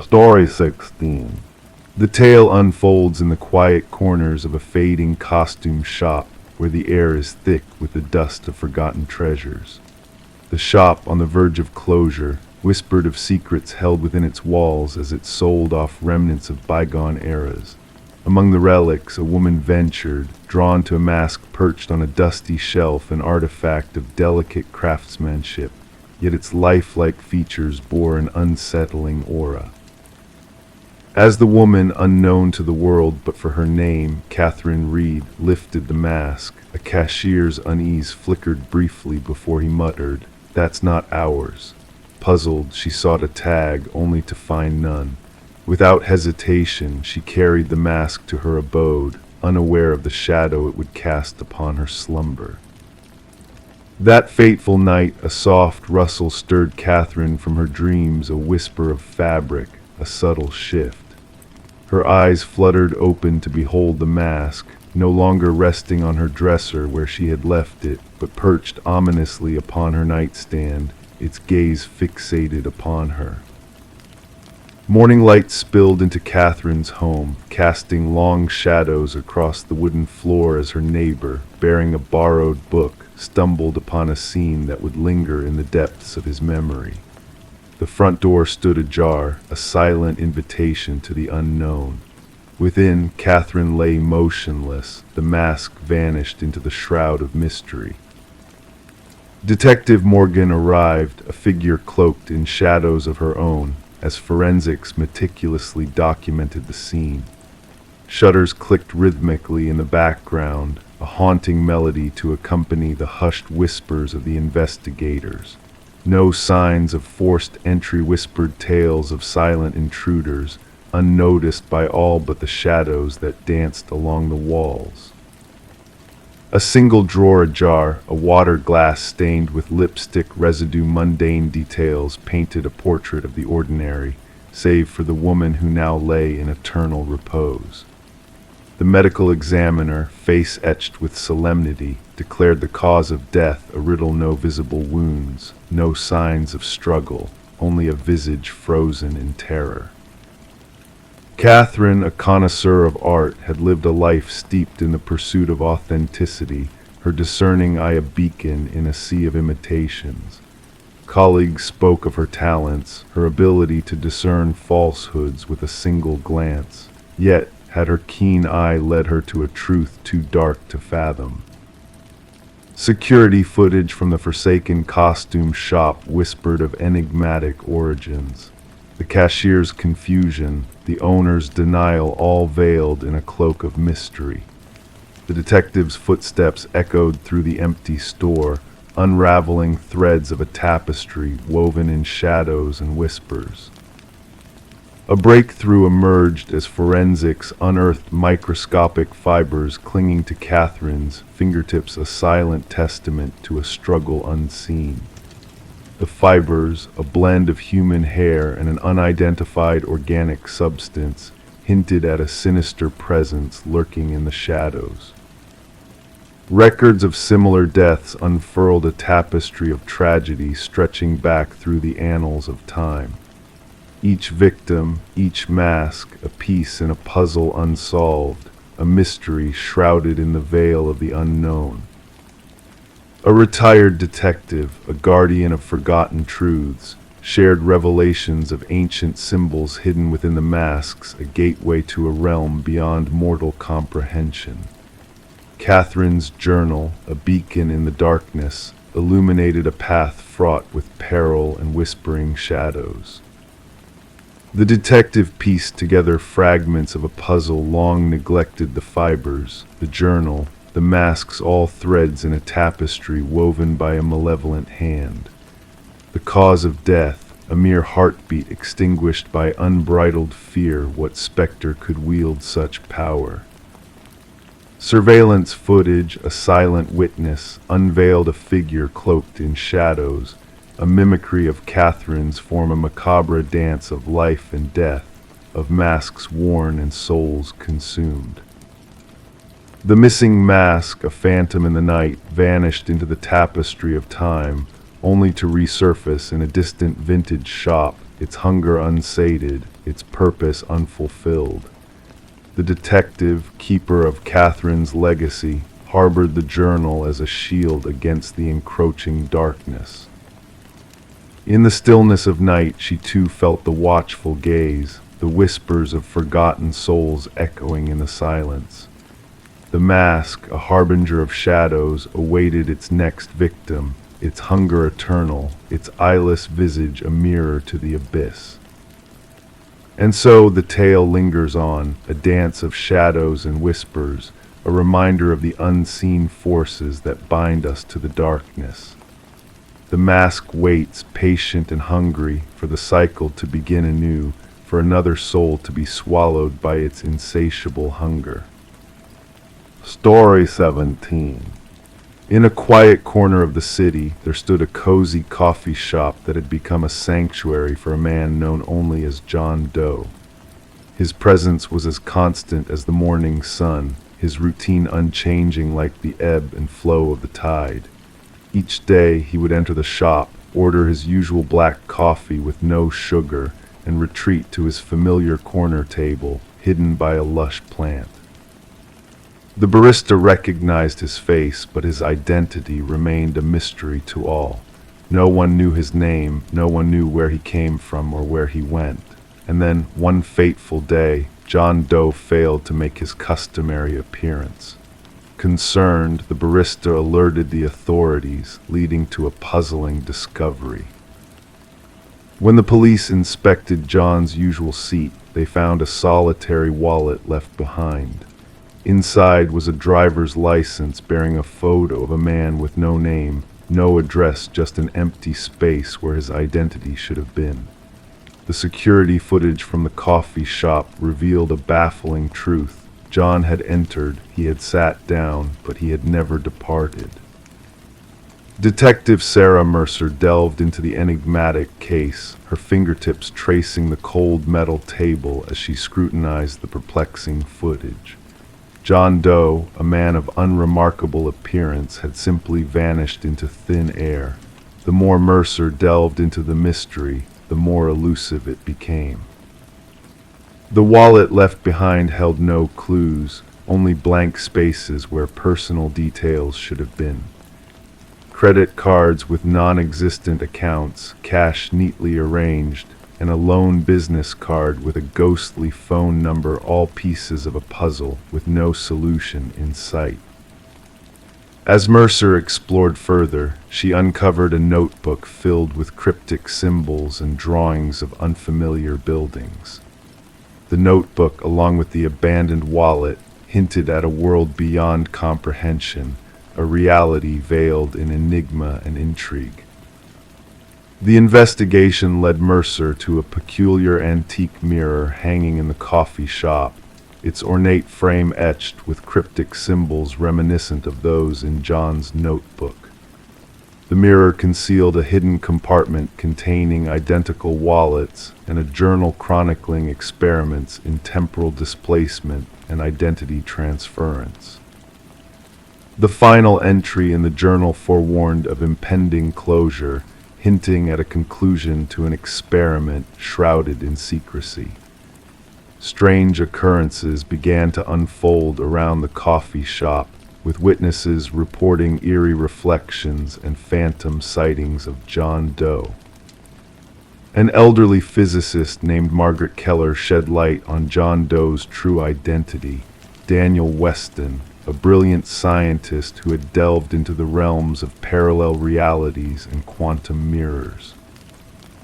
Story 16. The tale unfolds in the quiet corners of a fading costume shop where the air is thick with the dust of forgotten treasures. The shop, on the verge of closure, whispered of secrets held within its walls as it sold off remnants of bygone eras. Among the relics, a woman ventured, drawn to a mask perched on a dusty shelf, an artifact of delicate craftsmanship, yet its lifelike features bore an unsettling aura. As the woman, unknown to the world but for her name, Catherine Reed, lifted the mask, a cashier's unease flickered briefly before he muttered, "That's not ours." Puzzled, she sought a tag, only to find none. Without hesitation, she carried the mask to her abode, unaware of the shadow it would cast upon her slumber. That fateful night, a soft rustle stirred Catherine from her dreams, a whisper of fabric, a subtle shift. Her eyes fluttered open to behold the mask, no longer resting on her dresser where she had left it, but perched ominously upon her nightstand, its gaze fixated upon her. Morning light spilled into Catherine's home, casting long shadows across the wooden floor as her neighbor, bearing a borrowed book, stumbled upon a scene that would linger in the depths of his memory. The front door stood ajar, a silent invitation to the unknown. Within, Catherine lay motionless, the mask vanished into the shroud of mystery. Detective Morgan arrived, a figure cloaked in shadows of her own, as forensics meticulously documented the scene. Shutters clicked rhythmically in the background, a haunting melody to accompany the hushed whispers of the investigators. No signs of forced entry, whispered tales of silent intruders, unnoticed by all but the shadows that danced along the walls. A single drawer ajar, a water glass stained with lipstick residue, mundane details painted a portrait of the ordinary, save for the woman who now lay in eternal repose. The medical examiner, face etched with solemnity, declared the cause of death a riddle: no visible wounds, no signs of struggle, only a visage frozen in terror. Catherine, a connoisseur of art, had lived a life steeped in the pursuit of authenticity, her discerning eye a beacon in a sea of imitations. Colleagues spoke of her talents, her ability to discern falsehoods with a single glance. Yet, had her keen eye led her to a truth too dark to fathom? Security footage from the forsaken costume shop whispered of enigmatic origins. The cashier's confusion, the owner's denial, all veiled in a cloak of mystery. The detective's footsteps echoed through the empty store, unraveling threads of a tapestry woven in shadows and whispers. A breakthrough emerged as forensics unearthed microscopic fibers clinging to Catherine's fingertips, a silent testament to a struggle unseen. The fibers, a blend of human hair and an unidentified organic substance, hinted at a sinister presence lurking in the shadows. Records of similar deaths unfurled a tapestry of tragedy stretching back through the annals of time. Each victim, each mask, a piece in a puzzle unsolved, a mystery shrouded in the veil of the unknown. A retired detective, a guardian of forgotten truths, shared revelations of ancient symbols hidden within the masks, a gateway to a realm beyond mortal comprehension. Catherine's journal, a beacon in the darkness, illuminated a path fraught with peril and whispering shadows. The detective pieced together fragments of a puzzle long neglected, the fibers, the journal, the masks, all threads in a tapestry woven by a malevolent hand. The cause of death, a mere heartbeat extinguished by unbridled fear. What specter could wield such power? Surveillance footage, a silent witness, unveiled a figure cloaked in shadows. A mimicry of Catherine's form, a macabre dance of life and death, of masks worn and souls consumed. The missing mask, a phantom in the night, vanished into the tapestry of time, only to resurface in a distant vintage shop, its hunger unsated, its purpose unfulfilled. The detective, keeper of Catherine's legacy, harbored the journal as a shield against the encroaching darkness. In the stillness of night, she too felt the watchful gaze, the whispers of forgotten souls echoing in the silence. The mask, a harbinger of shadows, awaited its next victim, its hunger eternal, its eyeless visage a mirror to the abyss. And so the tale lingers on, a dance of shadows and whispers, a reminder of the unseen forces that bind us to the darkness. The mask waits, patient and hungry, for the cycle to begin anew, for another soul to be swallowed by its insatiable hunger. Story 17. In a quiet corner of the city, there stood a cozy coffee shop that had become a sanctuary for a man known only as John Doe. His presence was as constant as the morning sun, his routine unchanging like the ebb and flow of the tide. Each day he would enter the shop, order his usual black coffee with no sugar, and retreat to his familiar corner table, hidden by a lush plant. The barista recognized his face, but his identity remained a mystery to all. No one knew his name, no one knew where he came from or where he went. And then, one fateful day, John Doe failed to make his customary appearance. Concerned, the barista alerted the authorities, leading to a puzzling discovery. When the police inspected John's usual seat, they found a solitary wallet left behind. Inside was a driver's license bearing a photo of a man with no name, no address, just an empty space where his identity should have been. The security footage from the coffee shop revealed a baffling truth. John had entered, he had sat down, but he had never departed. Detective Sarah Mercer delved into the enigmatic case, her fingertips tracing the cold metal table as she scrutinized the perplexing footage. John Doe, a man of unremarkable appearance, had simply vanished into thin air. The more Mercer delved into the mystery, the more elusive it became. The wallet left behind held no clues, only blank spaces where personal details should have been. Credit cards with non-existent accounts, cash neatly arranged, and a lone business card with a ghostly phone number, all pieces of a puzzle with no solution in sight. As Mercer explored further, she uncovered a notebook filled with cryptic symbols and drawings of unfamiliar buildings. The notebook, along with the abandoned wallet, hinted at a world beyond comprehension, a reality veiled in enigma and intrigue. The investigation led Mercer to a peculiar antique mirror hanging in the coffee shop, its ornate frame etched with cryptic symbols reminiscent of those in John's notebook. The mirror concealed a hidden compartment containing identical wallets and a journal chronicling experiments in temporal displacement and identity transference. The final entry in the journal forewarned of impending closure, hinting at a conclusion to an experiment shrouded in secrecy. Strange occurrences began to unfold around the coffee shop, with witnesses reporting eerie reflections and phantom sightings of John Doe. An elderly physicist named Margaret Keller shed light on John Doe's true identity, Daniel Weston, a brilliant scientist who had delved into the realms of parallel realities and quantum mirrors.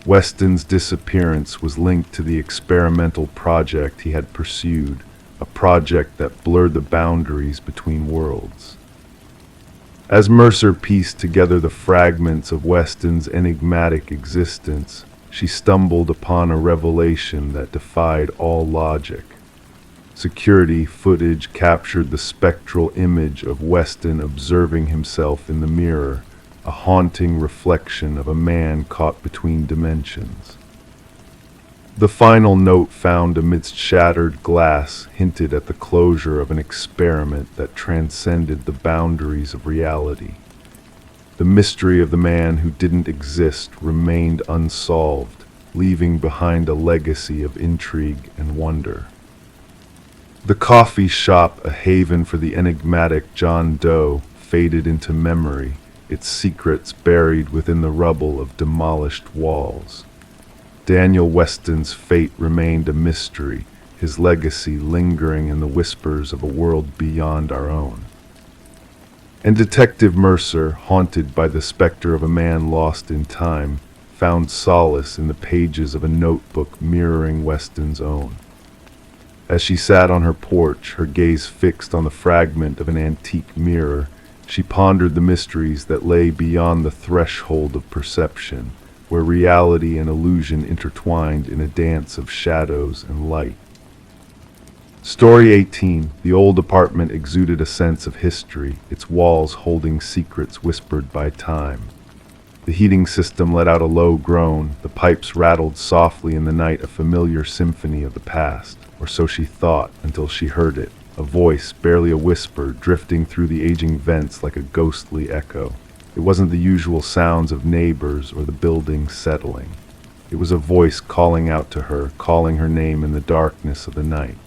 Weston's disappearance was linked to the experimental project he had pursued, a project that blurred the boundaries between worlds. As Mercer pieced together the fragments of Weston's enigmatic existence, she stumbled upon a revelation that defied all logic. Security footage captured the spectral image of Weston observing himself in the mirror, a haunting reflection of a man caught between dimensions. The final note found amidst shattered glass hinted at the closure of an experiment that transcended the boundaries of reality. The mystery of the man who didn't exist remained unsolved, leaving behind a legacy of intrigue and wonder. The coffee shop, a haven for the enigmatic John Doe, faded into memory, its secrets buried within the rubble of demolished walls. Daniel Weston's fate remained a mystery, his legacy lingering in the whispers of a world beyond our own. And Detective Mercer, haunted by the specter of a man lost in time, found solace in the pages of a notebook mirroring Weston's own. As she sat on her porch, her gaze fixed on the fragment of an antique mirror, she pondered the mysteries that lay beyond the threshold of perception, where reality and illusion intertwined in a dance of shadows and light. Story 18. The old apartment exuded a sense of history, its walls holding secrets whispered by time. The heating system let out a low groan, the pipes rattled softly in the night, a familiar symphony of the past. Or so she thought until she heard it, a voice, barely a whisper, drifting through the aging vents like a ghostly echo. It wasn't the usual sounds of neighbors or the building settling. It was a voice calling out to her, calling her name in the darkness of the night.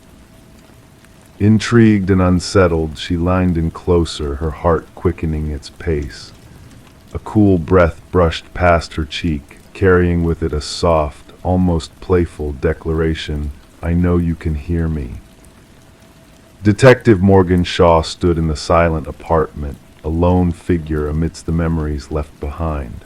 Intrigued and unsettled, she leaned in closer, her heart quickening its pace. A cool breath brushed past her cheek, carrying with it a soft, almost playful declaration, "I know you can hear me." Detective Morgan Shaw stood in the silent apartment, a lone figure amidst the memories left behind.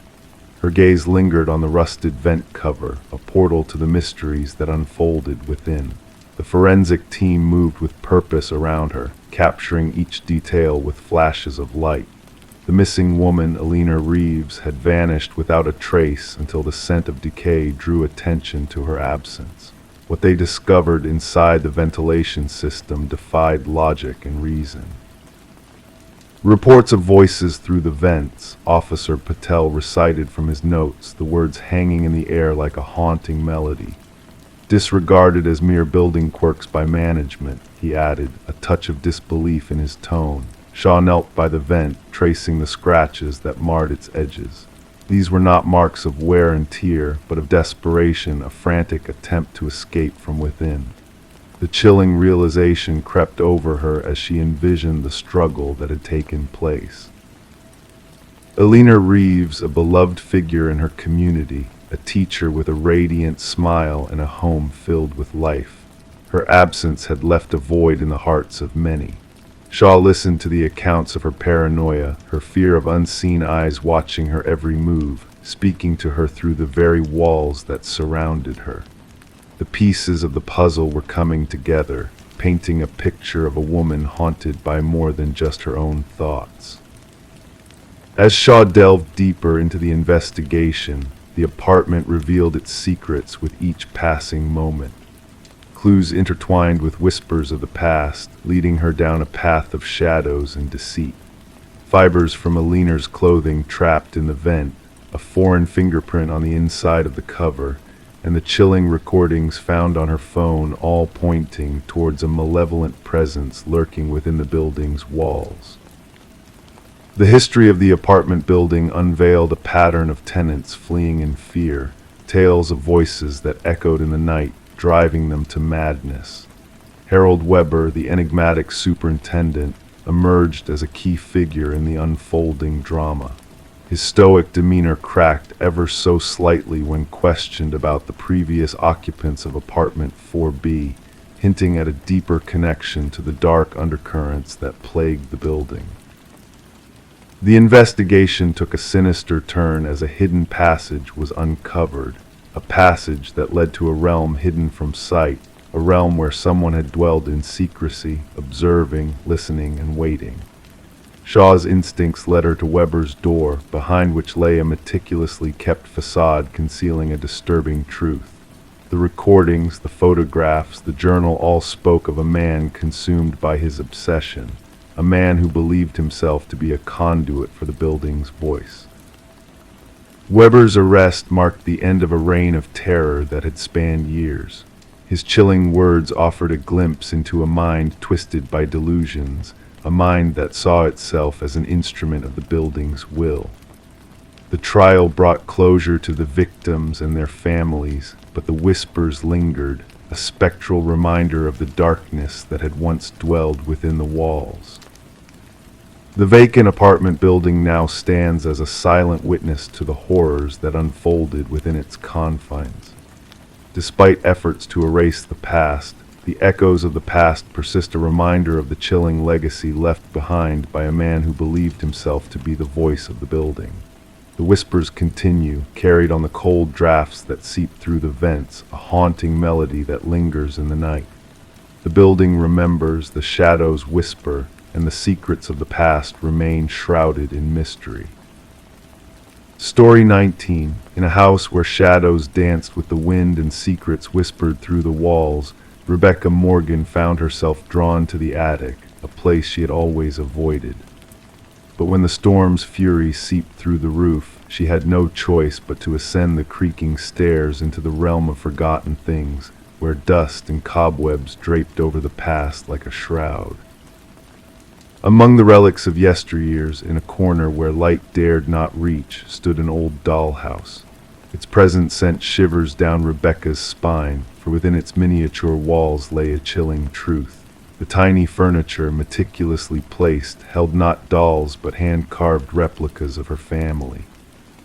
Her gaze lingered on the rusted vent cover, a portal to the mysteries that unfolded within. The forensic team moved with purpose around her, capturing each detail with flashes of light. The missing woman, Elena Reeves, had vanished without a trace until the scent of decay drew attention to her absence. What they discovered inside the ventilation system defied logic and reason. Reports of voices through the vents, Officer Patel recited from his notes, the words hanging in the air like a haunting melody. Disregarded as mere building quirks by management, he added, a touch of disbelief in his tone. Shaw knelt by the vent, tracing the scratches that marred its edges. These were not marks of wear and tear, but of desperation, a frantic attempt to escape from within. The chilling realization crept over her as she envisioned the struggle that had taken place. Elena Reeves, a beloved figure in her community, a teacher with a radiant smile and a home filled with life. Her absence had left a void in the hearts of many. Shaw listened to the accounts of her paranoia, her fear of unseen eyes watching her every move, speaking to her through the very walls that surrounded her. The pieces of the puzzle were coming together, painting a picture of a woman haunted by more than just her own thoughts. As Shaw delved deeper into the investigation, the apartment revealed its secrets with each passing moment. Clues intertwined with whispers of the past, leading her down a path of shadows and deceit. fibers from Aliner's clothing trapped in the vent, a foreign fingerprint on the inside of the cover, and the chilling recordings found on her phone, all pointing towards a malevolent presence lurking within the building's walls. The history of the apartment building unveiled a pattern of tenants fleeing in fear, tales of voices that echoed in the night, driving them to madness. Harold Weber, the enigmatic superintendent, emerged as a key figure in the unfolding drama. His stoic demeanor cracked ever so slightly when questioned about the previous occupants of apartment 4B, hinting at a deeper connection to the dark undercurrents that plagued the building. The investigation took a sinister turn as a hidden passage was uncovered, a passage that led to a realm hidden from sight, a realm where someone had dwelled in secrecy, observing, listening, and waiting. Shaw's instincts led her to Weber's door, behind which lay a meticulously kept facade concealing a disturbing truth. The recordings, the photographs, the journal all spoke of a man consumed by his obsession, a man who believed himself to be a conduit for the building's voice. Weber's arrest marked the end of a reign of terror that had spanned years. His chilling words offered a glimpse into a mind twisted by delusions, a mind that saw itself as an instrument of the building's will. The trial brought closure to the victims and their families, but the whispers lingered, a spectral reminder of the darkness that had once dwelled within the walls. The vacant apartment building now stands as a silent witness to the horrors that unfolded within its confines. Despite efforts to erase the past, the echoes of the past persist, a reminder of the chilling legacy left behind by a man who believed himself to be the voice of the building. The whispers continue, carried on the cold drafts that seep through the vents, a haunting melody that lingers in the night. The building remembers, the shadows whisper, and the secrets of the past remain shrouded in mystery. Story 19. In a house where shadows danced with the wind and secrets whispered through the walls, Rebecca Morgan found herself drawn to the attic, a place she had always avoided. But when the storm's fury seeped through the roof, she had no choice but to ascend the creaking stairs into the realm of forgotten things, where dust and cobwebs draped over the past like a shroud. Among the relics of yesteryears, in a corner where light dared not reach, stood an old dollhouse. Its presence sent shivers down Rebecca's spine, for within its miniature walls lay a chilling truth. The tiny furniture, meticulously placed, held not dolls but hand-carved replicas of her family.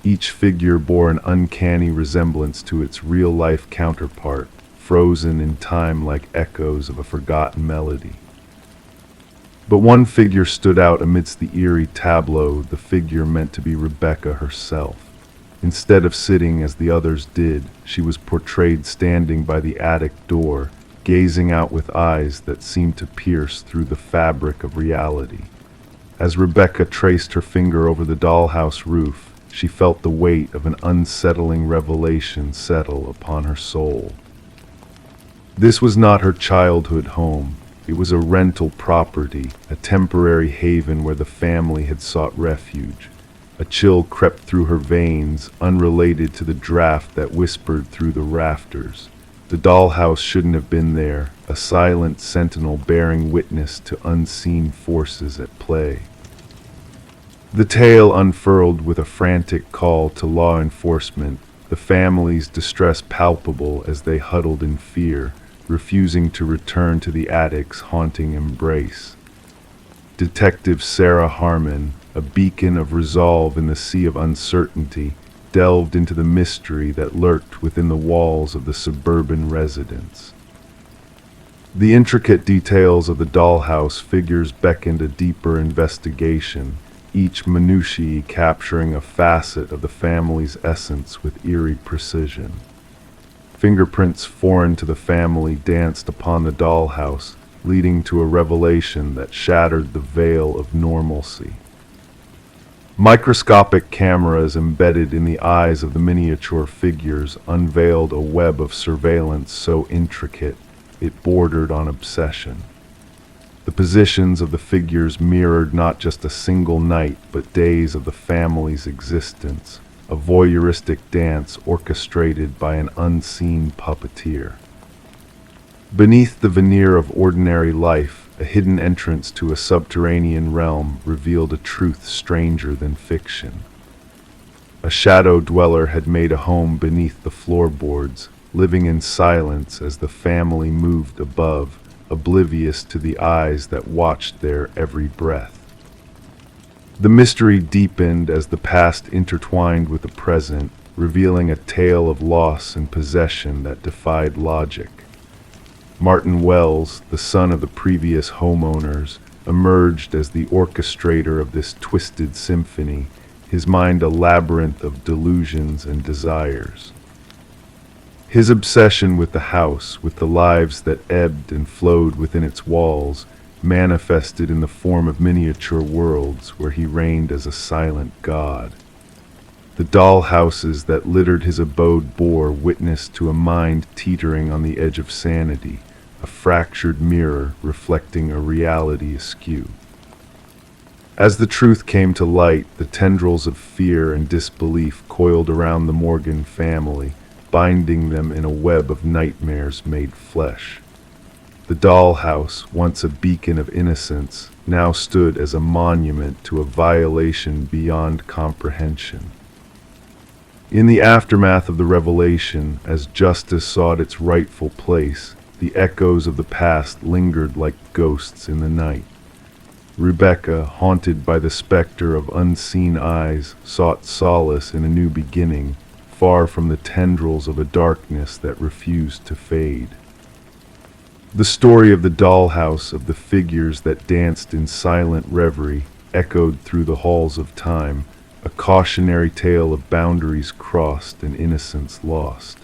Each figure bore an uncanny resemblance to its real-life counterpart, frozen in time like echoes of a forgotten melody. But one figure stood out amidst the eerie tableau, the figure meant to be Rebecca herself. Instead of sitting as the others did, she was portrayed standing by the attic door, gazing out with eyes that seemed to pierce through the fabric of reality. As Rebecca traced her finger over the dollhouse roof, she felt the weight of an unsettling revelation settle upon her soul. This was not her childhood home. It was a rental property, a temporary haven where the family had sought refuge. A chill crept through her veins, unrelated to the draft that whispered through the rafters. The dollhouse shouldn't have been there, a silent sentinel bearing witness to unseen forces at play. The tale unfurled with a frantic call to law enforcement, the family's distress palpable as they huddled in fear, refusing to return to the attic's haunting embrace. Detective Sarah Harmon, a beacon of resolve in the sea of uncertainty, delved into the mystery that lurked within the walls of the suburban residence. The intricate details of the dollhouse figures beckoned a deeper investigation, each minutiae capturing a facet of the family's essence with eerie precision. Fingerprints foreign to the family danced upon the dollhouse, leading to a revelation that shattered the veil of normalcy. Microscopic cameras embedded in the eyes of the miniature figures unveiled a web of surveillance so intricate it bordered on obsession. The positions of the figures mirrored not just a single night, but days of the family's existence, a voyeuristic dance orchestrated by an unseen puppeteer. Beneath the veneer of ordinary life, a hidden entrance to a subterranean realm revealed a truth stranger than fiction. A shadow dweller had made a home beneath the floorboards, living in silence as the family moved above, oblivious to the eyes that watched their every breath. The mystery deepened as the past intertwined with the present, revealing a tale of loss and possession that defied logic. Martin Wells, the son of the previous homeowners, emerged as the orchestrator of this twisted symphony, his mind a labyrinth of delusions and desires. His obsession with the house, with the lives that ebbed and flowed within its walls, manifested in the form of miniature worlds where he reigned as a silent god. The doll houses that littered his abode bore witness to a mind teetering on the edge of sanity, a fractured mirror reflecting a reality askew. As the truth came to light, the tendrils of fear and disbelief coiled around the Morgan family, binding them in a web of nightmares made flesh. The dollhouse, once a beacon of innocence, now stood as a monument to a violation beyond comprehension. In the aftermath of the revelation, as justice sought its rightful place, the echoes of the past lingered like ghosts in the night. Rebecca, haunted by the specter of unseen eyes, sought solace in a new beginning, far from the tendrils of a darkness that refused to fade. The story of the dollhouse, of the figures that danced in silent reverie, echoed through the halls of time, a cautionary tale of boundaries crossed and innocence lost.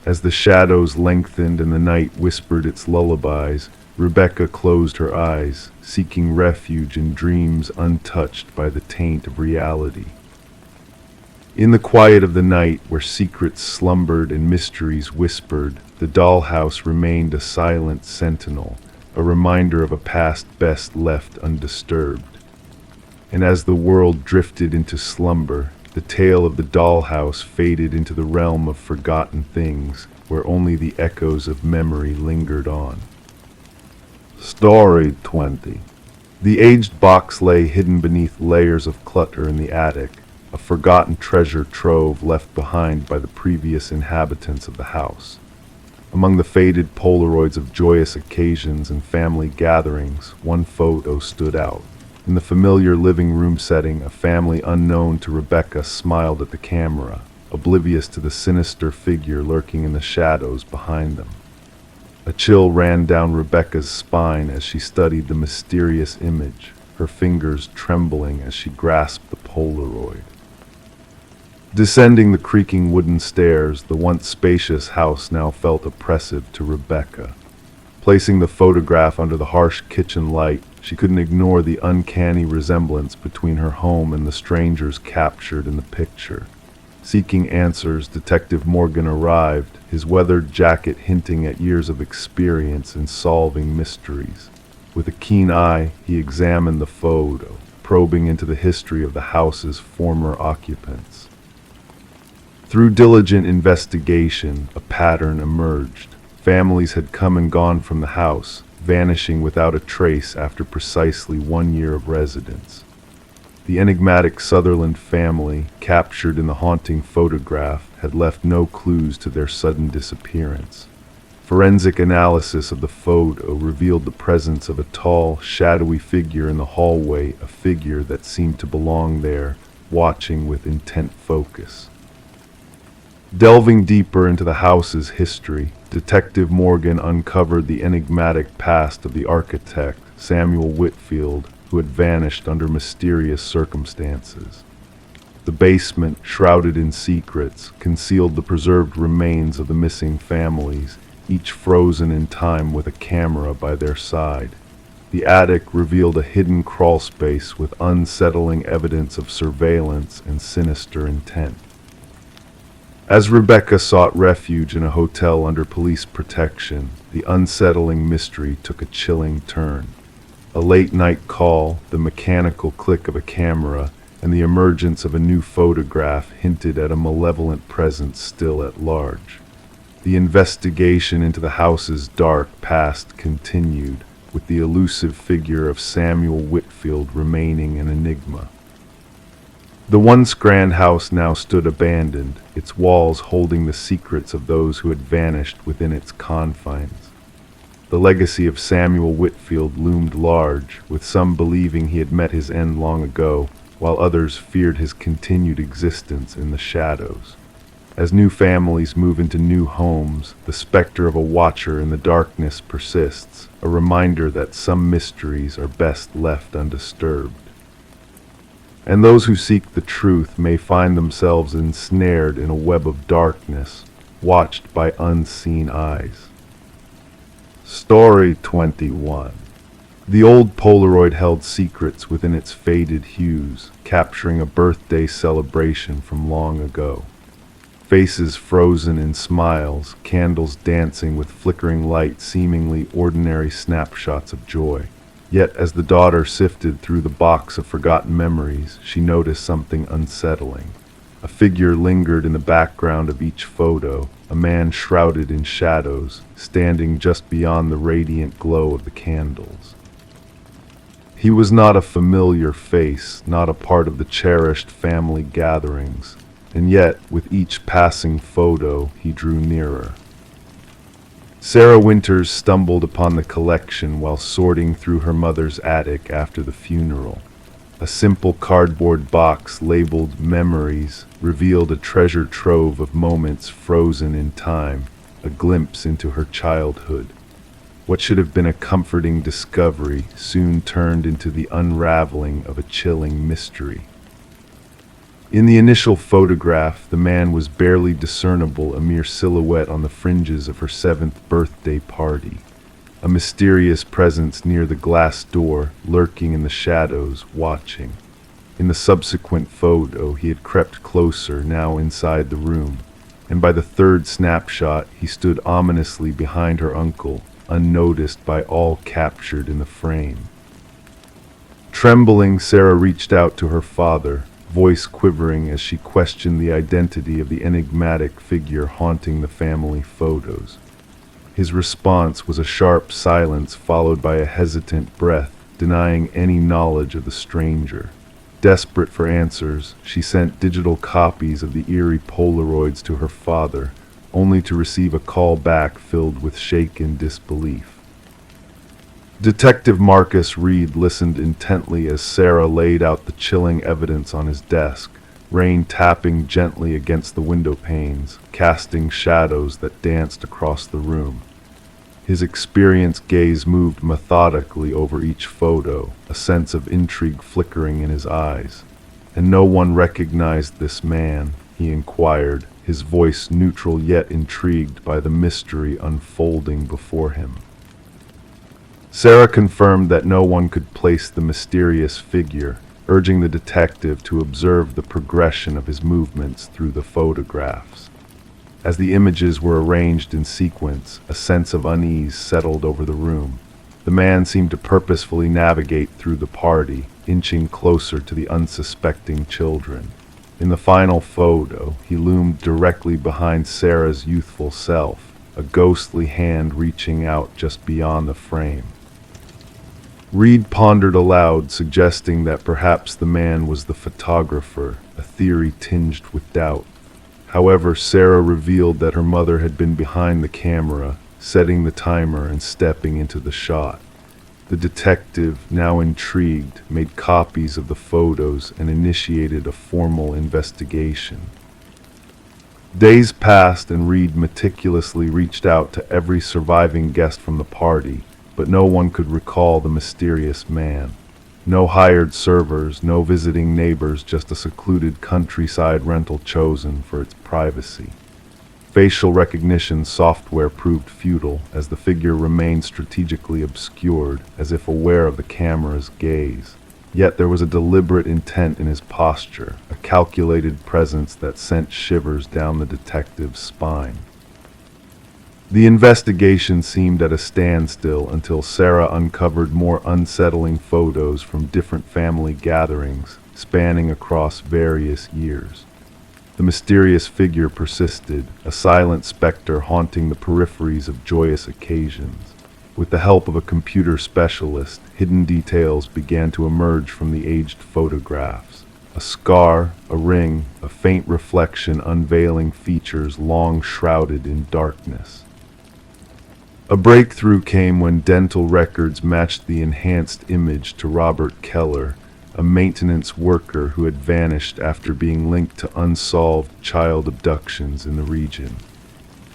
As the shadows lengthened and the night whispered its lullabies, Rebecca closed her eyes, seeking refuge in dreams untouched by the taint of reality. In the quiet of the night, where secrets slumbered and mysteries whispered, the dollhouse remained a silent sentinel, a reminder of a past best left undisturbed. And as the world drifted into slumber, the tale of the dollhouse faded into the realm of forgotten things, where only the echoes of memory lingered on. Story 20. The aged box lay hidden beneath layers of clutter in the attic, a forgotten treasure trove left behind by the previous inhabitants of the house. Among the faded Polaroids of joyous occasions and family gatherings, one photo stood out. In the familiar living room setting, a family unknown to Rebecca smiled at the camera, oblivious to the sinister figure lurking in the shadows behind them. A chill ran down Rebecca's spine as she studied the mysterious image, her fingers trembling as she grasped the Polaroid. Descending the creaking wooden stairs, the once spacious house now felt oppressive to Rebecca. Placing the photograph under the harsh kitchen light, she couldn't ignore the uncanny resemblance between her home and the strangers captured in the picture. Seeking answers, Detective Morgan arrived, his weathered jacket hinting at years of experience in solving mysteries. With a keen eye, he examined the photo, probing into the history of the house's former occupants. Through diligent investigation, a pattern emerged. Families had come and gone from the house, vanishing without a trace after precisely 1 year of residence. The enigmatic Sutherland family, captured in the haunting photograph, had left no clues to their sudden disappearance. Forensic analysis of the photo revealed the presence of a tall, shadowy figure in the hallway, a figure that seemed to belong there, watching with intent focus. Delving deeper into the house's history, Detective Morgan uncovered the enigmatic past of the architect, Samuel Whitfield, who had vanished under mysterious circumstances. The basement, shrouded in secrets, concealed the preserved remains of the missing families, each frozen in time with a camera by their side. The attic revealed a hidden crawlspace with unsettling evidence of surveillance and sinister intent. As Rebecca sought refuge in a hotel under police protection, the unsettling mystery took a chilling turn. A late-night call, the mechanical click of a camera, and the emergence of a new photograph hinted at a malevolent presence still at large. The investigation into the house's dark past continued, with the elusive figure of Samuel Whitfield remaining an enigma. The once grand house now stood abandoned, its walls holding the secrets of those who had vanished within its confines. The legacy of Samuel Whitfield loomed large, with some believing he had met his end long ago, while others feared his continued existence in the shadows. As new families move into new homes, the specter of a watcher in the darkness persists, a reminder that some mysteries are best left undisturbed. And those who seek the truth may find themselves ensnared in a web of darkness, watched by unseen eyes. Story 21. The old Polaroid held secrets within its faded hues, capturing a birthday celebration from long ago. Faces frozen in smiles, candles dancing with flickering light, seemingly ordinary snapshots of joy. Yet as the daughter sifted through the box of forgotten memories, she noticed something unsettling. A figure lingered in the background of each photo, a man shrouded in shadows, standing just beyond the radiant glow of the candles. He was not a familiar face, not a part of the cherished family gatherings, and yet, with each passing photo, he drew nearer. Sarah Winters stumbled upon the collection while sorting through her mother's attic after the funeral. A simple cardboard box labeled Memories revealed a treasure trove of moments frozen in time, a glimpse into her childhood. What should have been a comforting discovery soon turned into the unraveling of a chilling mystery. In the initial photograph, the man was barely discernible, a mere silhouette on the fringes of her 7th birthday party. A mysterious presence near the glass door, lurking in the shadows, watching. In the subsequent photo, he had crept closer, now inside the room, and by the 3rd snapshot, he stood ominously behind her uncle, unnoticed by all captured in the frame. Trembling, Sarah reached out to her father, voice quivering as she questioned the identity of the enigmatic figure haunting the family photos. His response was a sharp silence followed by a hesitant breath, denying any knowledge of the stranger. Desperate for answers, she sent digital copies of the eerie Polaroids to her father, only to receive a call back filled with shaken disbelief. Detective Marcus Reed listened intently as Sarah laid out the chilling evidence on his desk, rain tapping gently against the window panes, casting shadows that danced across the room. His experienced gaze moved methodically over each photo, a sense of intrigue flickering in his eyes. "And no one recognized this man?" he inquired, his voice neutral yet intrigued by the mystery unfolding before him. Sarah confirmed that no one could place the mysterious figure, urging the detective to observe the progression of his movements through the photographs. As the images were arranged in sequence, a sense of unease settled over the room. The man seemed to purposefully navigate through the party, inching closer to the unsuspecting children. In the final photo, he loomed directly behind Sarah's youthful self, a ghostly hand reaching out just beyond the frame. Reed pondered aloud, suggesting that perhaps the man was the photographer, a theory tinged with doubt. However, Sarah revealed that her mother had been behind the camera, setting the timer and stepping into the shot. The detective, now intrigued, made copies of the photos and initiated a formal investigation. Days passed and Reed meticulously reached out to every surviving guest from the party, but no one could recall the mysterious man. No hired servers, no visiting neighbors, just a secluded countryside rental chosen for its privacy. Facial recognition software proved futile as the figure remained strategically obscured, as if aware of the camera's gaze. Yet there was a deliberate intent in his posture, a calculated presence that sent shivers down the detective's spine. The investigation seemed at a standstill until Sarah uncovered more unsettling photos from different family gatherings, spanning across various years. The mysterious figure persisted, a silent specter haunting the peripheries of joyous occasions. With the help of a computer specialist, hidden details began to emerge from the aged photographs. A scar, a ring, a faint reflection unveiling features long shrouded in darkness. A breakthrough came when dental records matched the enhanced image to Robert Keller, a maintenance worker who had vanished after being linked to unsolved child abductions in the region.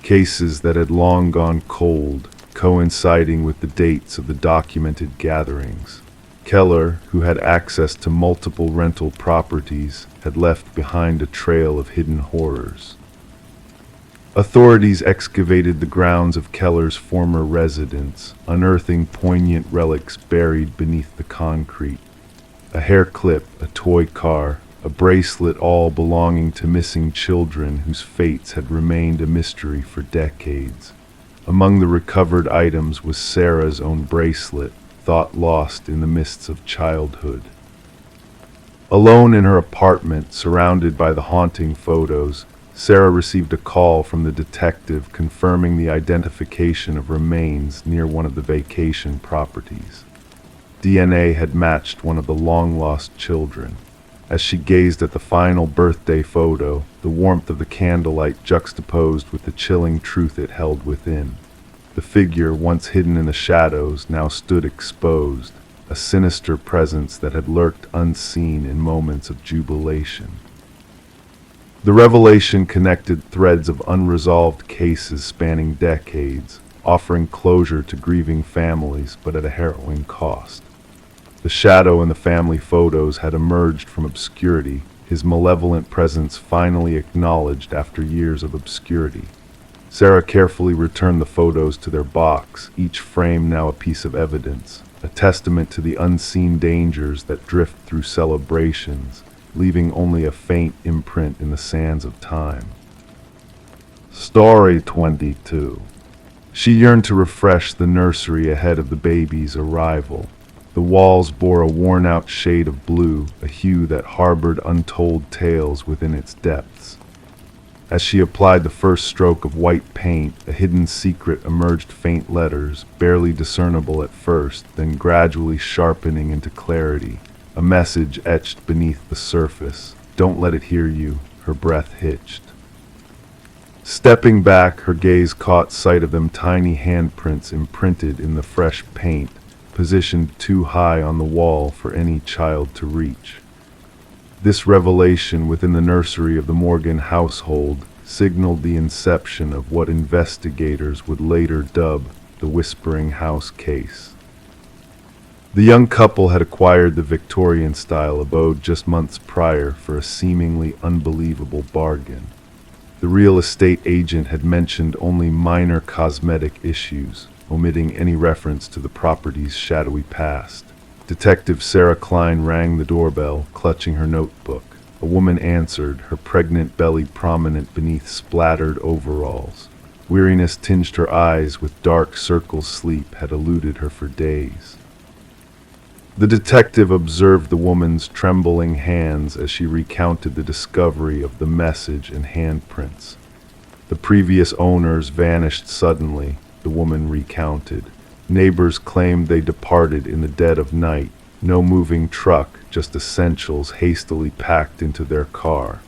Cases that had long gone cold, coinciding with the dates of the documented gatherings. Keller, who had access to multiple rental properties, had left behind a trail of hidden horrors. Authorities excavated the grounds of Keller's former residence, unearthing poignant relics buried beneath the concrete. A hair clip, a toy car, a bracelet, all belonging to missing children whose fates had remained a mystery for decades. Among the recovered items was Sarah's own bracelet, thought lost in the mists of childhood. Alone in her apartment, surrounded by the haunting photos, Sarah received a call from the detective confirming the identification of remains near one of the vacation properties. DNA had matched one of the long-lost children. As she gazed at the final birthday photo, the warmth of the candlelight juxtaposed with the chilling truth it held within. The figure, once hidden in the shadows, now stood exposed, a sinister presence that had lurked unseen in moments of jubilation. The revelation connected threads of unresolved cases spanning decades, offering closure to grieving families, but at a harrowing cost. The shadow in the family photos had emerged from obscurity, his malevolent presence finally acknowledged after years of obscurity. Sarah carefully returned the photos to their box, each frame now a piece of evidence, a testament to the unseen dangers that drift through celebrations, leaving only a faint imprint in the sands of time. Story 22. She yearned to refresh the nursery ahead of the baby's arrival. The walls bore a worn-out shade of blue, a hue that harbored untold tales within its depths. As she applied the first stroke of white paint, a hidden secret emerged, faint letters, barely discernible at first, then gradually sharpening into clarity. A message etched beneath the surface. "Don't let it hear you," her breath hitched. Stepping back, her gaze caught sight of them tiny handprints imprinted in the fresh paint, positioned too high on the wall for any child to reach. This revelation within the nursery of the Morgan household signaled the inception of what investigators would later dub the Whispering House case. The young couple had acquired the Victorian-style abode just months prior for a seemingly unbelievable bargain. The real estate agent had mentioned only minor cosmetic issues, omitting any reference to the property's shadowy past. Detective Sarah Klein rang the doorbell, clutching her notebook. A woman answered, her pregnant belly prominent beneath splattered overalls. Weariness tinged her eyes with dark circles sleep had eluded her for days. The detective observed the woman's trembling hands as she recounted the discovery of the message and handprints. The previous owners vanished suddenly, the woman recounted. Neighbors claimed they departed in the dead of night. No moving truck, just essentials hastily packed into their car.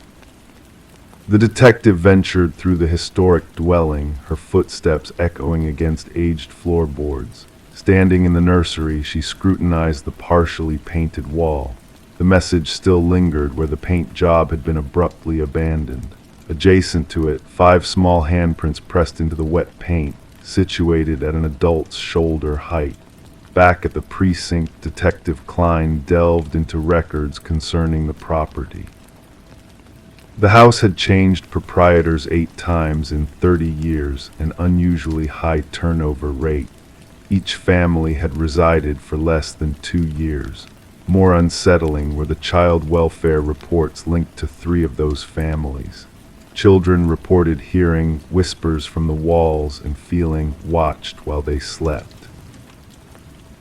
The detective ventured through the historic dwelling, her footsteps echoing against aged floorboards. Standing in the nursery, she scrutinized the partially painted wall. The message still lingered where the paint job had been abruptly abandoned. Adjacent to it, 5 small handprints pressed into the wet paint, situated at an adult's shoulder height. Back at the precinct, Detective Klein delved into records concerning the property. The house had changed proprietors 8 times in 30 years, an unusually high turnover rate. Each family had resided for less than 2 years. More unsettling were the child welfare reports linked to 3 of those families. Children reported hearing whispers from the walls and feeling watched while they slept.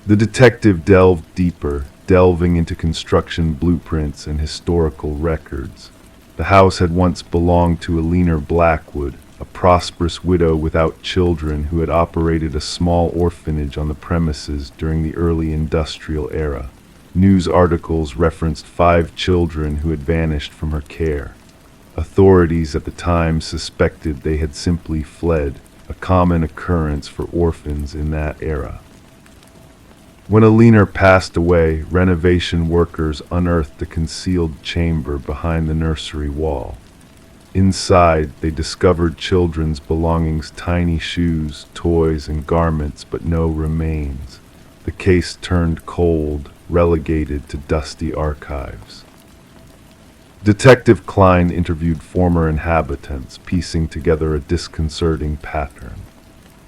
The detective delved deeper, delving into construction blueprints and historical records. The house had once belonged to Eleanor Blackwood, a prosperous widow without children who had operated a small orphanage on the premises during the early industrial era. News articles referenced 5 children who had vanished from her care. Authorities at the time suspected they had simply fled, a common occurrence for orphans in that era. When Eleanor passed away, renovation workers unearthed a concealed chamber behind the nursery wall. Inside, they discovered children's belongings, tiny shoes, toys, and garments, but no remains. The case turned cold, relegated to dusty archives. Detective Klein interviewed former inhabitants, piecing together a disconcerting pattern.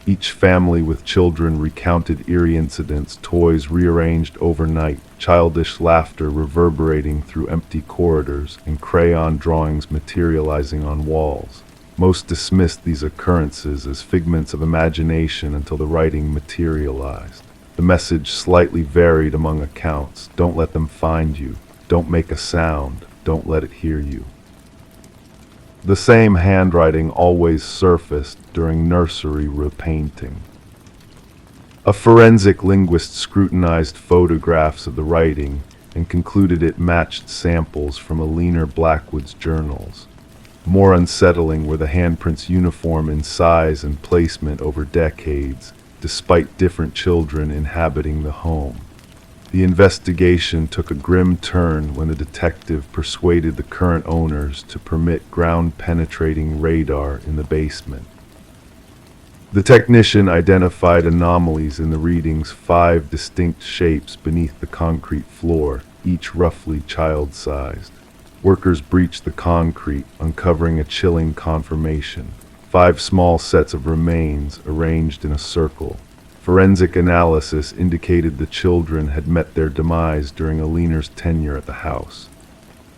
Each family with children recounted eerie incidents, toys rearranged overnight, childish laughter reverberating through empty corridors, and crayon drawings materializing on walls. Most dismissed these occurrences as figments of imagination until the writing materialized. The message slightly varied among accounts: don't let them find you, don't make a sound, don't let it hear you. The same handwriting always surfaced during nursery repainting. A forensic linguist scrutinized photographs of the writing and concluded it matched samples from Eleanor Blackwood's journals. More unsettling were the handprints uniform in size and placement over decades, despite different children inhabiting the home. The investigation took a grim turn when the detective persuaded the current owners to permit ground-penetrating radar in the basement. The technician identified anomalies in the readings: 5 distinct shapes beneath the concrete floor, each roughly child-sized. Workers breached the concrete, uncovering a chilling confirmation: 5 small sets of remains arranged in a circle. Forensic analysis indicated the children had met their demise during Eleanor's tenure at the house.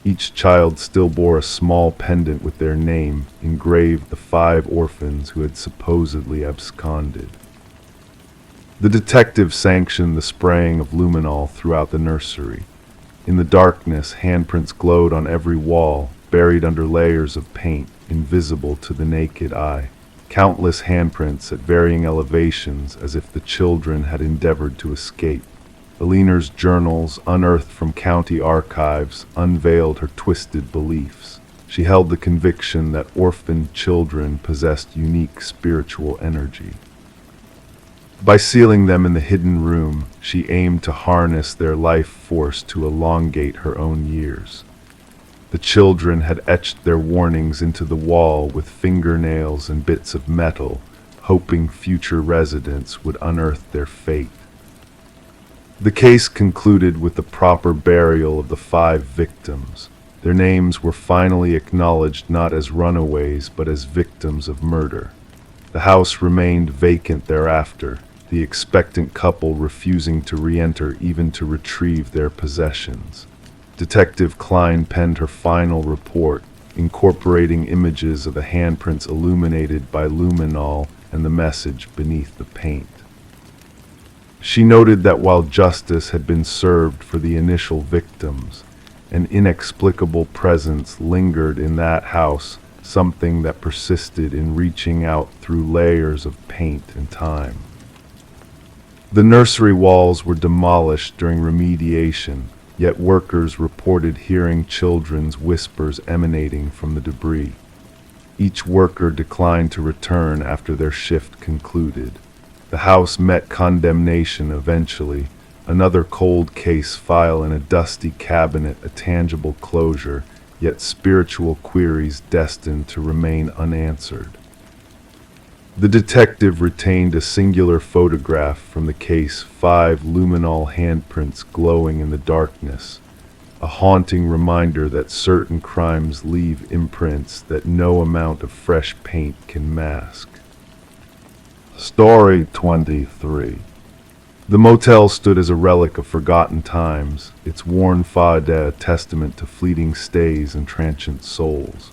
Each child still bore a small pendant with their name, engraved the 5 orphans who had supposedly absconded. The detective sanctioned the spraying of luminol throughout the nursery. In the darkness, handprints glowed on every wall, buried under layers of paint, invisible to the naked eye. Countless handprints at varying elevations, as if the children had endeavored to escape. Eleanor's journals, unearthed from county archives, unveiled her twisted beliefs. She held the conviction that orphaned children possessed unique spiritual energy. By sealing them in the hidden room, she aimed to harness their life force to elongate her own years. The children had etched their warnings into the wall with fingernails and bits of metal, hoping future residents would unearth their fate. The case concluded with the proper burial of the 5 victims. Their names were finally acknowledged not as runaways but as victims of murder. The house remained vacant thereafter, the expectant couple refusing to re-enter even to retrieve their possessions. Detective Klein penned her final report, incorporating images of the handprints illuminated by luminol and the message beneath the paint. She noted that while justice had been served for the initial victims, an inexplicable presence lingered in that house, something that persisted in reaching out through layers of paint and time. The nursery walls were demolished during remediation, yet workers reported hearing children's whispers emanating from the debris. Each worker declined to return after their shift concluded. The house met condemnation eventually, another cold case file in a dusty cabinet, a tangible closure, yet spiritual queries destined to remain unanswered. The detective retained a singular photograph from the case: 5 luminol handprints glowing in the darkness, a haunting reminder that certain crimes leave imprints that no amount of fresh paint can mask. Story 23. The motel stood as a relic of forgotten times, its worn façade a testament to fleeting stays and transient souls.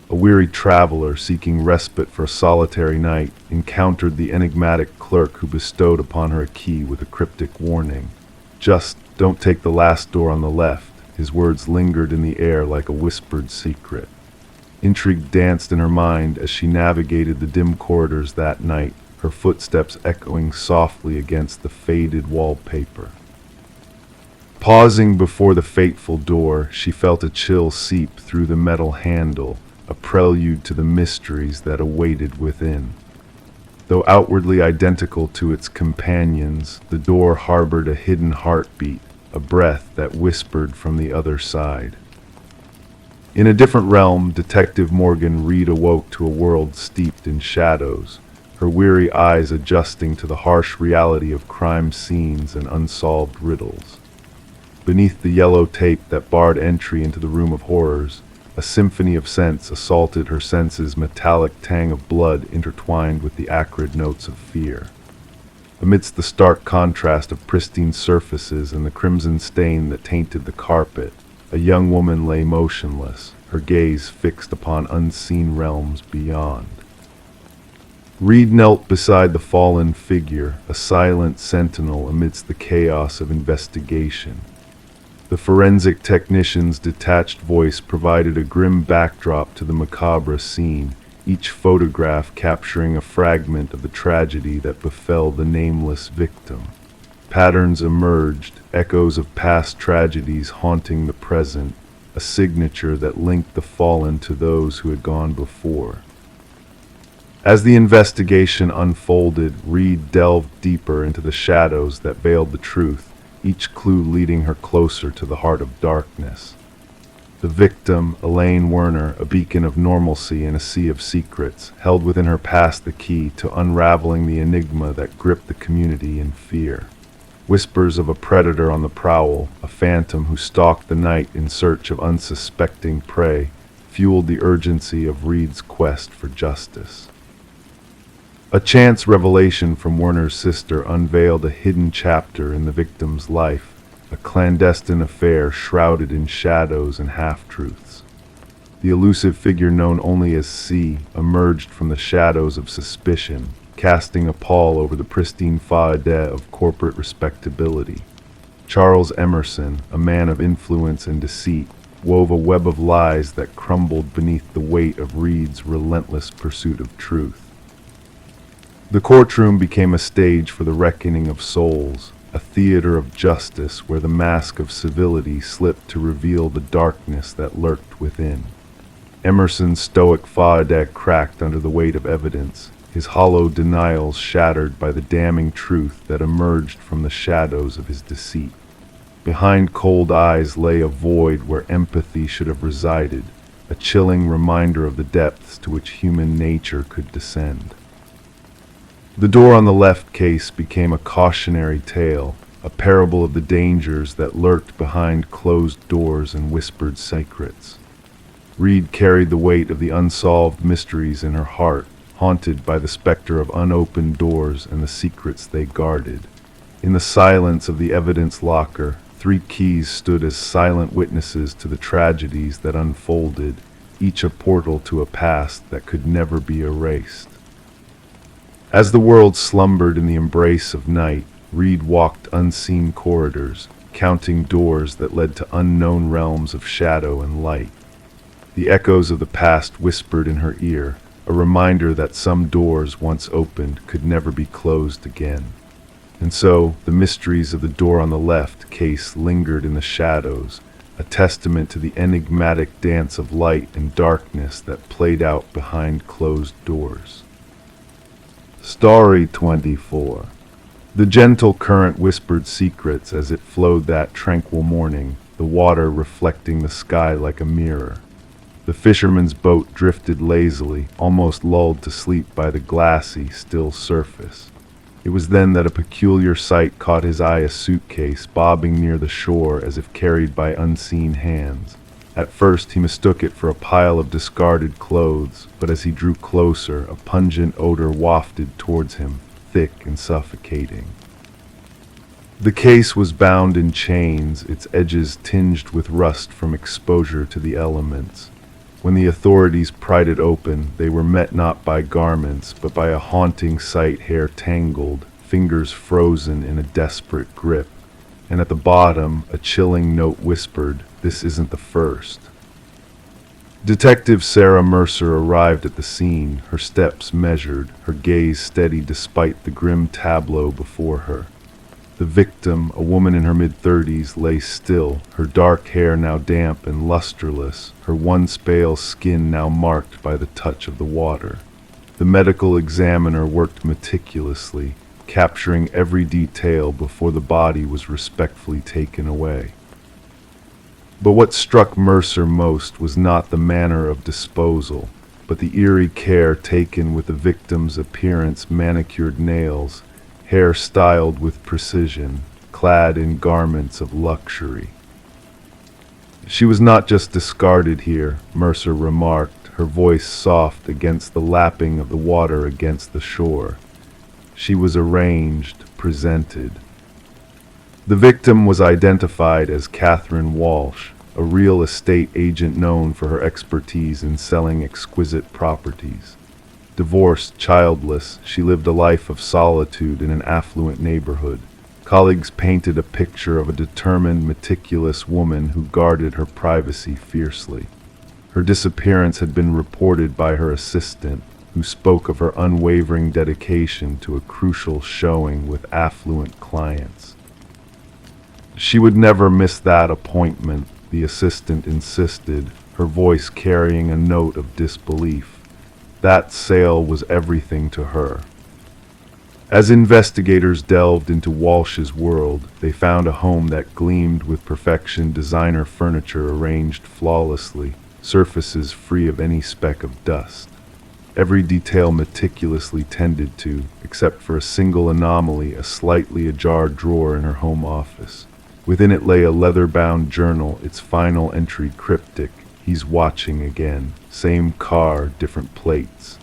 A weary traveler seeking respite for a solitary night encountered the enigmatic clerk who bestowed upon her a key with a cryptic warning. "Just don't take the last door on the left." His words lingered in the air like a whispered secret. Intrigue danced in her mind as she navigated the dim corridors that night, her footsteps echoing softly against the faded wallpaper. Pausing before the fateful door, she felt a chill seep through the metal handle, a prelude to the mysteries that awaited within. Though outwardly identical to its companions, the door harbored a hidden heartbeat, a breath that whispered from the other side. In a different realm, Detective Morgan Reed awoke to a world steeped in shadows, her weary eyes adjusting to the harsh reality of crime scenes and unsolved riddles. Beneath the yellow tape that barred entry into the room of horrors, a symphony of scents assaulted her senses, metallic tang of blood intertwined with the acrid notes of fear. Amidst the stark contrast of pristine surfaces and the crimson stain that tainted the carpet, a young woman lay motionless, her gaze fixed upon unseen realms beyond. Reed knelt beside the fallen figure, a silent sentinel amidst the chaos of investigation. The forensic technician's detached voice provided a grim backdrop to the macabre scene, each photograph capturing a fragment of the tragedy that befell the nameless victim. Patterns emerged, echoes of past tragedies haunting the present, a signature that linked the fallen to those who had gone before. As the investigation unfolded, Reed delved deeper into the shadows that veiled the truth, each clue leading her closer to the heart of darkness. The victim, Elaine Werner, a beacon of normalcy in a sea of secrets, held within her past the key to unraveling the enigma that gripped the community in fear. Whispers of a predator on the prowl, a phantom who stalked the night in search of unsuspecting prey, fueled the urgency of Reed's quest for justice. A chance revelation from Werner's sister unveiled a hidden chapter in the victim's life, a clandestine affair shrouded in shadows and half-truths. The elusive figure known only as C emerged from the shadows of suspicion, casting a pall over the pristine façade of corporate respectability. Charles Emerson, a man of influence and deceit, wove a web of lies that crumbled beneath the weight of Reed's relentless pursuit of truth. The courtroom became a stage for the reckoning of souls, a theater of justice where the mask of civility slipped to reveal the darkness that lurked within. Emerson's stoic façade cracked under the weight of evidence, his hollow denials shattered by the damning truth that emerged from the shadows of his deceit. Behind cold eyes lay a void where empathy should have resided, a chilling reminder of the depths to which human nature could descend. The door on the left case became a cautionary tale, a parable of the dangers that lurked behind closed doors and whispered secrets. Reed carried the weight of the unsolved mysteries in her heart, haunted by the specter of unopened doors and the secrets they guarded. In the silence of the evidence locker, 3 keys stood as silent witnesses to the tragedies that unfolded, each a portal to a past that could never be erased. As the world slumbered in the embrace of night, Reed walked unseen corridors, counting doors that led to unknown realms of shadow and light. The echoes of the past whispered in her ear, a reminder that some doors once opened could never be closed again. And so, the mysteries of the door on the left case lingered in the shadows, a testament to the enigmatic dance of light and darkness that played out behind closed doors. Story 24. The gentle current whispered secrets as it flowed that tranquil morning, the water reflecting the sky like a mirror. The fisherman's boat drifted lazily, almost lulled to sleep by the glassy, still surface. It was then that a peculiar sight caught his eye, a suitcase bobbing near the shore as if carried by unseen hands. At first he mistook it for a pile of discarded clothes, but as he drew closer, a pungent odor wafted towards him, thick and suffocating. The case was bound in chains, its edges tinged with rust from exposure to the elements. When the authorities pried it open, they were met not by garments, but by a haunting sight: hair tangled, fingers frozen in a desperate grip. And at the bottom, a chilling note whispered, "This isn't the first." Detective Sarah Mercer arrived at the scene, her steps measured, her gaze steady despite the grim tableau before her. The victim, a woman in her mid-30s, lay still, her dark hair now damp and lusterless, her once pale skin now marked by the touch of the water. The medical examiner worked meticulously, capturing every detail before the body was respectfully taken away. But what struck Mercer most was not the manner of disposal, but the eerie care taken with the victim's appearance: manicured nails, hair styled with precision, clad in garments of luxury. "She was not just discarded here," Mercer remarked, her voice soft against the lapping of the water against the shore. "She was arranged, presented." The victim was identified as Catherine Walsh, a real estate agent known for her expertise in selling exquisite properties. Divorced, childless, she lived a life of solitude in an affluent neighborhood. Colleagues painted a picture of a determined, meticulous woman who guarded her privacy fiercely. Her disappearance had been reported by her assistant, who spoke of her unwavering dedication to a crucial showing with affluent clients. She would never miss that appointment, the assistant insisted, her voice carrying a note of disbelief. That sale was everything to her. As investigators delved into Walsh's world, they found a home that gleamed with perfection: designer furniture arranged flawlessly, surfaces free of any speck of dust. Every detail meticulously tended to, except for a single anomaly: a slightly ajar drawer in her home office. Within it lay a leather-bound journal, its final entry cryptic: "He's watching again. Same car, different plates."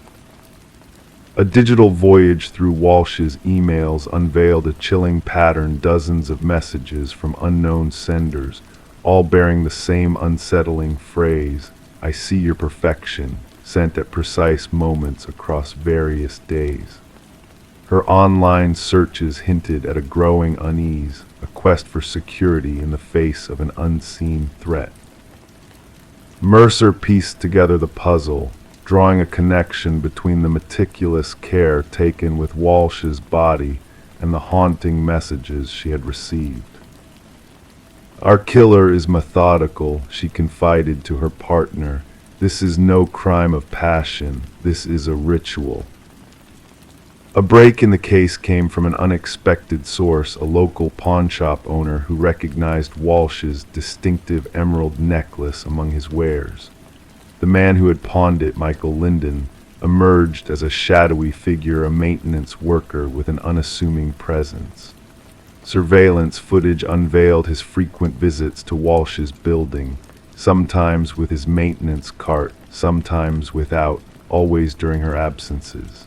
A digital voyage through Walsh's emails unveiled a chilling pattern: dozens of messages from unknown senders, all bearing the same unsettling phrase: "I see your perfection," sent at precise moments across various days. Her online searches hinted at a growing unease, a quest for security in the face of an unseen threat. Mercer pieced together the puzzle, drawing a connection between the meticulous care taken with Walsh's body and the haunting messages she had received. "Our killer is methodical," she confided to her partner. "This is no crime of passion. This is a ritual." A break in the case came from an unexpected source: a local pawnshop owner who recognized Walsh's distinctive emerald necklace among his wares. The man who had pawned it, Michael Linden, emerged as a shadowy figure, a maintenance worker with an unassuming presence. Surveillance footage unveiled his frequent visits to Walsh's building, sometimes with his maintenance cart, sometimes without, always during her absences.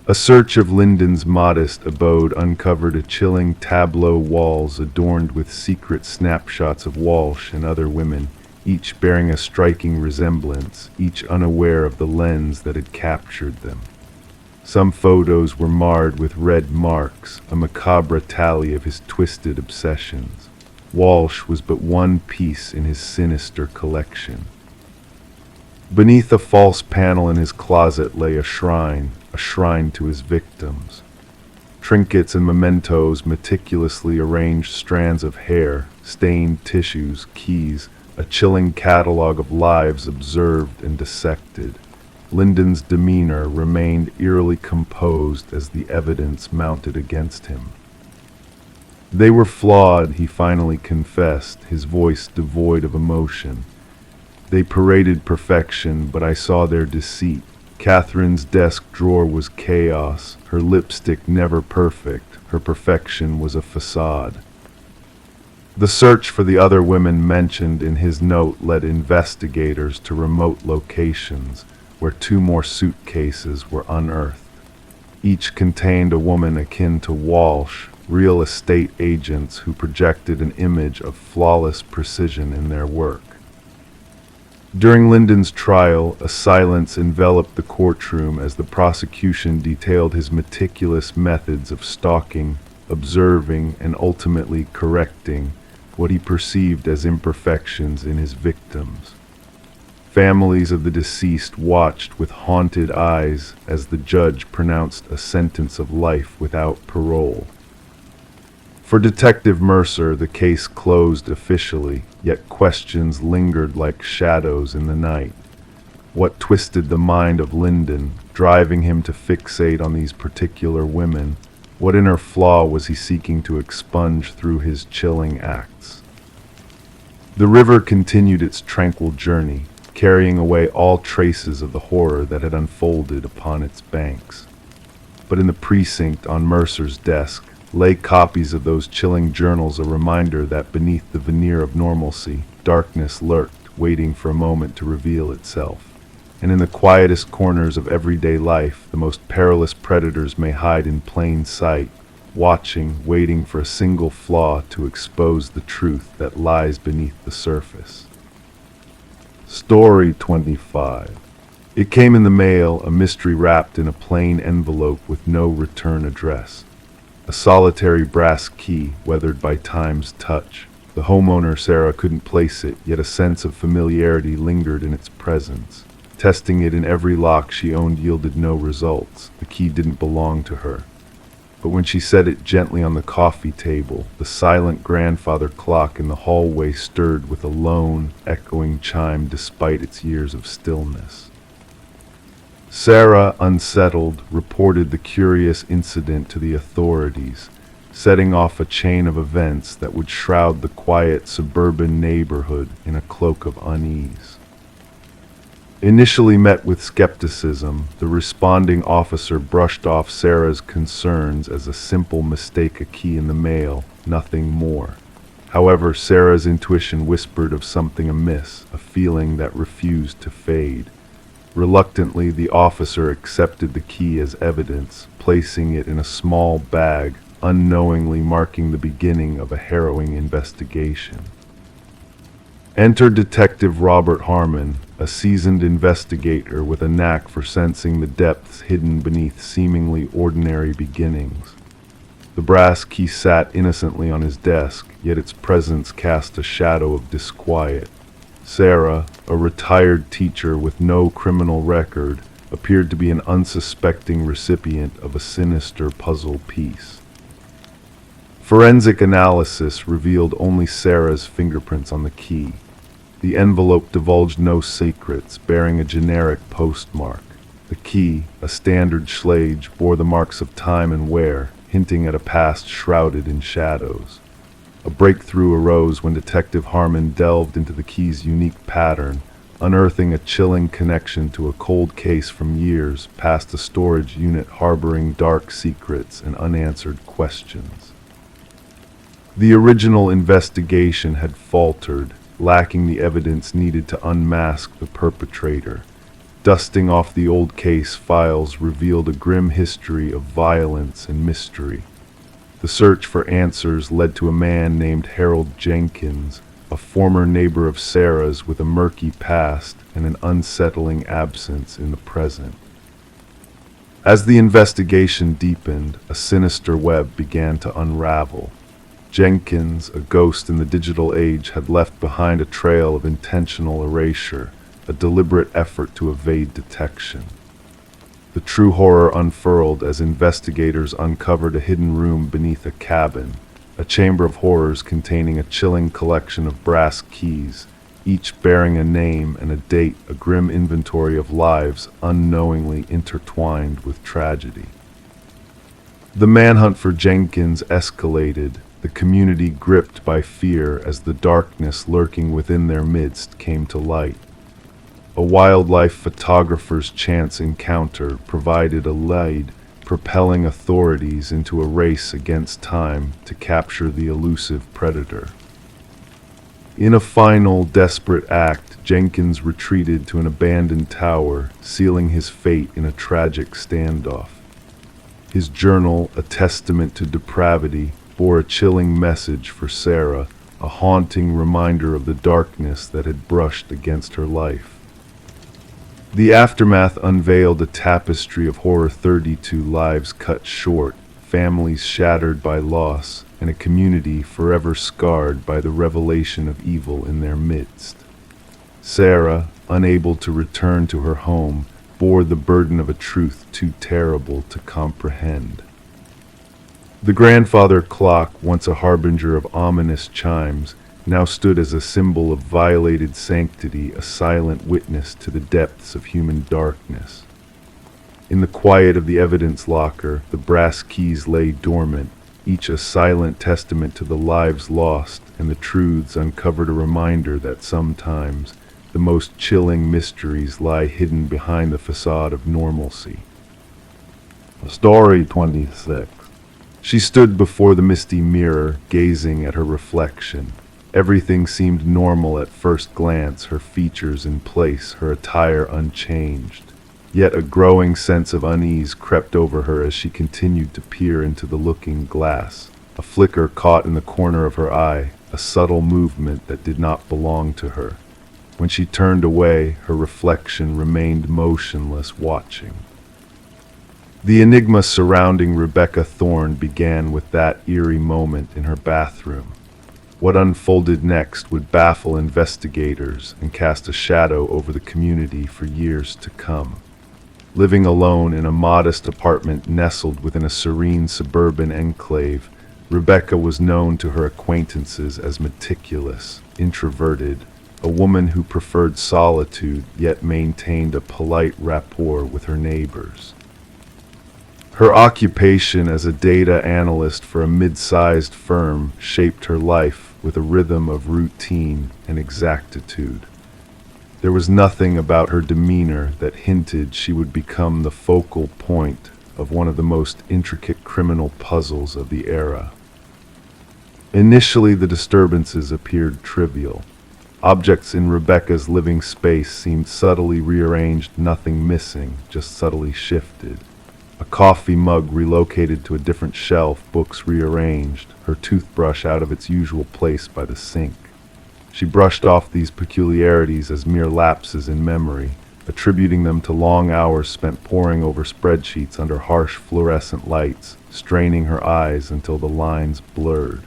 A search of Linden's modest abode uncovered a chilling tableau: walls adorned with secret snapshots of Walsh and other women, each bearing a striking resemblance, each unaware of the lens that had captured them. Some photos were marred with red marks, a macabre tally of his twisted obsessions. Walsh was but one piece in his sinister collection. Beneath a false panel in his closet lay a shrine to his victims. Trinkets and mementos, meticulously arranged strands of hair, stained tissues, keys, a chilling catalog of lives observed and dissected. Linden's demeanor remained eerily composed as the evidence mounted against him. "They were flawed," he finally confessed, his voice devoid of emotion. "They paraded perfection, but I saw their deceit. Catherine's desk drawer was chaos, her lipstick never perfect, her perfection was a facade." The search for the other women mentioned in his note led investigators to remote locations, where 2 more suitcases were unearthed. Each contained a woman akin to Walsh, real estate agents who projected an image of flawless precision in their work. During Lyndon's trial, a silence enveloped the courtroom as the prosecution detailed his meticulous methods of stalking, observing, and ultimately correcting what he perceived as imperfections in his victims. Families of the deceased watched with haunted eyes as the judge pronounced a sentence of life without parole. For Detective Mercer, the case closed officially, yet questions lingered like shadows in the night. What twisted the mind of Lyndon, driving him to fixate on these particular women? What inner flaw was he seeking to expunge through his chilling acts? The river continued its tranquil journey, carrying away all traces of the horror that had unfolded upon its banks. But in the precinct on Mercer's desk lay copies of those chilling journals, a reminder that beneath the veneer of normalcy, darkness lurked, waiting for a moment to reveal itself. And in the quietest corners of everyday life, the most perilous predators may hide in plain sight, watching, waiting for a single flaw to expose the truth that lies beneath the surface. Story 25. It came in the mail, a mystery wrapped in a plain envelope with no return address. A solitary brass key, weathered by time's touch. The homeowner, Sarah, couldn't place it, yet a sense of familiarity lingered in its presence. Testing it in every lock she owned yielded no results. The key didn't belong to her. But when she set it gently on the coffee table, the silent grandfather clock in the hallway stirred with a lone, echoing chime despite its years of stillness. Sarah, unsettled, reported the curious incident to the authorities, setting off a chain of events that would shroud the quiet suburban neighborhood in a cloak of unease. Initially met with skepticism, the responding officer brushed off Sarah's concerns as a simple mistake, a key in the mail, nothing more. However, Sarah's intuition whispered of something amiss, a feeling that refused to fade. Reluctantly, the officer accepted the key as evidence, placing it in a small bag, unknowingly marking the beginning of a harrowing investigation. Enter Detective Robert Harmon, a seasoned investigator with a knack for sensing the depths hidden beneath seemingly ordinary beginnings. The brass key sat innocently on his desk, yet its presence cast a shadow of disquiet. Sarah, a retired teacher with no criminal record, appeared to be an unsuspecting recipient of a sinister puzzle piece. Forensic analysis revealed only Sarah's fingerprints on the key. The envelope divulged no secrets, bearing a generic postmark. The key, a standard Schlage, bore the marks of time and wear, hinting at a past shrouded in shadows. A breakthrough arose when Detective Harmon delved into the key's unique pattern, unearthing a chilling connection to a cold case from years past, a storage unit harboring dark secrets and unanswered questions. The original investigation had faltered, lacking the evidence needed to unmask the perpetrator. Dusting off the old case files revealed a grim history of violence and mystery. The search for answers led to a man named Harold Jenkins, a former neighbor of Sarah's with a murky past and an unsettling absence in the present. As the investigation deepened, a sinister web began to unravel. Jenkins, a ghost in the digital age, had left behind a trail of intentional erasure, a deliberate effort to evade detection. The true horror unfurled as investigators uncovered a hidden room beneath a cabin, a chamber of horrors containing a chilling collection of brass keys, each bearing a name and a date, a grim inventory of lives unknowingly intertwined with tragedy. The manhunt for Jenkins escalated, the community gripped by fear as the darkness lurking within their midst came to light. A wildlife photographer's chance encounter provided a lead, propelling authorities into a race against time to capture the elusive predator. In a final, desperate act, Jenkins retreated to an abandoned tower, sealing his fate in a tragic standoff. His journal, a testament to depravity, bore a chilling message for Sarah, a haunting reminder of the darkness that had brushed against her life. The aftermath unveiled a tapestry of horror: 32 lives cut short, families shattered by loss, and a community forever scarred by the revelation of evil in their midst. Sarah, unable to return to her home, bore the burden of a truth too terrible to comprehend. The grandfather clock, once a harbinger of ominous chimes, now stood as a symbol of violated sanctity, a silent witness to the depths of human darkness. In the quiet of the evidence locker, the brass keys lay dormant, each a silent testament to the lives lost and the truths uncovered, a reminder that sometimes the most chilling mysteries lie hidden behind the facade of normalcy. Story 26. She stood before the misty mirror, gazing at her reflection. Everything seemed normal at first glance, her features in place, her attire unchanged. Yet a growing sense of unease crept over her as she continued to peer into the looking glass. A flicker caught in the corner of her eye, a subtle movement that did not belong to her. When she turned away, her reflection remained motionless, watching. The enigma surrounding Rebecca Thorne began with that eerie moment in her bathroom. What unfolded next would baffle investigators and cast a shadow over the community for years to come. Living alone in a modest apartment nestled within a serene suburban enclave, Rebecca was known to her acquaintances as meticulous, introverted, a woman who preferred solitude yet maintained a polite rapport with her neighbors. Her occupation as a data analyst for a mid-sized firm shaped her life with a rhythm of routine and exactitude. There was nothing about her demeanor that hinted she would become the focal point of one of the most intricate criminal puzzles of the era. Initially, the disturbances appeared trivial. Objects in Rebecca's living space seemed subtly rearranged, nothing missing, just subtly shifted. A coffee mug relocated to a different shelf, books rearranged, her toothbrush out of its usual place by the sink. She brushed off these peculiarities as mere lapses in memory, attributing them to long hours spent poring over spreadsheets under harsh fluorescent lights, straining her eyes until the lines blurred.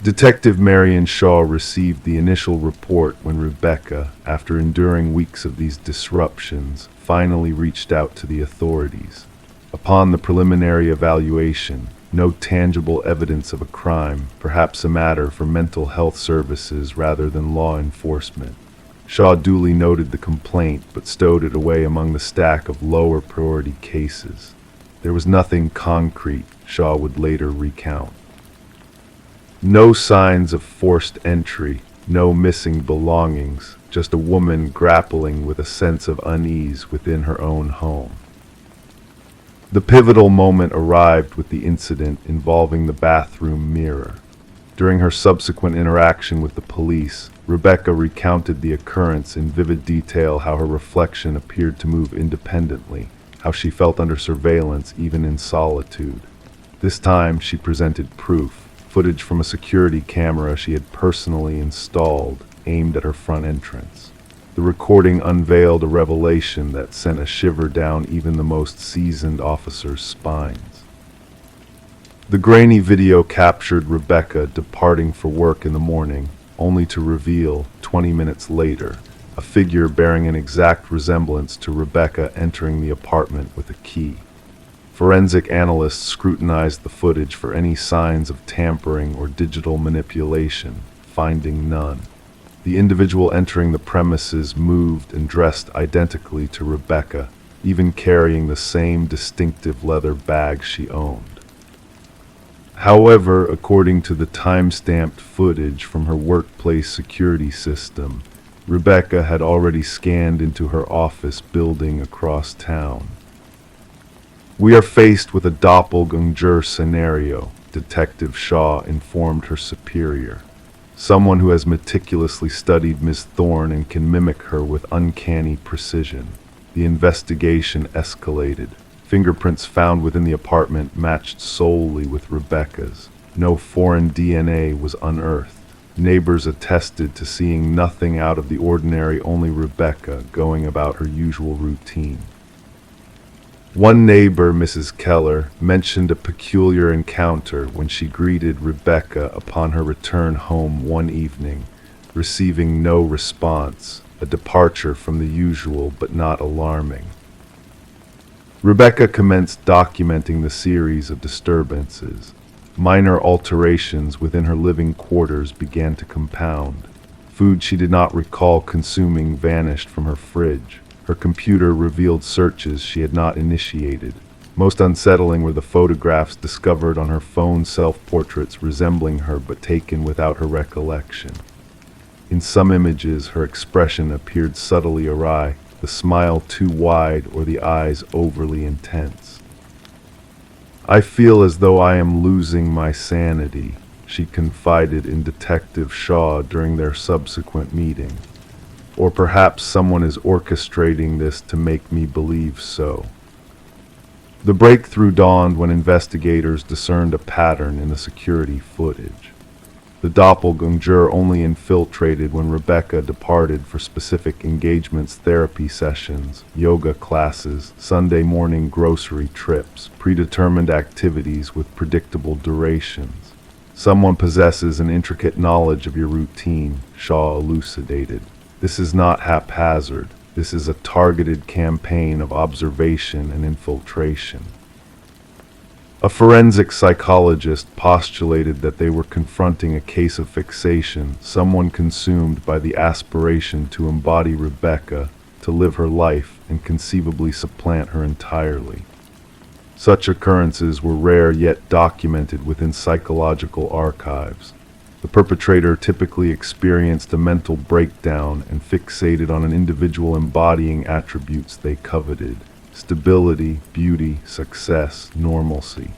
Detective Marion Shaw received the initial report when Rebecca, after enduring weeks of these disruptions, finally reached out to the authorities. Upon the preliminary evaluation, no tangible evidence of a crime, perhaps a matter for mental health services rather than law enforcement. Shaw duly noted the complaint but stowed it away among the stack of lower priority cases. There was nothing concrete, Shaw would later recount. No signs of forced entry, no missing belongings, just a woman grappling with a sense of unease within her own home. The pivotal moment arrived with the incident involving the bathroom mirror. During her subsequent interaction with the police, Rebecca recounted the occurrence in vivid detail, how her reflection appeared to move independently, how she felt under surveillance even in solitude. This time she presented proof. Footage from a security camera she had personally installed, aimed at her front entrance. The recording unveiled a revelation that sent a shiver down even the most seasoned officers' spines. The grainy video captured Rebecca departing for work in the morning, only to reveal, 20 minutes later, a figure bearing an exact resemblance to Rebecca entering the apartment with a key. Forensic analysts scrutinized the footage for any signs of tampering or digital manipulation, finding none. The individual entering the premises moved and dressed identically to Rebecca, even carrying the same distinctive leather bag she owned. However, according to the time-stamped footage from her workplace security system, Rebecca had already scanned into her office building across town. "We are faced with a doppelganger scenario," Detective Shaw informed her superior. "Someone who has meticulously studied Ms. Thorne and can mimic her with uncanny precision." The investigation escalated. Fingerprints found within the apartment matched solely with Rebecca's. No foreign DNA was unearthed. Neighbors attested to seeing nothing out of the ordinary, only Rebecca going about her usual routine. One neighbor, Mrs. Keller, mentioned a peculiar encounter when she greeted Rebecca upon her return home one evening, receiving no response, a departure from the usual but not alarming. Rebecca commenced documenting the series of disturbances. Minor alterations within her living quarters began to compound. Food she did not recall consuming vanished from her fridge. Her computer revealed searches she had not initiated. Most unsettling were the photographs discovered on her phone, self-portraits resembling her but taken without her recollection. In some images, her expression appeared subtly awry, the smile too wide or the eyes overly intense. "I feel as though I am losing my sanity," she confided in Detective Shaw during their subsequent meeting. "Or perhaps someone is orchestrating this to make me believe so." The breakthrough dawned when investigators discerned a pattern in the security footage. The doppelganger only infiltrated when Rebecca departed for specific engagements, therapy sessions, yoga classes, Sunday morning grocery trips, predetermined activities with predictable durations. "Someone possesses an intricate knowledge of your routine," Shaw elucidated. "This is not haphazard. This is a targeted campaign of observation and infiltration." A forensic psychologist postulated that they were confronting a case of fixation, someone consumed by the aspiration to embody Rebecca, to live her life, and conceivably supplant her entirely. Such occurrences were rare yet documented within psychological archives. The perpetrator typically experienced a mental breakdown and fixated on an individual embodying attributes they coveted: stability, beauty, success, normalcy.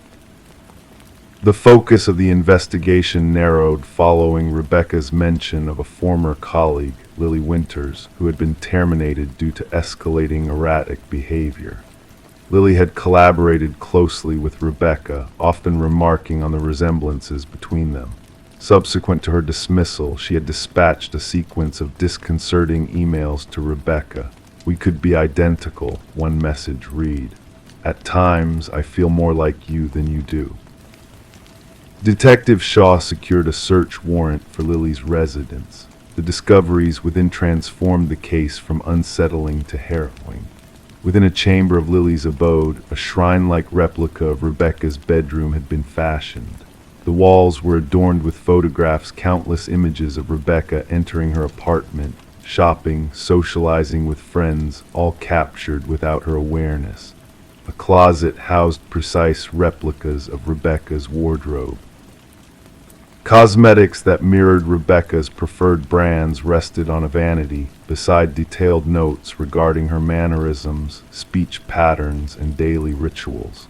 The focus of the investigation narrowed following Rebecca's mention of a former colleague, Lily Winters, who had been terminated due to escalating erratic behavior. Lily had collaborated closely with Rebecca, often remarking on the resemblances between them. Subsequent to her dismissal, she had dispatched a sequence of disconcerting emails to Rebecca. "We could be identical," one message read. "At times, I feel more like you than you do." Detective Shaw secured a search warrant for Lily's residence. The discoveries within transformed the case from unsettling to harrowing. Within a chamber of Lily's abode, a shrine-like replica of Rebecca's bedroom had been fashioned. The walls were adorned with photographs, countless images of Rebecca entering her apartment, shopping, socializing with friends, all captured without her awareness. A closet housed precise replicas of Rebecca's wardrobe. Cosmetics that mirrored Rebecca's preferred brands rested on a vanity, beside detailed notes regarding her mannerisms, speech patterns, and daily rituals.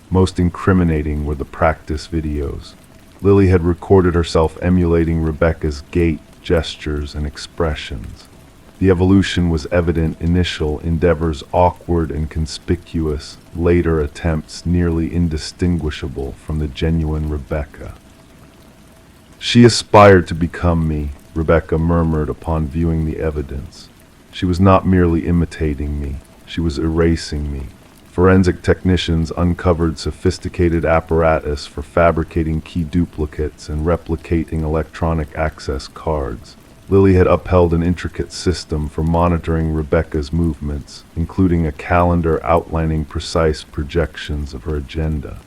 Most incriminating were the practice videos. Lily had recorded herself emulating Rebecca's gait, gestures, and expressions. The evolution was evident: initial endeavors awkward and conspicuous, later attempts nearly indistinguishable from the genuine Rebecca. "She aspired to become me," Rebecca murmured upon viewing the evidence. "She was not merely imitating me, she was erasing me." Forensic technicians uncovered sophisticated apparatus for fabricating key duplicates and replicating electronic access cards. Lily had upheld an intricate system for monitoring Rebecca's movements, including a calendar outlining precise projections of her agenda.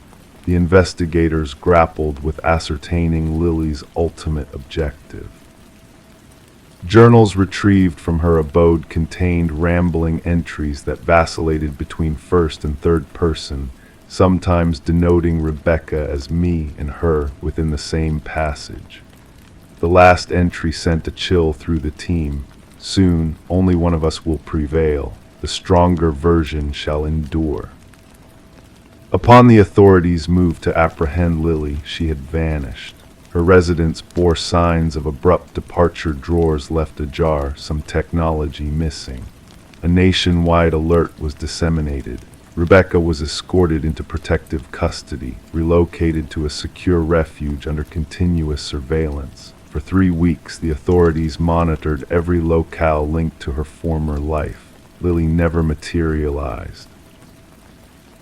The investigators grappled with ascertaining Lily's ultimate objective. Journals retrieved from her abode contained rambling entries that vacillated between first and third person, sometimes denoting Rebecca as me and her within the same passage. The last entry sent a chill through the team. "Soon, only one of us will prevail. The stronger version shall endure." Upon the authorities moved to apprehend Lily, she had vanished. Her residence bore signs of abrupt departure: drawers left ajar, some technology missing. A nationwide alert was disseminated. Rebecca was escorted into protective custody, relocated to a secure refuge under continuous surveillance. For 3 weeks, the authorities monitored every locale linked to her former life. Lily never materialized.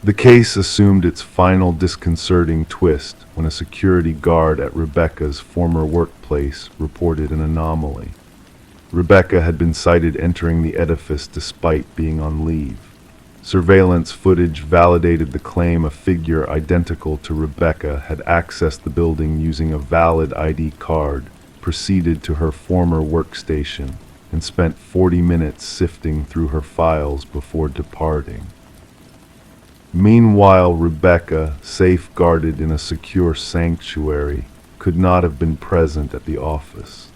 The case assumed its final disconcerting twist when a security guard at Rebecca's former workplace reported an anomaly. Rebecca had been sighted entering the edifice despite being on leave. Surveillance footage validated the claim a figure identical to Rebecca had accessed the building using a valid ID card, proceeded to her former workstation, and spent 40 minutes sifting through her files before departing. Meanwhile, Rebecca, safeguarded in a secure sanctuary, could not have been present at the office.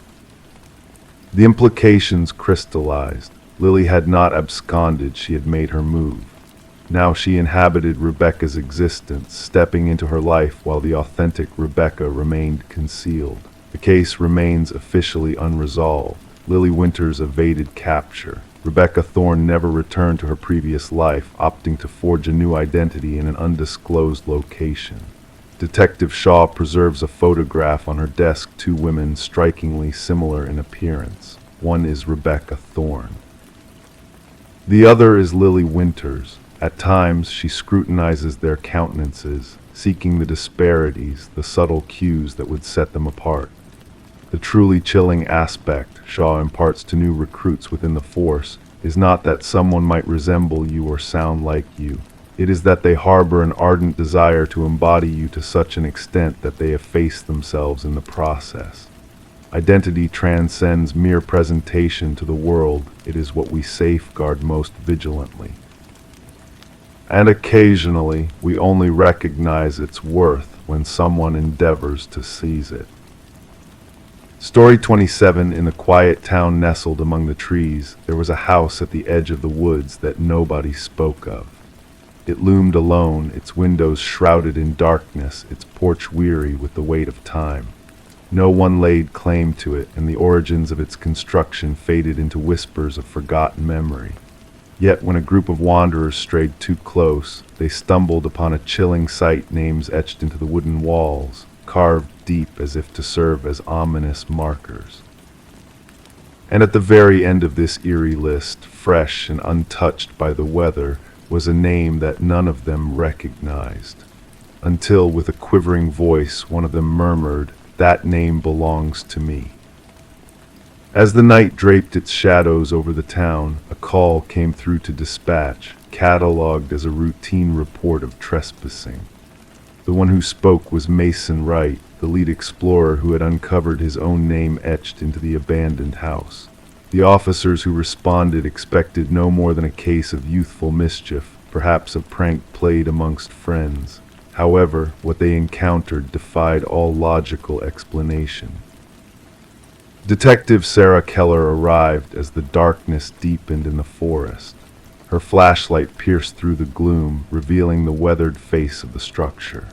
The implications crystallized. Lily had not absconded, she had made her move. Now she inhabited Rebecca's existence, stepping into her life while the authentic Rebecca remained concealed. The case remains officially unresolved. Lily Winters evaded capture. Rebecca Thorne never returned to her previous life, opting to forge a new identity in an undisclosed location. Detective Shaw preserves a photograph on her desk, 2 women strikingly similar in appearance. One is Rebecca Thorne. The other is Lily Winters. At times, she scrutinizes their countenances, seeking the disparities, the subtle cues that would set them apart. The truly chilling aspect Shaw imparts to new recruits within the force is not that someone might resemble you or sound like you. It is that they harbor an ardent desire to embody you to such an extent that they efface themselves in the process. Identity transcends mere presentation to the world. It is what we safeguard most vigilantly. And occasionally, we only recognize its worth when someone endeavors to seize it. Story 27. In the quiet town nestled among the trees, there was a house at the edge of the woods that nobody spoke of. It loomed alone, its windows shrouded in darkness, its porch weary with the weight of time. No one laid claim to it, and the origins of its construction faded into whispers of forgotten memory. Yet when a group of wanderers strayed too close, they stumbled upon a chilling sight, names etched into the wooden walls, carved deep as if to serve as ominous markers. And at the very end of this eerie list, fresh and untouched by the weather, was a name that none of them recognized. Until, with a quivering voice, one of them murmured, "That name belongs to me." As the night draped its shadows over the town, a call came through to dispatch, catalogued as a routine report of trespassing. The one who spoke was Mason Wright, the lead explorer who had uncovered his own name etched into the abandoned house. The officers who responded expected no more than a case of youthful mischief, perhaps a prank played amongst friends. However, what they encountered defied all logical explanation. Detective Sarah Keller arrived as the darkness deepened in the forest. Her flashlight pierced through the gloom, revealing the weathered face of the structure.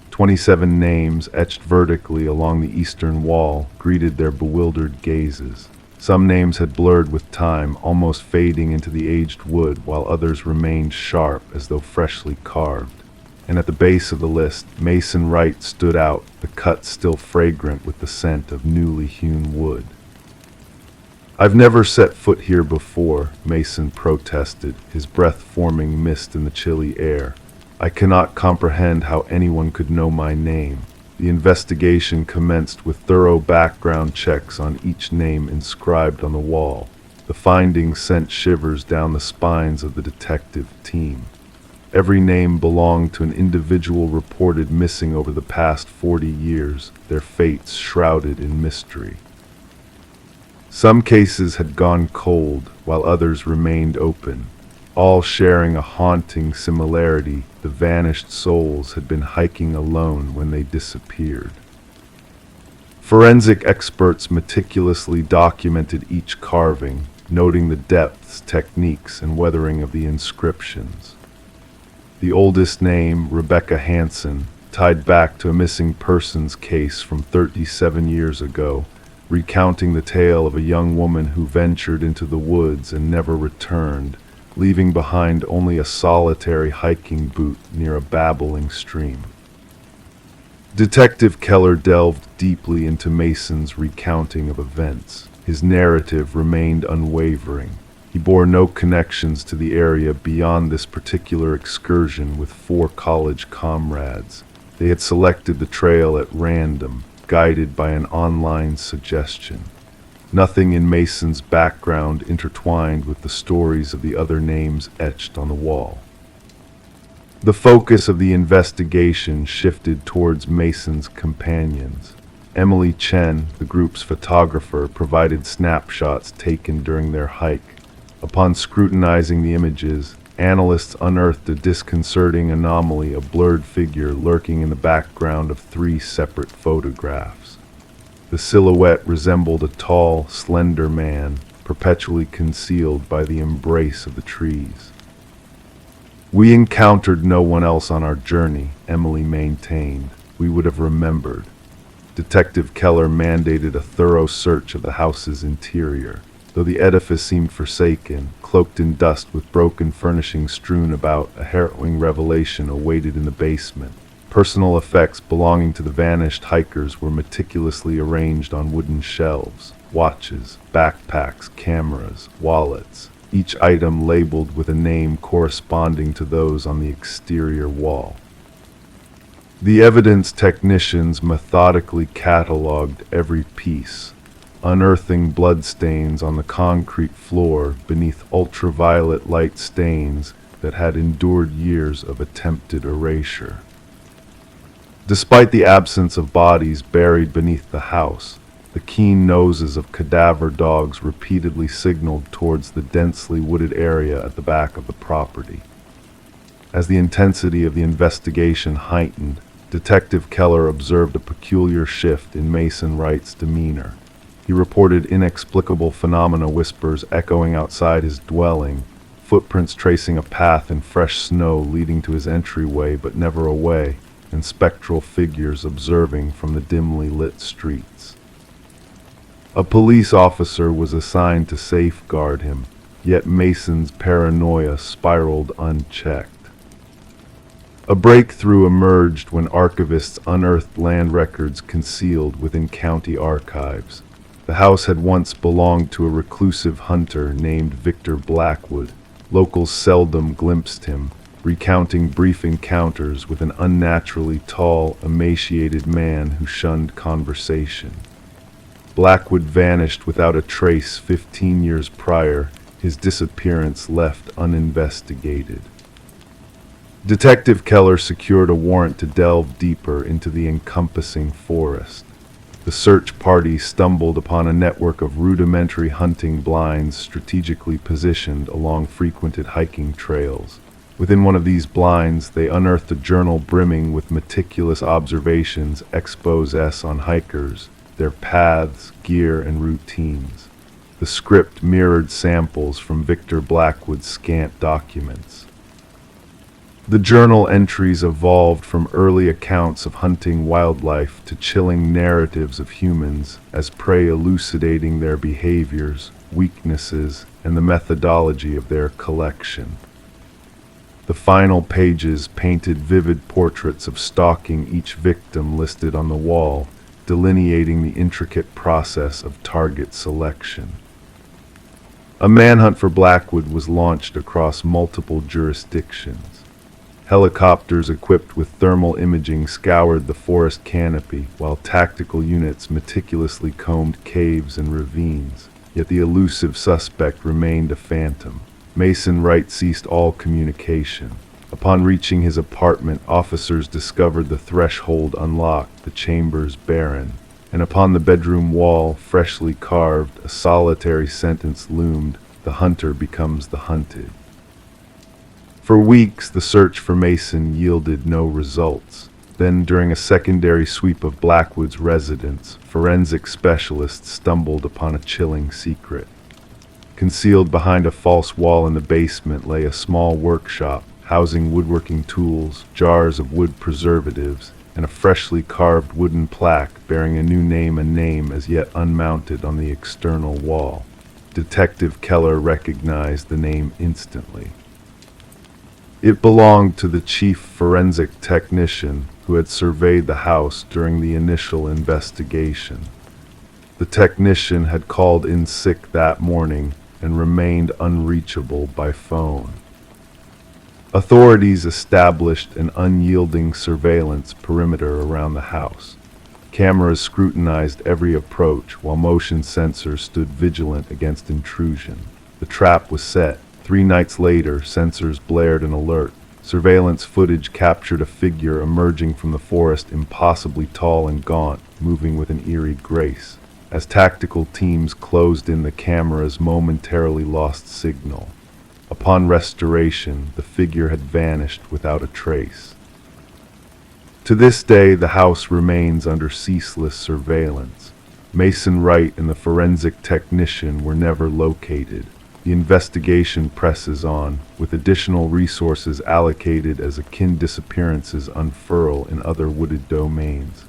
27 names etched vertically along the eastern wall greeted their bewildered gazes. Some names had blurred with time, almost fading into the aged wood, while others remained sharp as though freshly carved. And at the base of the list, Mason Wright stood out, the cut still fragrant with the scent of newly hewn wood. "I've never set foot here before," Mason protested, his breath forming mist in the chilly air. "I cannot comprehend how anyone could know my name." The investigation commenced with thorough background checks on each name inscribed on the wall. The findings sent shivers down the spines of the detective team. Every name belonged to an individual reported missing over the past 40 years, their fates shrouded in mystery. Some cases had gone cold, while others remained open, all sharing a haunting similarity: the vanished souls had been hiking alone when they disappeared. Forensic experts meticulously documented each carving, noting the depths, techniques, and weathering of the inscriptions. The oldest name, Rebecca Hansen, tied back to a missing persons case from 37 years ago, recounting the tale of a young woman who ventured into the woods and never returned, leaving behind only a solitary hiking boot near a babbling stream. Detective Keller delved deeply into Mason's recounting of events. His narrative remained unwavering. He bore no connections to the area beyond this particular excursion with 4 college comrades. They had selected the trail at random, guided by an online suggestion. Nothing in Mason's background intertwined with the stories of the other names etched on the wall. The focus of the investigation shifted towards Mason's companions. Emily Chen, the group's photographer, provided snapshots taken during their hike. Upon scrutinizing the images, analysts unearthed a disconcerting anomaly, a blurred figure lurking in the background of 3 separate photographs. The silhouette resembled a tall, slender man, perpetually concealed by the embrace of the trees. "We encountered no one else on our journey," Emily maintained. "We would have remembered." Detective Keller mandated a thorough search of the house's interior. Though the edifice seemed forsaken, cloaked in dust with broken furnishings strewn about, a harrowing revelation awaited in the basement. Personal effects belonging to the vanished hikers were meticulously arranged on wooden shelves. Watches, backpacks, cameras, wallets, each item labeled with a name corresponding to those on the exterior wall. The evidence technicians methodically cataloged every piece, unearthing bloodstains on the concrete floor beneath ultraviolet light stains that had endured years of attempted erasure. Despite the absence of bodies buried beneath the house, the keen noses of cadaver dogs repeatedly signaled towards the densely wooded area at the back of the property. As the intensity of the investigation heightened, Detective Keller observed a peculiar shift in Mason Wright's demeanor. He reported inexplicable phenomena, whispers echoing outside his dwelling, footprints tracing a path in fresh snow leading to his entryway but never away, and spectral figures observing from the dimly lit streets. A police officer was assigned to safeguard him, yet Mason's paranoia spiraled unchecked. A breakthrough emerged when archivists unearthed land records concealed within county archives. The house had once belonged to a reclusive hunter named Victor Blackwood. Locals seldom glimpsed him, recounting brief encounters with an unnaturally tall, emaciated man who shunned conversation. Blackwood vanished without a trace 15 years prior, his disappearance left uninvestigated. Detective Keller secured a warrant to delve deeper into the encompassing forest. The search party stumbled upon a network of rudimentary hunting blinds strategically positioned along frequented hiking trails. Within one of these blinds, they unearthed a journal brimming with meticulous observations exposes on hikers, their paths, gear, and routines. The script mirrored samples from Victor Blackwood's scant documents. The journal entries evolved from early accounts of hunting wildlife to chilling narratives of humans as prey, elucidating their behaviors, weaknesses, and the methodology of their collection. The final pages painted vivid portraits of stalking each victim listed on the wall, delineating the intricate process of target selection. A manhunt for Blackwood was launched across multiple jurisdictions. Helicopters equipped with thermal imaging scoured the forest canopy, while tactical units meticulously combed caves and ravines. Yet the elusive suspect remained a phantom. Mason Wright ceased all communication. Upon reaching his apartment, officers discovered the threshold unlocked, the chambers barren, and upon the bedroom wall, freshly carved, a solitary sentence loomed: "The hunter becomes the hunted." For weeks, the search for Mason yielded no results. Then, during a secondary sweep of Blackwood's residence, forensic specialists stumbled upon a chilling secret. Concealed behind a false wall in the basement lay a small workshop, housing woodworking tools, jars of wood preservatives, and a freshly carved wooden plaque bearing a new name, a name as yet unmounted on the external wall. Detective Keller recognized the name instantly. It belonged to the chief forensic technician who had surveyed the house during the initial investigation. The technician had called in sick that morning and remained unreachable by phone. Authorities established an unyielding surveillance perimeter around the house. Cameras scrutinized every approach while motion sensors stood vigilant against intrusion. The trap was set. 3 nights later, sensors blared an alert. Surveillance footage captured a figure emerging from the forest, impossibly tall and gaunt, moving with an eerie grace. As tactical teams closed in, the cameras momentarily lost signal. Upon restoration, the figure had vanished without a trace. To this day, the house remains under ceaseless surveillance. Mason Wright and the forensic technician were never located. The investigation presses on, with additional resources allocated as akin disappearances unfurl in other wooded domains.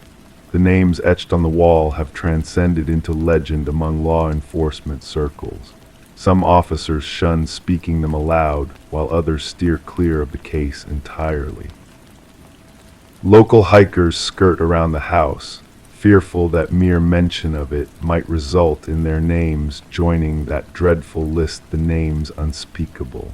The names etched on the wall have transcended into legend among law enforcement circles. Some officers shun speaking them aloud, while others steer clear of the case entirely. Local hikers skirt around the house, fearful that mere mention of it might result in their names joining that dreadful list, the names unspeakable.